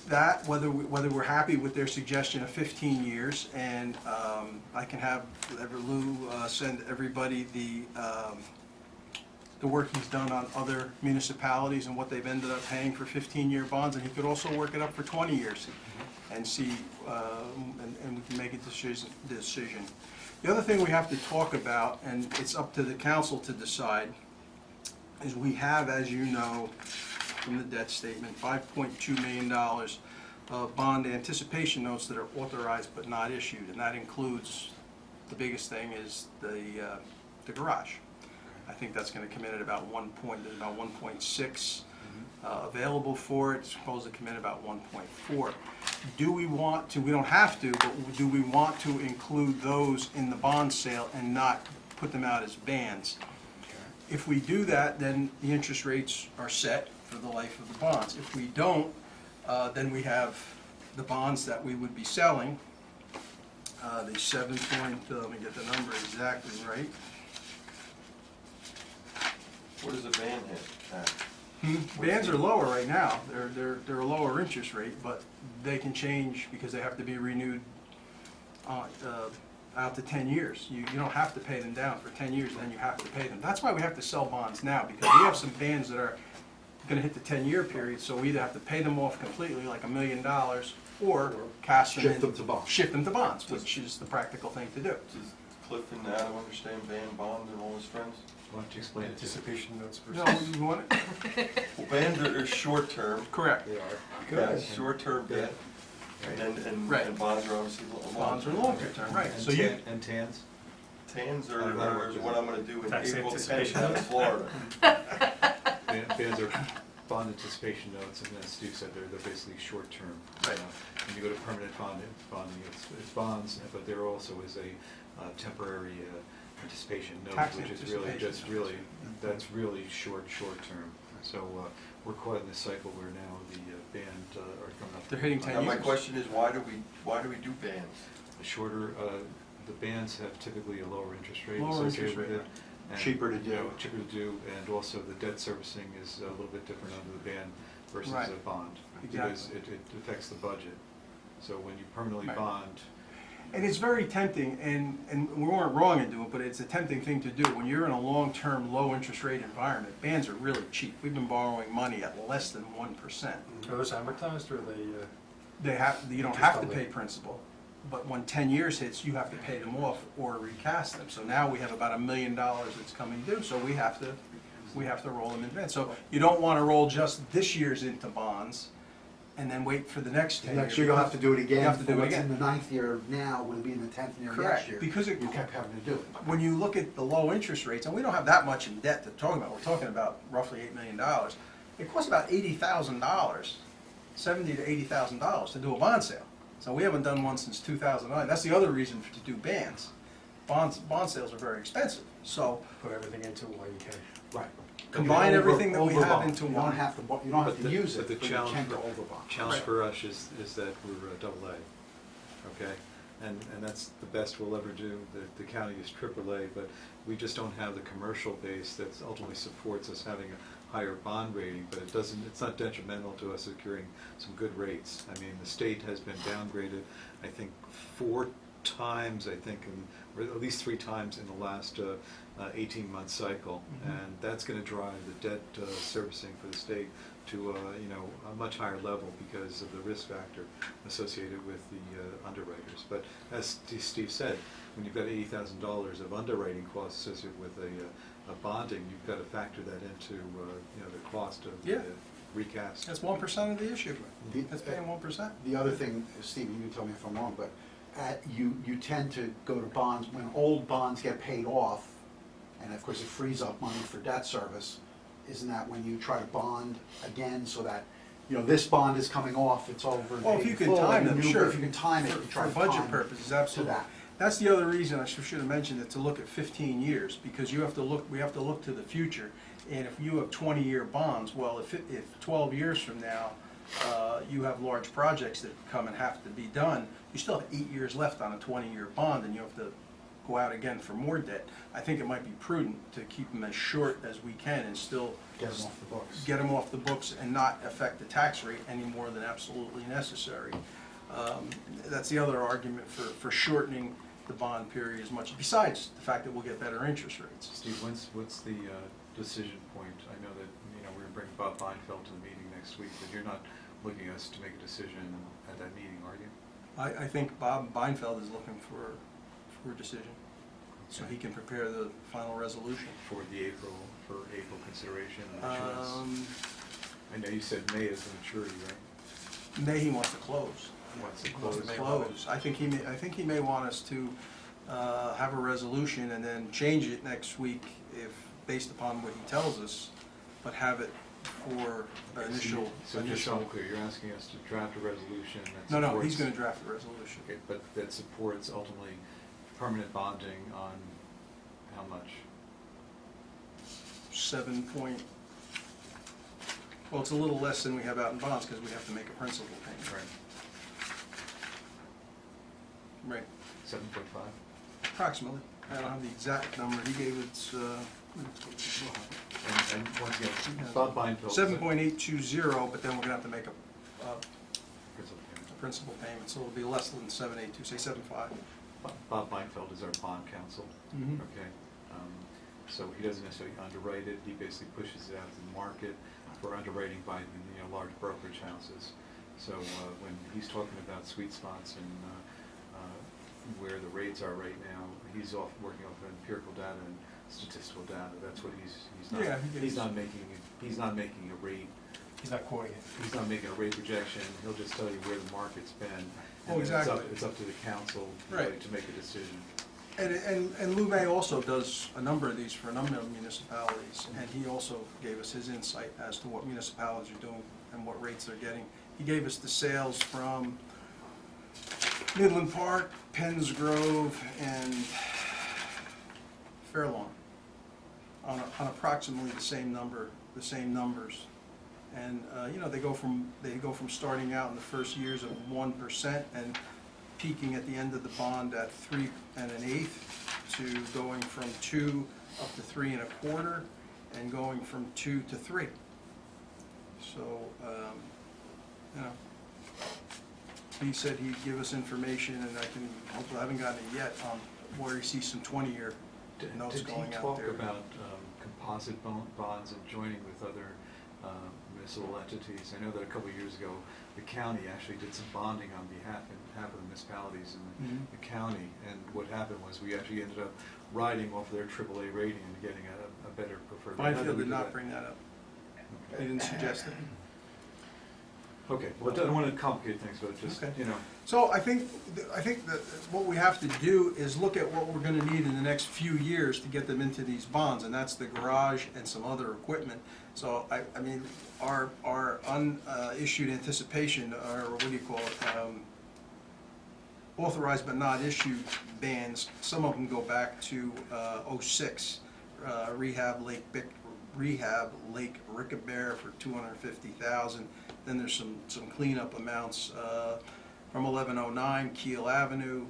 that, whether we're happy with their suggestion of 15 years, and I can have Lou send everybody the work he's done on other municipalities and what they've ended up paying for 15-year bonds, and he could also work it up for 20 years and see, and we can make a decision. The other thing we have to talk about, and it's up to the council to decide, is we have, as you know, from the debt statement, $5.2 million of bond anticipation notes that are authorized but not issued, and that includes, the biggest thing is the garage. I think that's going to come in at about there's about 1.6 available for it. It's supposed to come in about 1.4. Do we want to, we don't have to, but do we want to include those in the bond sale and not put them out as bands? If we do that, then the interest rates are set for the life of the bonds. If we don't, then we have the bonds that we would be selling, the 7 point, let me get the number exactly right. What does a band hit at? Bands are lower right now. They're a lower interest rate, but they can change because they have to be renewed out to 10 years. You don't have to pay them down for 10 years, and then you have to pay them. That's why we have to sell bonds now, because we have some bands that are going to hit the 10-year period, so we either have to pay them off completely, like $1 million, or cash them in. Shift them to bonds. Shift them to bonds, which is the practical thing to do. Does Cliff and Adam understand band, bond, and all his friends? Why don't you explain it to us? Anticipation notes No, versus. you want it? Well, bands are short-term. Correct. They are. Yeah, short-term band. And Right. bonds are obviously long. Bonds are longer term, right. And So you, and tans? Tans I don't know. are what I'm gonna do in Tax April 10th anticipation down in notes. Florida. Bands are bond anticipation notes, and as Steve said, they're basically short-term. Right. When you go to permanent bonding, it's bonds, but there also is a temporary anticipation note, Tax which is really, anticipation just notes. really, that's really short-term. So we're caught in this cycle where now the band are coming up. They're hitting 10 Now, my years. question is, why do we do bands? The shorter, the bands have typically a lower interest rate Lower interest associated with rate, it. and, Cheaper to you know, do. cheaper to do, and also the debt servicing is a little bit different under the band versus Right. a bond. Exactly. Because it affects the budget. So when you permanently Right. bond, And it's very tempting, and we weren't wrong in doing it, but it's a tempting thing to do. When you're in a long-term, low-interest rate environment, bands are really cheap. We've been borrowing money at less than 1%. Are those amortized or are they? You don't have to pay principal, but when 10 years hits, you have to pay them off or recast them. So now we have about $1 million that's coming due, so we have to roll them in advance. So you don't want to roll just this year's into bonds and then wait for the next 10 years. Next year you'll have to do it again. You have to do For it what's again. in the 9th year now, will be in the 10th year Correct, next year. because You kept having to do it. when you look at the low interest rates, and we don't have that much in debt to talk about, we're talking about roughly $8 million. It costs about $80,000, $70,000 to $80,000 to do a bond sale. So we haven't done one since 2009. That's the other reason to do bands. Bond sales are very expensive. So Put everything into while you can. Right. combine everything that we have Overbond. into You one. don't have to, you don't have to use but it, the but you challenge can to for- overbond. challenge Right. for us is that we're double A, okay? And that's the best we'll ever do. The county is AAA, but we just don't have the commercial base that ultimately supports us having a higher bond rating, but it's not detrimental to us securing some good rates. I mean, the state has been downgraded, I think, 4 times, or at least 3 times in the last 18-month cycle. And that's gonna drive the debt servicing for the state to a much higher level because of the risk factor associated with the underwriters. But as Steve said, when you've got $80,000 of underwriting costs associated with a bonding, you've got to factor that into the cost of Yeah. recast. That's 1% of the issue. The- That's paying 1%. The other thing, Steve, you can tell me if I'm wrong, but you tend to go to bonds, when old bonds get paid off, and of course it frees up money for debt service, isn't that when you try to bond again so that, you know, this bond is coming off, it's over and Well, if paid you in can full, time and them, the new- sure. If you can time it, you try For to budget time purposes, to absolutely. that. That's the other reason I should have mentioned it, to look at 15 years, because we have to look to the future. And if you have 20-year bonds, well, if 12 years from now, you have large projects that come and have to be done, you still have 8 years left on a 20-year bond, and you have to go out again for more debt. I think it might be prudent to keep them as short as we can and still Get them off the books. get them off the books and not affect the tax rate any more than absolutely necessary. That's the other argument for shortening the bond period as much, besides the fact that we'll get better interest rates. Steve, what's the decision point? I know that, you know, we're gonna bring Bob Beinfeld to the meeting next week, but you're not looking us to make a decision at that meeting, are you? I think Bob Beinfeld is looking for a decision, so he can prepare the final resolution. For April consideration and issuance? I know you said May is the maturity, right? May he wants to close. He wants to He wants to close. close. I think he may want us to have a resolution and then change it next week if, based upon what he tells us, but have it for initial. So just so I'm clear, you're asking us to draft a resolution that supports... No, he's gonna draft a resolution. Okay, but that supports ultimately permanent bonding on how much? 7 point, well, it's a little less than we have out in bonds because we have to make a principal payment. Right. Right, 7.5? approximately. I don't have the exact number. He gave it, And once again, Bob Beinfeld... 7.820, but then we're gonna have to make a Principal payment. principal payment, so it'll be less than 7.82, say 7.5. Bob Beinfeld is our bond counsel, Mhm. okay? So he doesn't necessarily underwrite it, he basically pushes it out to the market for underwriting by the, you know, large brokerage houses. So when he's talking about sweet spots and where the rates are right now, he's working off empirical data and statistical data. That's what he's not. Yeah, He's not making a rate. He's not quoting it. He's not making a rate projection. He'll just tell you where the market's been. Oh, And exactly. It's up to the council Right. really to make a decision. And Lou May also does a number of these for a number of municipalities, and he also gave us his insight as to what municipalities are doing and what rates they're getting. He gave us the sales from Midland Park, Penns Grove, and Fairlawn on approximately the same numbers. And, you know, they go from starting out in the first years of 1% and peaking at the end of the bond at 3 1/8 to going from 2 up to 3 1/4 and going from 2 to 3. So, you know, he said he'd give us information, and hopefully I haven't gotten it yet, on where he sees some 20-year notes going out there. Did he talk about composite bonds and joining with other municipal entities? I know that a couple of years ago, the county actually did some bonding on behalf of the municipalities in Mhm. the county, and what happened was we actually ended up riding off their AAA rating and getting a better preferred. How Byfield we did do not that? bring that up. He Okay. didn't suggest it. Okay, well, I don't want to complicate things, but just, Okay. you know, So I think that what we have to do is look at what we're gonna need in the next few years to get them into these bonds, and that's the garage and some other equipment. So I mean, our unissued anticipation, or what do you call it, authorized but not issued bans, some of them go back to '06, rehab Lake Rickabear for $250,000. Then there's some cleanup amounts from 1109 Keel Avenue,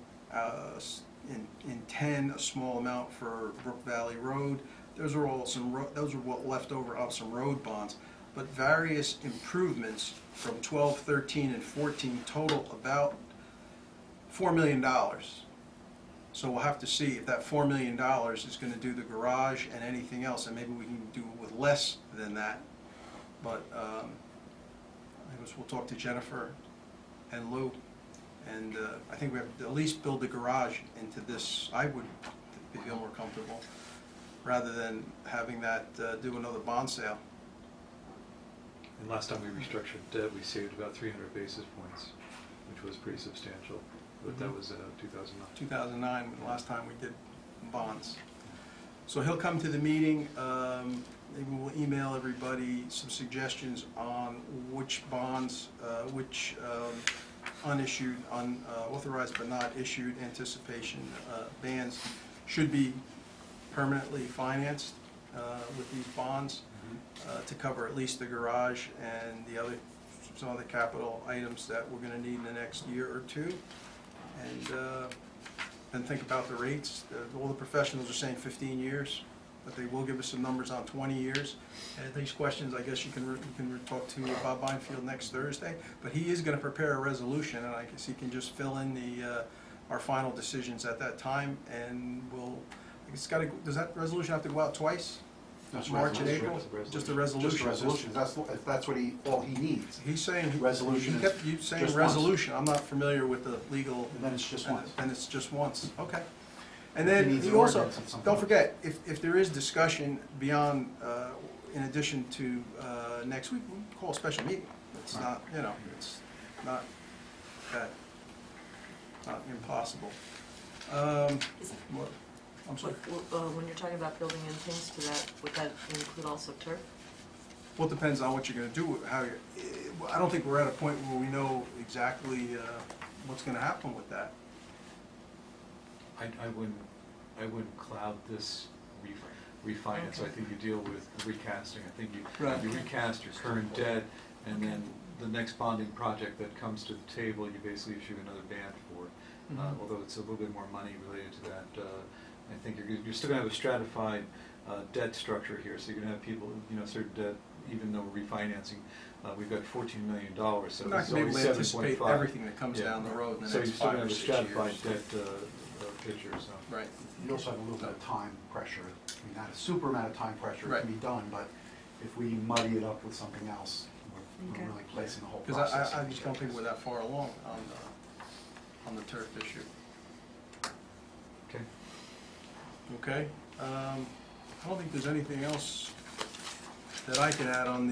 in 10, a small amount for Brook Valley Road. Those are all those are what left over of some road bonds. But various improvements from 12, 13, and 14 total about $4 million. So we'll have to see if that $4 million is gonna do the garage and anything else, and maybe we can do it with less than that. But I guess we'll talk to Jennifer and Lou, and I think we have to at least build the garage into this. I would feel more comfortable, rather than having that do another bond sale. And last time we restructured debt, we saved about 300 basis points, which was pretty substantial, but that was 2009. 2009, the last time we did bonds. So he'll come to the meeting, maybe we'll email everybody some suggestions on which bonds, which unissued, unauthorized but not issued anticipation bans should be permanently financed with these bonds to cover at least the garage and the other, some other capital items that we're gonna need in the next year or two. And then think about the rates. All the professionals are saying 15 years, but they will give us some numbers on 20 years. And these questions, I guess you can talk to Bob Beinfield next Thursday. But he is going to prepare a resolution, and I guess he can just fill in the our final decisions at that time. And we'll. It's got to. Does that resolution have to go out twice? That's March and resolution. April. Just a resolution. Just a resolution, if that's what all he needs. He's saying Resolution He is kept you saying just once. resolution. I'm not familiar with the legal. And then it's just once. And it's just once. Okay. And He then needs he an also, ordinance at some don't point. forget, if there is discussion beyond, in addition to next week, we can call a special meeting. It's Right. not, you know, it's not that, not impossible. Is- What- I'm sorry. When you're talking about building in things to that, would that include also turf? Well, it depends on what you're gonna do, how you, I don't think we're at a point where we know exactly what's gonna happen with that. I wouldn't cloud this refinance. Okay. I think you deal with recasting. I think Right. you recast your current debt, and then the next bonding project that comes to the table, you basically issue another band for. Mhm. Although it's a little bit more money related to that. I think you're still gonna have a stratified debt structure here, so you're gonna have people, certain debt, even though we're refinancing, we've got $14 million, so We're it's not gonna be only able to anticipate 7.5. everything that comes Yeah. down the road in the So next you're still 5 gonna or have a 6 stratified years. debt picture, so. Right. You also have a little bit of time pressure. I mean, not a super amount of time pressure Right. can be done, but if we muddy it up with something else, Okay. we're really placing the whole Because process. I just don't think we're that far along on the turf issue. Okay. Okay? I don't think there's anything else that I can add on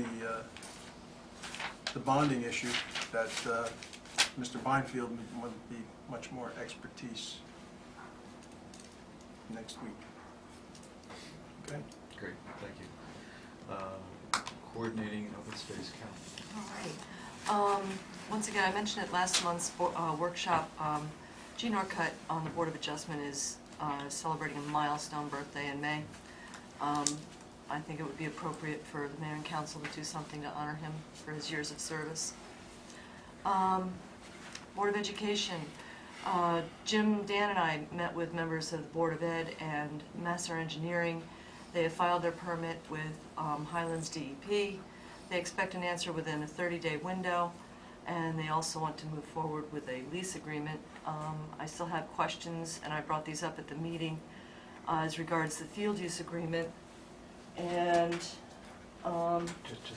the bonding issue that Mr. Beinfield would be much more expertise next week. Okay? Great, thank you. Coordinating an open space council. All right. Once again, I mentioned at last month's workshop, Gene Arcutt on the Board of Adjustment is celebrating a milestone birthday in May. I think it would be appropriate for the mayor and council to do something to honor him for his years of service. Board of Education. Jim, Dan, and I met with members of the Board of Ed and Master Engineering. They have filed their permit with Highlands DEP. They expect an answer within a 30-day window, and they also want to move forward with a lease agreement. I still have questions, and I brought these up at the meeting as regards the field use agreement. And Just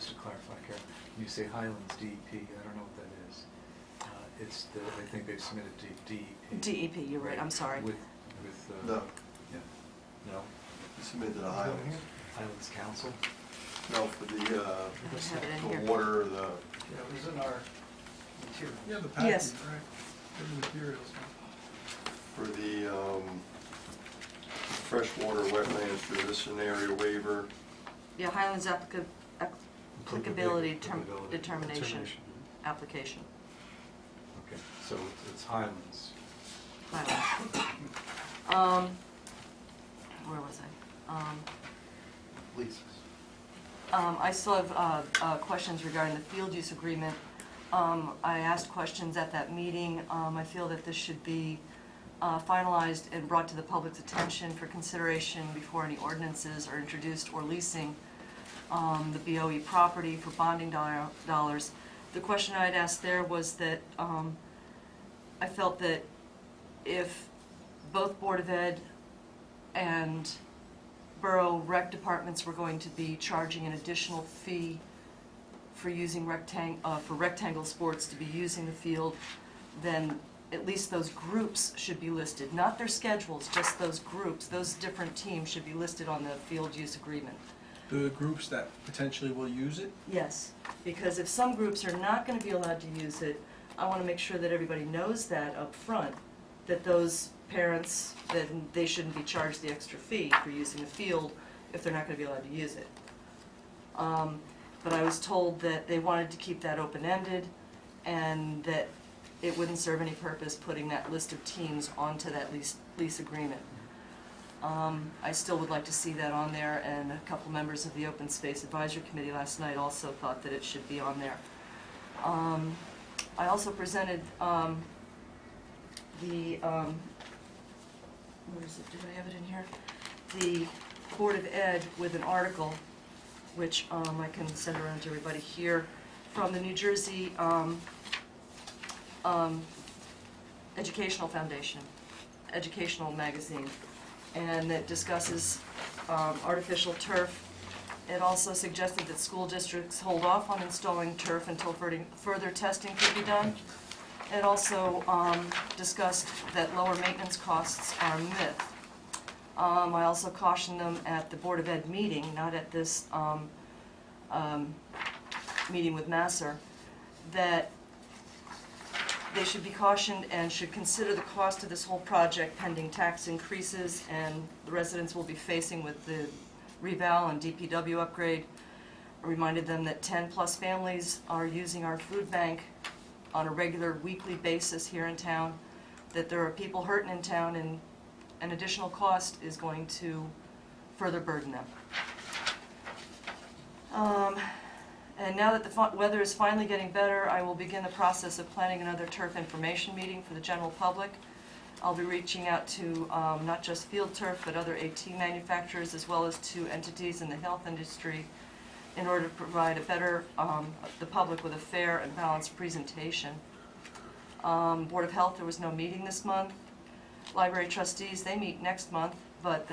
to clarify, Karen, when you say Highlands DEP, I don't know what that is. I think they've submitted to DEP. DEP, you're right, I'm sorry. With, No, yeah, no, you submitted to the Highlands. Highlands Council? No, for I have it in the here. water, Yeah, it was in our material. Yeah, the package, Yes. right? The materials. for the freshwater wetlands for this scenario waiver. Yeah, Highlands applicability determination application. Okay, so it's Highlands. Highlands. Where was I? Leases. I still have questions regarding the field use agreement. I asked questions at that meeting. I feel that this should be finalized and brought to the public's attention for consideration before any ordinances are introduced or leasing the BOE property for bonding dollars. The question I had asked there was that I felt that if both Board of Ed and Borough Rec departments were going to be charging an additional fee for using rectangle sports to be using the field, then at least those groups should be listed, not their schedules, just those groups, those different teams should be listed on the field use agreement. the groups that potentially will use it? Yes, because if some groups are not gonna be allowed to use it, I wanna make sure that everybody knows that up front, that those parents, that they shouldn't be charged the extra fee for using a field if they're not gonna be allowed to use it. But I was told that they wanted to keep that open-ended and that it wouldn't serve any purpose putting that list of teams onto that lease agreement. I still would like to see that on there, and a couple members of the Open Space Advisory Committee last night also thought that it should be on there. I also presented where is it, did I have it in here? The Board of Ed with an article, which I can send around to everybody here, from the New Jersey Educational Foundation, educational magazine, and it discusses artificial turf. It also suggested that school districts hold off on installing turf until further testing could be done. It also discussed that lower maintenance costs are a myth. I also cautioned them at the Board of Ed meeting, not at this meeting with Masser, that they should be cautioned and should consider the cost of this whole project pending tax increases and the residents will be facing with the reval and DPW upgrade. I reminded them that 10+ families are using our food bank on a regular weekly basis here in town, that there are people hurting in town, and an additional cost is going to further burden them. And now that the weather is finally getting better, I will begin the process of planning another turf information meeting for the general public. I'll be reaching out to not just Field Turf, but other AT manufacturers, as well as to entities in the health industry, in order to provide a better, the public with a fair and balanced presentation. Board of Health, there was no meeting this month. Library trustees, they meet next month, but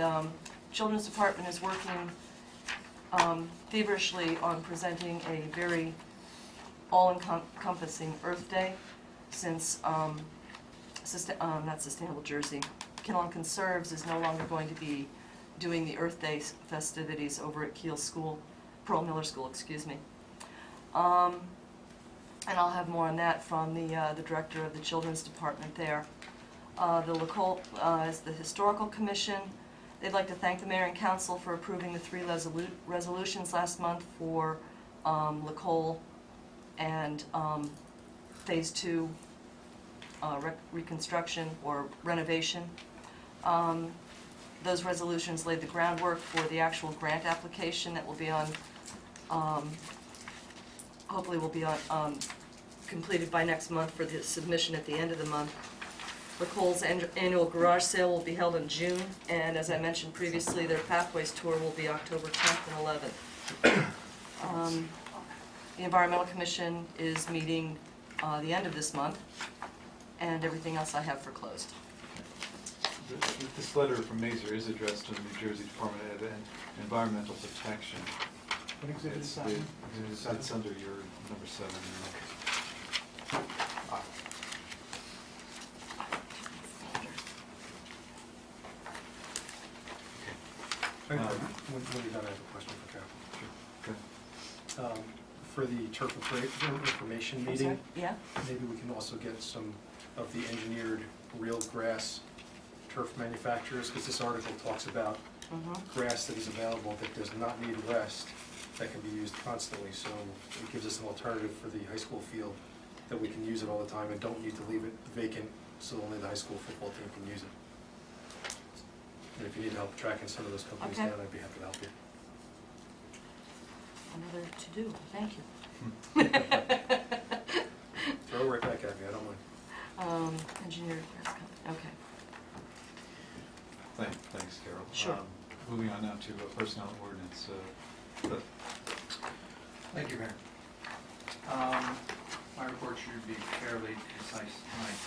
Children's Department is working feverishly on presenting a very all-encompassing Earth Day, since not Sustainable Jersey, Kinnelon Conserves is no longer going to be doing the Earth Day festivities over at Kiel School, Pearl Miller School, excuse me. And I'll have more on that from the director of the Children's Department there. The LaCole is the Historical Commission. They'd like to thank the mayor and council for approving the 3 resolutions last month for LaCole and Phase 2 reconstruction or renovation. Those resolutions laid the groundwork for the actual grant application that will be on, hopefully will be on, completed by next month for the submission at the end of the month. LaCole's annual garage sale will be held in June, and as I mentioned previously, their Pathways Tour will be October 10th and 11th. The Environmental Commission is meeting the end of this month, and everything else I have for closed. This letter from Mazer is addressed to the New Jersey Department of Environmental Protection. What exhibit is that? It's under your number 7. When you're done, I have a question for Carol. Sure. Good. For the turf information I'm meeting, sorry? Yeah? maybe we can also get some of the engineered real grass turf manufacturers, because this article talks about grass that is available that does not need rest, that can be used constantly, so it gives us an alternative for the high school field, that we can use it all the time and don't need to leave it vacant, so only the high school football team can use it. And if you need help tracking some of those companies Okay. down, I'd be happy to help you. Another to-do, thank you. Throw it right back at me, I don't mind. Engineered grass company, okay. Thanks, Carol. Sure. Moving on now to personnel ordinance. Cliff. Thank you, Mayor. My report should be fairly concise tonight.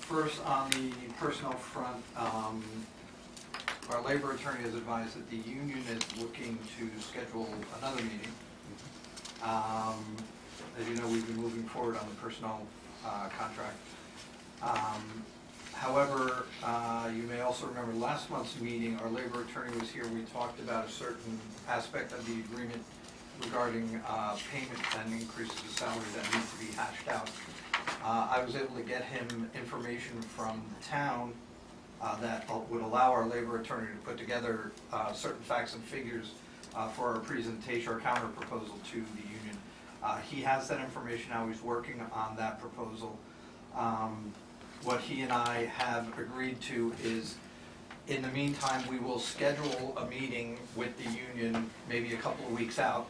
First, on the personnel front, our labor attorney has advised that the union is looking to schedule another meeting. As you know, we've been moving forward on the personnel contract. However, you may also remember last month's meeting, our labor attorney was here, we talked about a certain aspect of the agreement regarding payment and increases of salary that needs to be hashed out. I was able to get him information from the town that would allow our labor attorney to put together certain facts and figures for our presentation or counter proposal to the union. He has that information now, he's working on that proposal. What he and I have agreed to is, in the meantime, we will schedule a meeting with the union maybe a couple of weeks out.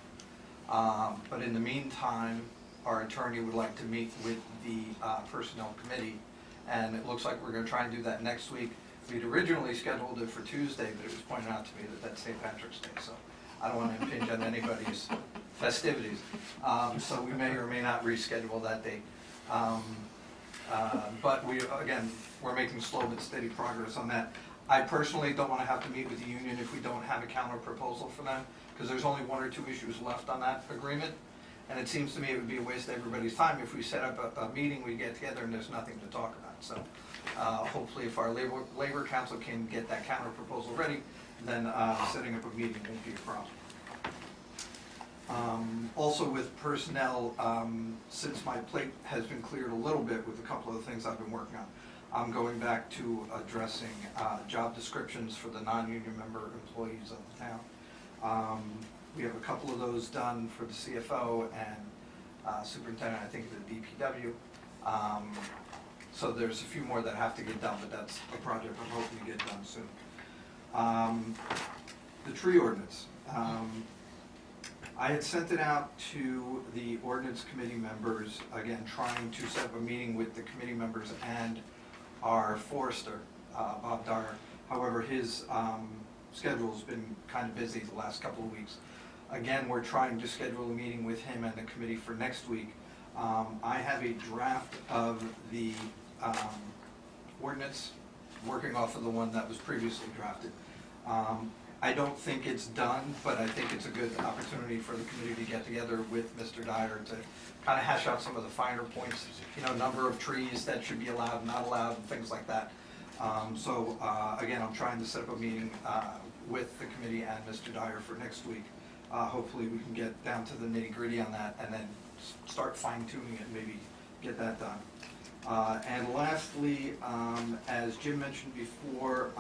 But in the meantime, our attorney would like to meet with the personnel committee, and it looks like we're gonna try and do that next week. We'd originally scheduled it for Tuesday, but it was pointed out to me that that's St. Patrick's Day, so I don't wanna impinge on anybody's festivities. So we may or may not reschedule that date. But we're making slow but steady progress on that. I personally don't wanna have to meet with the union if we don't have a counter proposal for them, because there's only 1 or 2 issues left on that agreement. And it seems to me it would be a waste of everybody's time if we set up a meeting, we get together and there's nothing to talk about. So hopefully if our labor council can get that counter proposal ready, then setting up a meeting won't be a problem. Also with personnel, since my plate has been cleared a little bit with a couple of the things I've been working on, I'm going back to addressing job descriptions for the non-union member employees of the town. We have a couple of those done for the CFO and superintendent, I think, of the DPW. So there's a few more that have to get done, but that's a project I'm hoping to get done soon. The tree ordinance. I had sent it out to the ordinance committee members, again, trying to set up a meeting with the committee members and our forester, Bob Dyer. However, his schedule's been kind of busy the last couple of weeks. Again, we're trying to schedule a meeting with him and the committee for next week. I have a draft of the ordinance, working off of the one that was previously drafted. I don't think it's done, but I think it's a good opportunity for the committee to get together with Mr. Dyer to kind of hash out some of the finer points, number of trees that should be allowed, not allowed, and things like that. Again, I'm trying to set up a meeting with the committee and Mr. Dyer for next week. Hopefully we can get down to the nitty-gritty on that and then start fine-tuning it and maybe get that done. And lastly, as Jim mentioned before,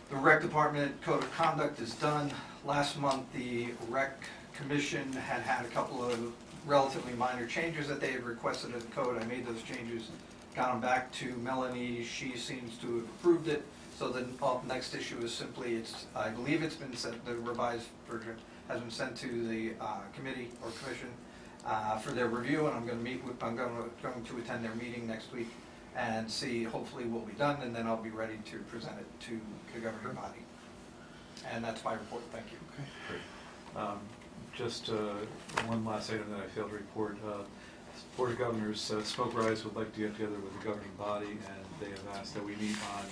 the rec department code of conduct is done. Last month, the rec commission had a couple of relatively minor changes that they had requested in the code. I made those changes, got them back to Melanie. She seems to have approved it. So the next issue is simply, I believe it's been sent, the revised version has been sent to the committee or commission for their review, and I'm going to attend their meeting next week and see, hopefully we'll be done, and then I'll be ready to present it to the governing body. And that's my report, thank you. Great. Just one last item that I failed to report. Board of Governors, Smoke Rise would like to get together with the governing body, and they have asked that we meet on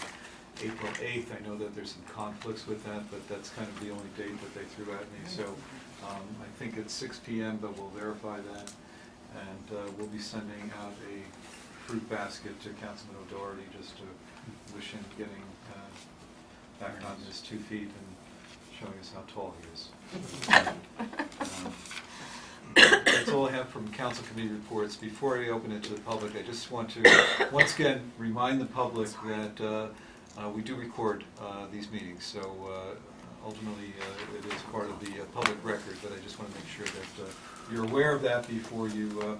April 8th. I know that there's some conflicts with that, but that's kind of the only date that they threw at me. So I think it's 6 p.m., but we'll verify that. And we'll be sending out a fruit basket to Councilman O'Doherty just to wish him getting back on his 2 feet and showing us how tall he is. That's all I have from council committee reports. Before I open it to the public, I just want to once again remind the public that we do record these meetings, so ultimately it is part of the public record, but I just want to make sure that you're aware of that before you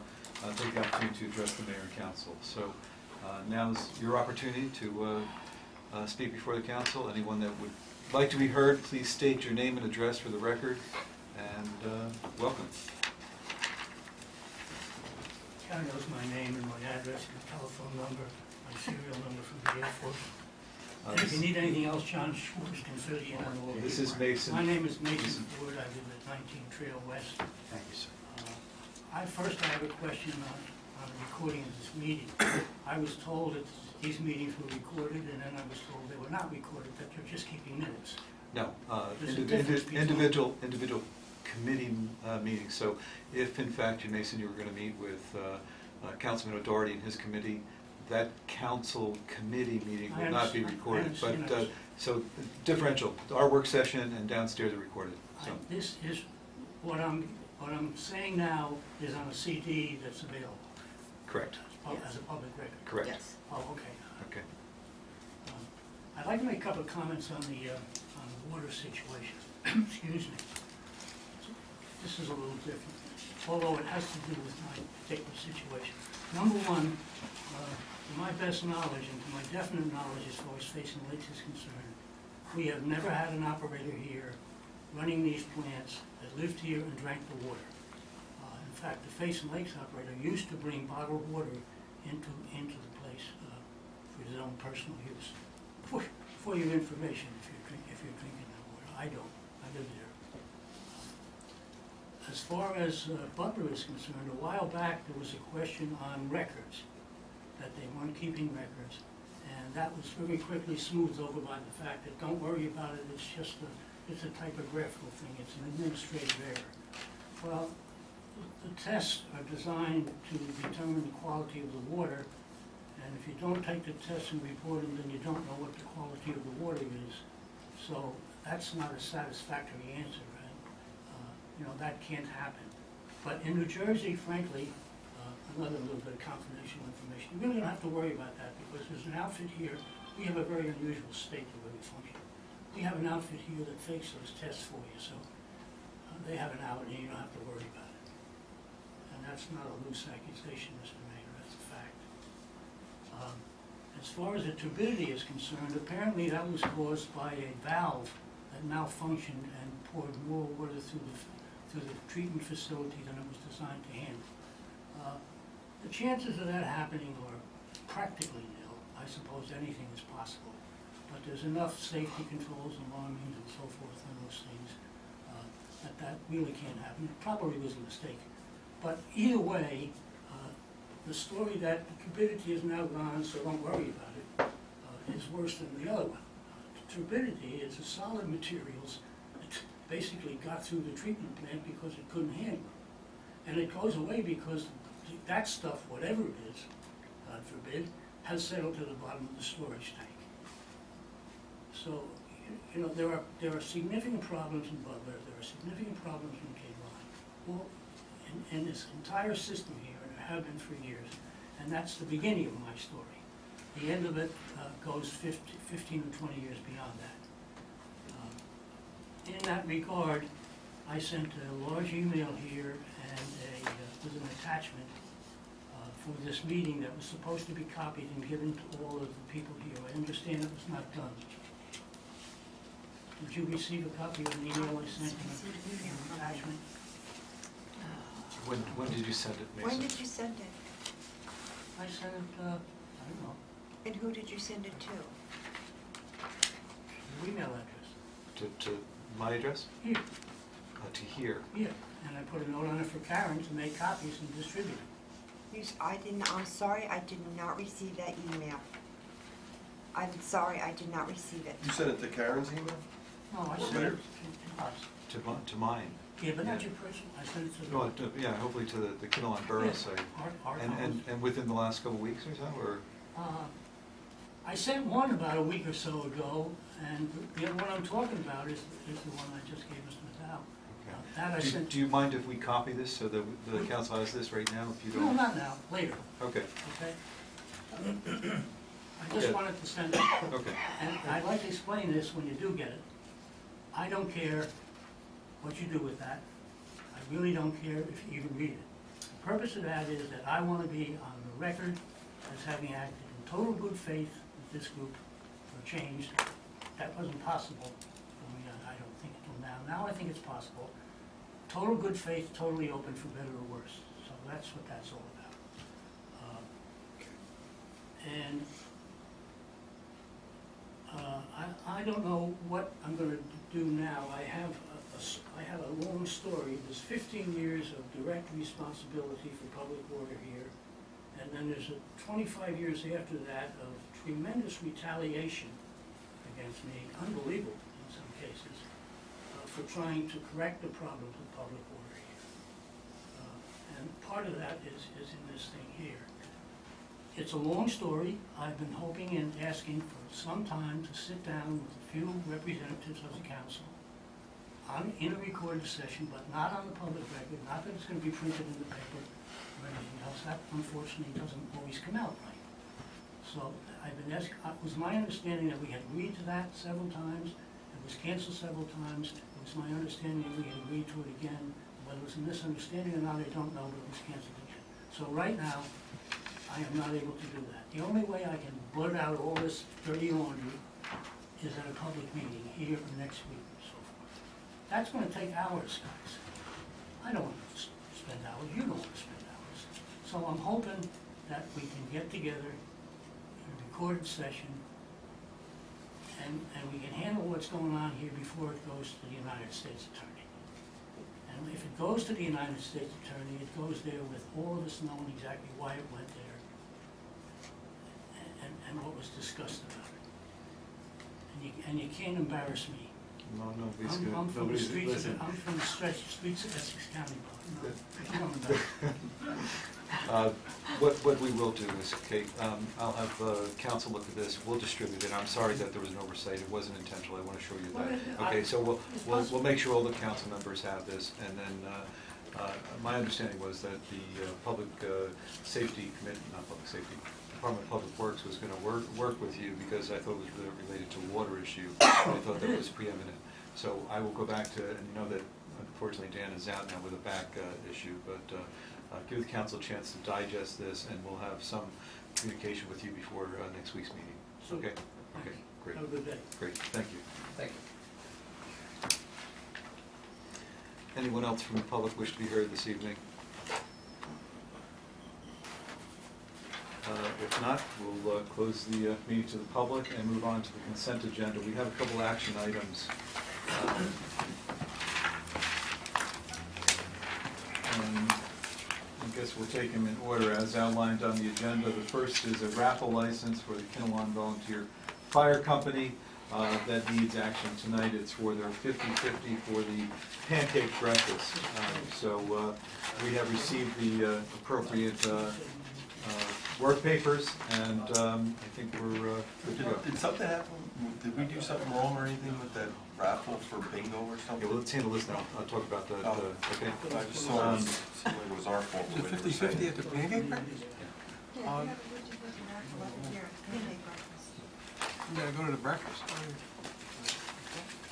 take the opportunity to address the mayor and council. So now is your opportunity to speak before the council. Anyone that would like to be heard, please state your name and address for the record, and welcome. Karen knows my name and my address, and telephone number, my serial number from the Air Force. And if you need anything else, John Schwartz can fill you in on all of This it. is Mason. My name is Mason Ford. I live at 19 Trail West. Thank you, sir. I have a question on the recording of this meeting. I was told that these meetings were recorded, and then I was told they were not recorded, that you're just keeping minutes. No, There's a difference between- individual committee meetings. So if in fact, Mason, you were going to meet with Councilman O'Doherty and his committee, that council committee meeting I will not be understand. I recorded. understand. But, so differential, our work session and downstairs are recorded, so. This is, what I'm saying now is on a CD that's available Correct, as a public record. correct. Yes. Oh, okay. Okay. I'd like to make a couple of comments on the water situation. Excuse me. This is a little different, although it has to do with my particular situation. Number one, to my best knowledge and to my definite knowledge as far as Face and Lakes is concerned, we have never had an operator here running these plants that lived here and drank the water. In fact, the Face and Lakes operator used to bring bottled water into the place for his own personal use. For your information, if you're drinking that water, I don't. I live there. As far as Butler is concerned, a while back there was a question on records, that they weren't keeping records, and that was very quickly smoothed over by the fact that don't worry about it. It's a typographical thing. It's an administrative error. Well, the tests are designed to determine the quality of the water. And if you don't take the tests and report them, then you don't know what the quality of the water is. So that's not a satisfactory answer, right? That can't happen. But in New Jersey, frankly, another little bit of confidential information, you really don't have to worry about that because there's an outfit here. We have a very unusual state the way we function. We have an outfit here that takes those tests for you, so they have an outlet and you don't have to worry about it. And that's not a loose accusation, Mr. Mayor, that's a fact. As far as the turbidity is concerned, apparently that was caused by a valve that malfunctioned and poured more water through the treatment facility than it was designed to handle. The chances of that happening are practically nil. I suppose anything is possible. But there's enough safety controls, alarmings, and so forth on those things that really can't happen. It probably was a mistake. But either way, the story that the turbidity is now gone, so don't worry about it, is worse than the other one. Turbidity is a solid materials that basically got through the treatment plant because it couldn't handle it. And it goes away because that stuff, whatever it is, God forbid, has settled to the bottom of the storage tank. So, there are significant problems in Butler, there are significant problems in Kinnelon. Well, in this entire system here, and there have been for years, and that's the beginning of my story. The end of it goes 15 or 20 years beyond that. In that regard, I sent a large email here and with an attachment for this meeting that was supposed to be copied and given to all of the people here. I understand it was not done. Did you receive a copy of an email I sent and an attachment? When did you send it, Mason? When did you send it? I sent it, I don't know, And who did you send it to? the email address. To my address? Here, To here? here. And I put a note on it for Karen to make copies and distribute it. I'm sorry, I did not receive that email. I'm sorry, I did not receive it. You sent it to Karen's email? No, I Or sent it later. to us. To mine? Yeah, but not Yeah. your personal, I sent it to the. Well, yeah, hopefully to the Kinnelon Borough Yes, site. our And within the last couple of weeks or so, or? I sent one about a week or so ago, and the other one I'm talking about is the one I just gave Mr. Matthau. That I sent. Do you mind if we copy this so that the council has this right now, if you No, don't? not now, later, Okay, okay? I just Yeah. wanted to send it, okay. and I'd like to explain this when you do get it. I don't care what you do with that. I really don't care if you even read it. The purpose of that is that I want to be on the record as having acted in total good faith with this group for change. That wasn't possible for me, I don't think, until now. Now I think it's possible. Total good faith, totally open for better or worse. So that's what that's all about. I don't know what I'm going to do now. I have a long story. There's 15 years of direct responsibility for public water here. And then there's 25 years after that of tremendous retaliation against me, unbelievable in some cases, for trying to correct the problems of public water here. And part of that is in this thing here. it's a long story. I've been hoping and asking for some time to sit down with a few representatives of the council in a recorded session, but not on the public record, not that it's gonna be printed in the paper or anything else. That unfortunately doesn't always come out right. So I've been asking, it was my understanding that we had agreed to that several times. It was canceled several times. It was my understanding that we had agreed to it again. Whether it was a misunderstanding or not, I don't know, but it was canceled again. So right now, I am not able to do that. The only way I can blurt out all this dirty laundry is at a public meeting here next week and so forth. That's gonna take hours, guys. I don't want to spend hours, you don't want to spend hours. So I'm hoping that we can get together in a recorded session and we can handle what's going on here before it goes to the United States Attorney. And if it goes to the United States Attorney, it goes there with all of us knowing exactly why it went there and what was discussed about it. And you can't embarrass me. No, nobody's I'm gonna, from the nobody's, streets of, listen. I'm from the streets of Essex County, but you don't embarrass me. What we will do is, Kate, I'll have council look at this, we'll distribute it. I'm sorry that there was an oversight, it wasn't intentional, I want to show you Well, that. Okay, so it's we'll possible. make sure all the council members have this, and then, my understanding was that the Public Safety Committee, not Public Safety, Department of Public Works was gonna work with you, because I thought it was related to a water issue, and I thought that was preeminent. So I will go back to, and you know that unfortunately Dan is out now with a back issue, but give the council a chance to digest this, and we'll have some communication with you before next week's meeting. So, Okay? Okay, great. Have a good day. Great, thank you. Thank you. Anyone else from the public wish to be heard this evening? If not, we'll close the meeting to the public and move on to the consent agenda. We have a couple action items. And I guess we'll take them in order as outlined on the agenda. The first is a raffle license for the Kinnelon Volunteer Fire Company that needs action tonight. It's for their 50/50 for the pancake breakfast. So we have received the appropriate work papers, and I think we're good to go. Did something happen? Did we do something wrong or anything with that raffle for bingo or Okay, something? well, let's handle this now. I'll talk about that, okay? I just saw it seemed like it was our fault. Is it 50/50 at the pancake breakfast? Yeah, you have a 50-50 raffle up here, pancake breakfast. You gotta go to the breakfast.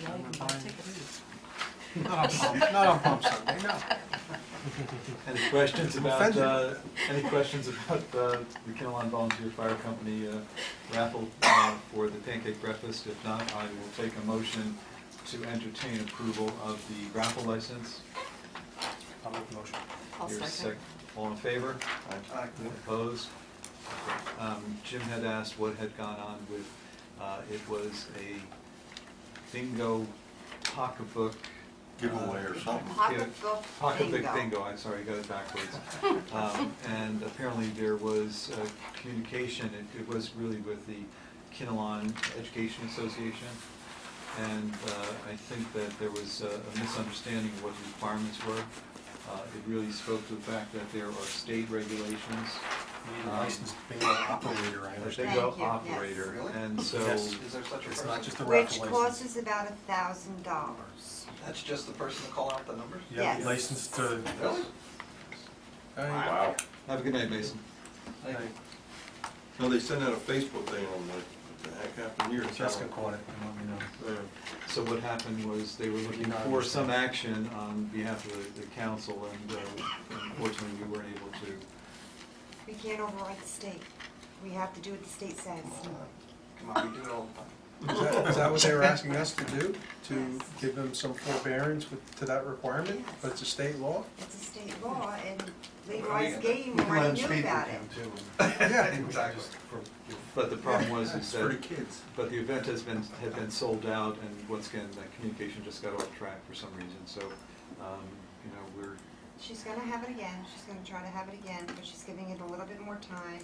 Yeah, you can buy tickets. Not on Palm Sunday, no. Any questions I'm about, offended. the Kinnelon Volunteer Fire Company raffle for the pancake breakfast? If not, I will take a motion to entertain approval of the raffle license. I'll make the motion. I'll Here's a second. All in favor? Aye. Opposed? Jim had asked what had gone on with, it was a bingo pocketbook. Giveaway or something. Pocketbook Pocketbook bingo. bingo, I'm sorry, I got it backwards. And apparently there was communication, it was really with the Kinnelon Education Association. And I think that there was a misunderstanding of what the requirements were. It really spoke to the fact that there are state regulations. Need a licensed bingo operator, I A understand. bingo Thank you, yes. operator, Really? and so. Yes. Is there such a It's not person? just a Which raffle costs license. us about $1,000. That's just the person to call out the numbers? You have to be Yes. licensed to, Really? Wow. Have a good night, Mason. Thank you. No, they sent out a Facebook thing on like, what the heck happened here? Jessica caught it, and let me know. So what happened was they were looking Not for some understand. action on behalf of the council, and unfortunately, we weren't able to. We can't override the state. We have to do what the state says. Come on, we do it all the time. Is that what they were asking us to do? To give them some forbearance to that requirement? But it's a state law? It's a state law, and Levi's Game already knew about it. Yeah, Exactly. But the problem was It's is for the that, kids. but the event had been sold out, and once again, that communication just got off track for some reason, so, we're, She's gonna have it again, she's gonna try to have it again, but she's giving it a little bit more time.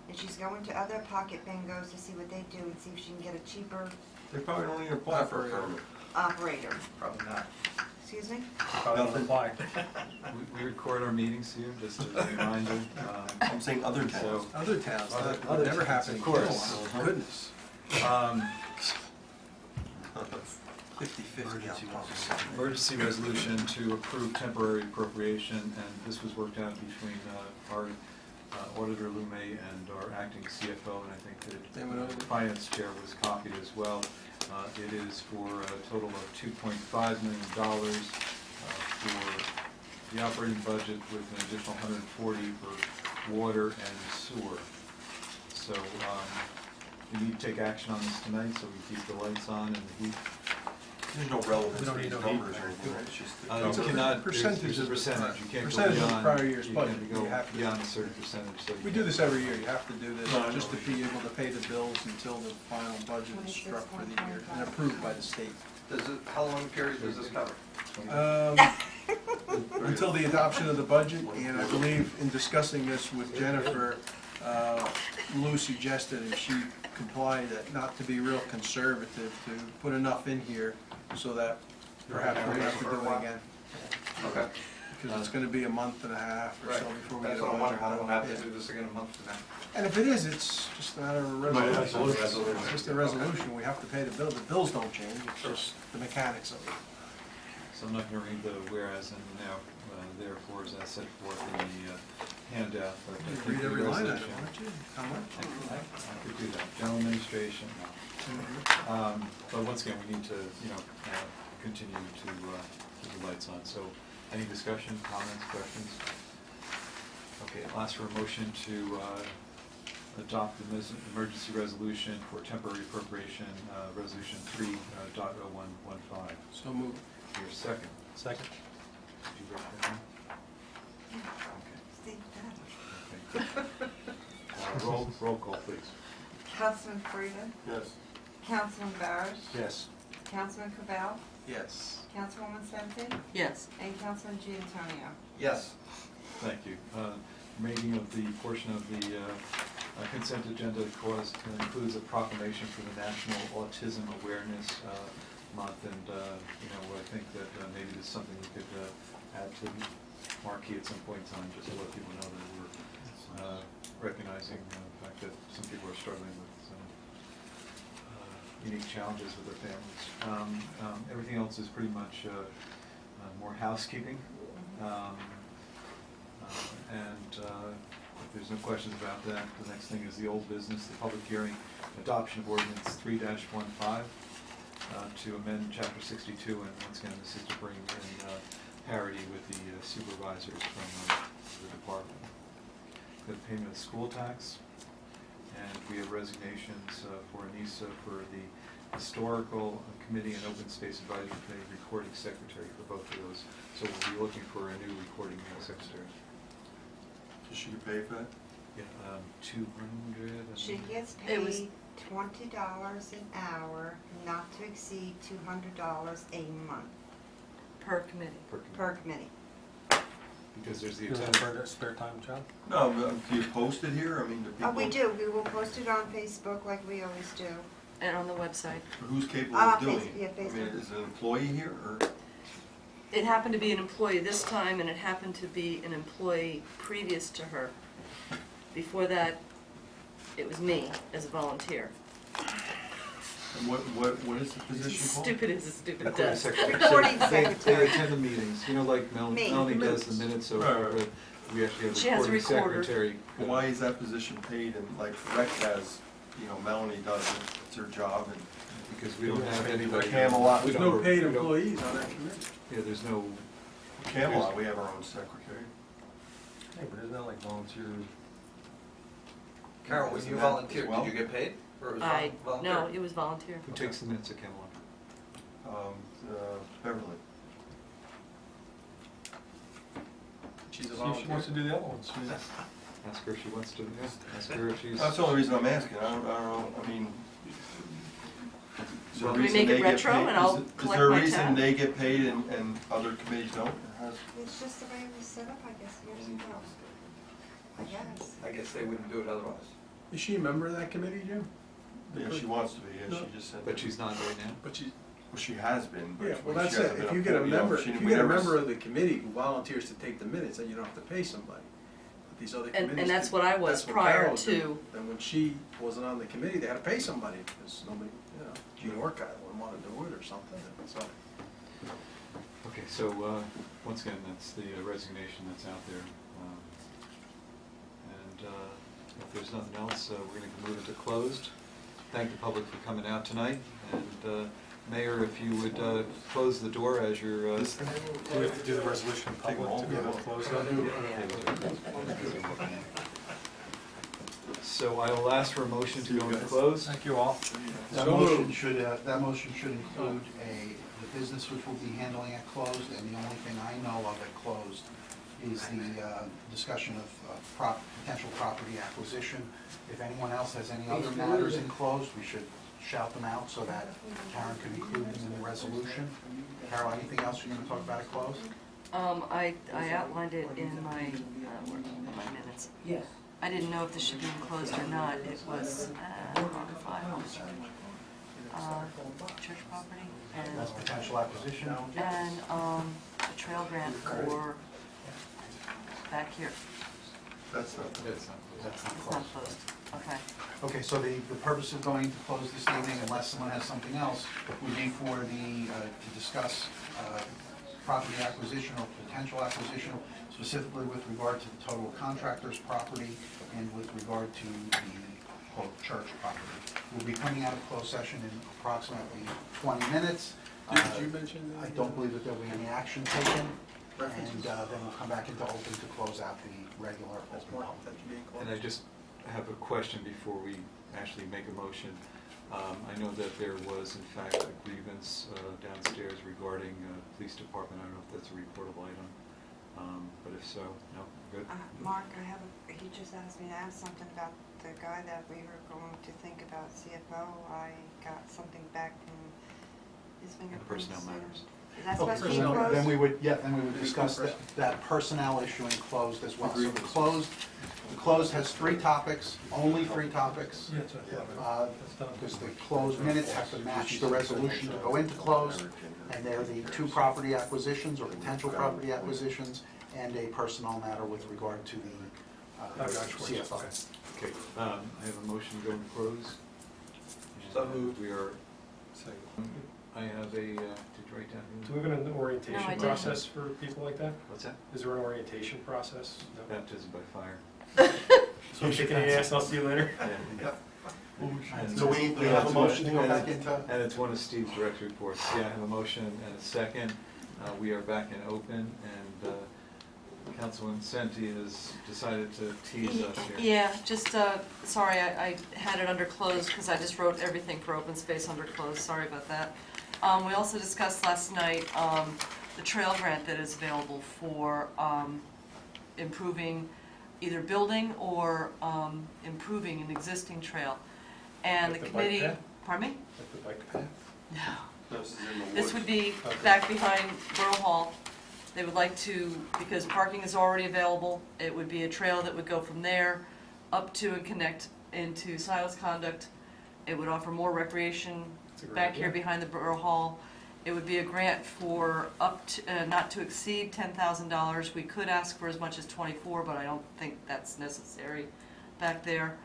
And she's going to other pocket bingos to see what they do and see if she can get a cheaper They probably don't even apply for a permit. operator. Probably not. Excuse me? Probably don't apply. We record our meetings here, just as a reminder. I'm saying other towns. So, Other towns, Other- that other would never towns, happen in of course. Kinnelon. Goodness, um, 50/50 outcomes. emergency resolution to approve temporary appropriation, and this was worked out between our auditor Lume and our acting CFO, and I think They went over. the finance chair was copied as well. It is for a total of $2.5 million for the operating budget with an additional 140 for water and sewer. So we need to take action on this tonight, so we keep the lights on and the heat. There's no relevance We don't to need these no heat numbers or there. anything, right? It's just. It's a You cannot, percentage there's a of the- percentage, you can't go percentage of the beyond. prior year's you budget. can't go You have to- beyond a certain percentage, so. We do this every year, you have to do this, No, I just to know. be able to pay the bills until the final budget is struck for the year and approved by the state. Does it, how long a period does this cover? Until the adoption of the budget, and I believe in discussing this with Jennifer, Lou suggested, and she complied, that not to be real conservative, to put enough in here so that perhaps we don't have to do it again. Okay. Because it's gonna be a month and a half or Right. so before we get That's a what I'm budget. wondering, how long have Yeah. to do this again a month from now? And if it is, it's just a matter of a Right, resolution. absolutely. It's just a resolution, we have to pay the bill, the bills don't change, it's just the mechanics of it. So I'm not gonna read the whereas and now, therefore, as I set forth in the handout, but I think Read the every line item, resolution. why don't you? How much? I could do that, general administration, no. But once again, we need to, continue to keep the lights on. So, any discussion, comments, questions? Okay, I'll ask for a motion to adopt the emergency resolution for temporary appropriation, resolution 3.0115. So moved. Your second. Second. Did you write that down? Okay. Steve, Dad. Okay. Roll call, please. Councilman Frida, Yes. Councilman Barish, Yes. Councilman Cabell, Yes. Councilwoman Senti, Yes. and Councilman Giantonio. Yes. Thank you. Reading of the portion of the consent agenda includes a proclamation for the National Autism Awareness Month, and, I think that maybe there's something we could add to the marquee at some point in time, just to let people know that we're recognizing the fact that some people are struggling with some unique challenges with their families. Everything else is pretty much more housekeeping. And if there's no questions about that, the next thing is the old business, the public hearing, adoption of ordinance 3-15 to amend chapter 62, and once again, this is to bring in parity with the supervisors from the department. We have payment of school tax, and we have resignations for Anissa for the Historical Committee and Open Space Advisory Committee recording secretary for both of those. So we'll be looking for a new recording secretary. Does she get paid for that? Yeah, 200. She gets It was- paid $20 an hour, not to exceed $200 a month Per committee. per committee. Because there's the Is that attendance. for a spare time job? No, do you post it here? I mean, do people? We do, we will post it on Facebook like we always do. And on the website. Who's capable Ah, of doing Face- it? yeah, I mean, Facebook. is an employee here, or? It happened to be an employee this time, and it happened to be an employee previous to her. Before that, it was me as a volunteer. And what is the position called? Stupid as a stupid Recording does. secretary. Recording So they secretary. attend the meetings, like Me. Melanie does the minutes, so Right, right. we actually have She a has a recording recorder. secretary. Why is that position paid and like Rec has, Melanie does it, it's her job, and Because we don't have anybody. Camelot. we There's don't- no paid we don't- employees on that committee. Yeah, there's no, Camelot, we have our own secretary. Hey, but isn't that like volunteer? Carol, when Isn't you that volunteered, as well? did you get paid? Or it was I, volunteer? no, it was volunteer. who takes the minutes at Kinnelon? Beverly. She's a See if she volunteer. wants to do the other ones. Ask her if she wants to, yeah, ask her if she's. That's the only reason I'm asking, I don't know, I mean. is there a Can we reason make it they get retro paid? and I'll Is collect there my a reason tab? they get paid and other committees don't? Or how's- It's just the way it was set up, I guess, years ago. I guess. I guess they wouldn't do it otherwise. Is she a member of that committee, Jim? Yeah, she wants to be, yeah, No. she just said. But she's not right now? But she, Well, she has been, but Yeah, well, she that's hasn't it. been If you get a appointed, you know, member, she- if we you get a never s- member of the committee who volunteers to take the minutes, then you don't have to pay somebody. But these other committees. And that's what I was that's what prior Carol did. to. Then when she wasn't on the committee, they had to pay somebody, because nobody, Gene Orcutt wouldn't want to do it or something, and so. Okay, so, once again, that's the resignation that's out there. And if there's nothing else, we're going to move into closed. Thank the public for coming out tonight, and Mayor, if you would close the door as you're... Do we have to do the resolution in public to be able to close that? So I will ask for a motion to go into close. Thank you all. That motion should include the business which we'll be handling at closed, and the only thing I know of at closed is the discussion of potential property acquisition. If anyone else has any other matters in closed, we should shout them out so that Karen can include them in the resolution. Carol, anything else you're gonna talk about at closed? I outlined it in my minutes. Yes. I didn't know if this should be enclosed or not. It was, church property That's potential acquisition. and a trail grant for back here. That's not. It's not closed. That's not It's closed. not closed. Okay. Okay, so the purpose of going to close this evening, unless someone has something else, would be for to discuss property acquisition or potential acquisition, specifically with regard to the total contractor's property and with regard to the quote church property. We'll be coming out of closed session in approximately 20 minutes. Did you mention? I don't believe that there'll be any action taken, and then we'll come back into open to close out the regular open public. And I just have a question before we actually make a motion. I know that there was in fact a grievance downstairs regarding police department. I don't know if that's a reportable item, but if so, no, good? Mark, he just asked me to ask something about the guy that we were going to think about CFO. I got something back from his fingerprints. Personnel matters. Is that supposed to be Personnel, closed? then we would discuss that personnel issue in closed as well. So the closed has 3 topics, only 3 topics. Because the closed minutes have to match the resolution to go into closed, and they're the 2 property acquisitions or potential property acquisitions, and a personnel matter with regard to the CFO. Okay, I have a motion to go into close. So And, moved. We are, Second. I have a, did you write down? Do we have an No, I orientation didn't. process for people like that? What's that? Is there an orientation process? No. Baptism by fire. So I'm shaking your ass, I'll see you later. Yeah. And so we have a motion to go back into, And it's one of Steve's direct reports. Yeah, I have a motion and a second. We are back in open, and Councilman Senti has decided to tease us here. Yeah, just, sorry, I had it under closed because I just wrote everything for open space under closed, sorry about that. We also discussed last night the trail grant that is available for improving, either building or improving an existing trail. And the Like the bike committee, path? pardon me? Like the bike path? No. This is in the This woods. would be Okay. back behind Borough Hall. They would like to, because parking is already available, it would be a trail that would go from there up to and connect into Silas Conduct. It would offer more recreation That's a great back here idea. behind the Borough Hall. It would be a grant for up to, not to exceed $10,000. We could ask for as much as 24, but I don't think that's necessary back there.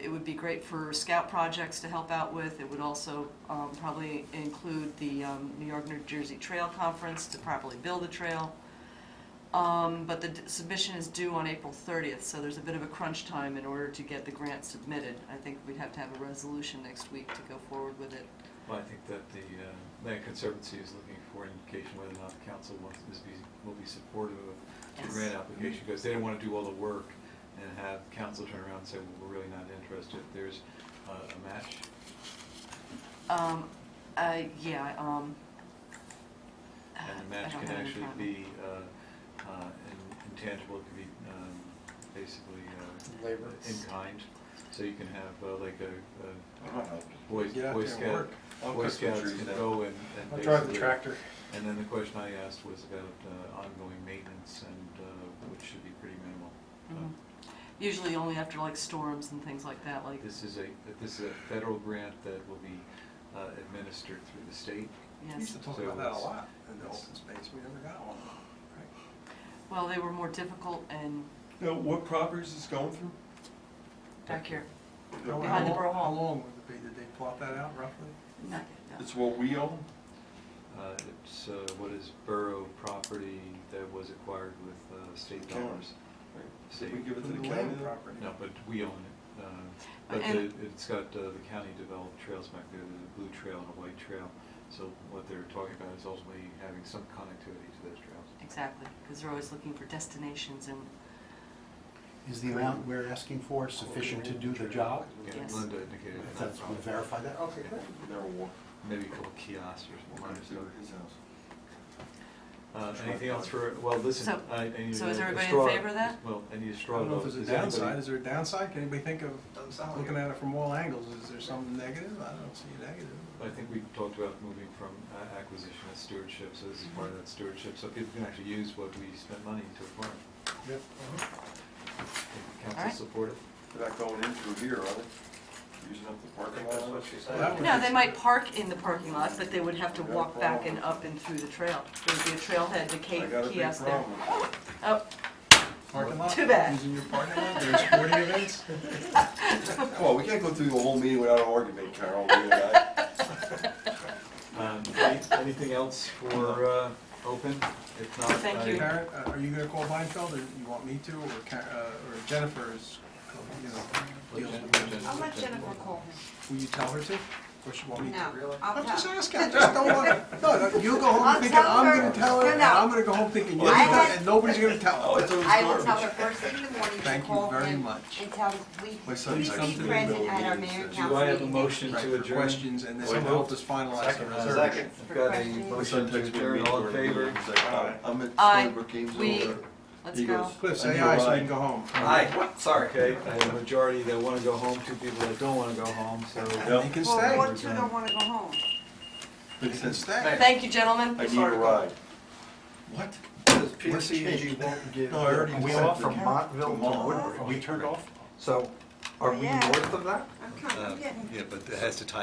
It would be great for scout projects to help out with. It would also probably include the New York, New Jersey Trail Conference to properly build a trail. But the submission is due on April 30th, so there's a bit of a crunch time in order to get the grant submitted. I think we'd have to have a resolution next week to go forward with it. Well, I think that the Land Conservancy is looking for indication whether or not the council will be supportive of the Yes. grant application, because they don't want to do all the work and have council turn around and say, well, we're really not interested. If there's a match, Yeah, and the match I don't can have it in actually front of me. be intangible, it could be basically Labor. in kind. So you can have like a I'll Get out Boy there and Scout, work. Boy cut some Scouts trees can down. go and I'll basically. drive the tractor. And then the question I asked was about ongoing maintenance, and which should be pretty minimal. Mhm. Usually only after like storms and things like that, like, This is a federal grant that will be administered through the state. We Yes. used to talk So about that a it's- lot in the open space, we never got one, right? Well, they were more difficult and Now, what properties is this going through? back here. How Behind the long- Borough How Hall. long would it be, did they plot that out roughly? Not yet, no. It's what we own? It's what is borough property that was acquired with state County. dollars. Did we give it to the From county? land property. No, but we own it. But And- it's got the county developed trails back there, there's a blue trail and a white trail. So what they're talking about is ultimately having some connectivity to those trails. Exactly, because they're always looking for destinations and, Is the amount we're asking for sufficient to do the job? Yeah, Yes. Linda indicated If that. that's, we verify that? Okay, great. Never walked. Maybe a couple kiosks or We'll something. see at his house. Anything else for, well, listen, So- I need so is a everybody in straw- favor of that? Well, I need a I straw don't know if vote. there's a Is anybody- downside, is there a downside? Can anybody think of, Doesn't sound like looking it. at it from all angles, is there something negative? I don't see a negative. I think we talked about moving from acquisition to stewardship, so this is part of that stewardship, so people can actually use what we spent money to acquire. Yep. Council Alright. support it? They're not going in through here, are they? Using up the parking lot? That's what she said. Well, that would no, be- they might park in the parking lot, but they would have to walk back and up and through the trail. There would be a trailhead, the I got a big kiosk there. problem with Oh, Parking lot? Too bad. Using your parking lot, there's sporting events? that. Come on, we can't go through the whole meeting without an argument, Carol, you and I. Anything else for open? If not, Thank you. Karen, are you gonna call Weinfeld, or you want me to, or Jennifer is, you know, deals with it? I'll let Jennifer call him. Will you tell her to? Or she want me to? No, I'll I'm just tell. asking, I just don't wanna, no, you go home I'll thinking tell I'm her. gonna tell her, No, and no. I'm gonna go home thinking you're I gonna, had- and nobody's gonna tell Oh, her. it's always I will tell garbage. her first thing in the morning to Thank you call very him much. and tell him My we son need to texted be me in the present middle of at our the mayor meeting, and said, council Do I have a meeting. motion Right, to for adjourn? questions, and then So someone help moved. us finalize the Second. reserve. Second. I've got a questions. My motion son to texted me adjourn, all in during the meeting, favor? he's like, Aye. I'm at Aye. Stony Games We- over. let's He go. goes, Cliff, I say need a aye so we ride. can go home. Aye, sorry. Okay, I have a majority that want to go home, 2 people that don't want to go home, so. Yep. You can Well, stay. what two don't wanna go home? He You can said, stay. Thank you, gentlemen. I need a ride. What? Because PSE&G won't give. No, I already We said went the from count. Montville to Tomorrow. Woodbridge. We turned off. So, are we Yeah. north of that? I'm getting. Yeah, but it has to tie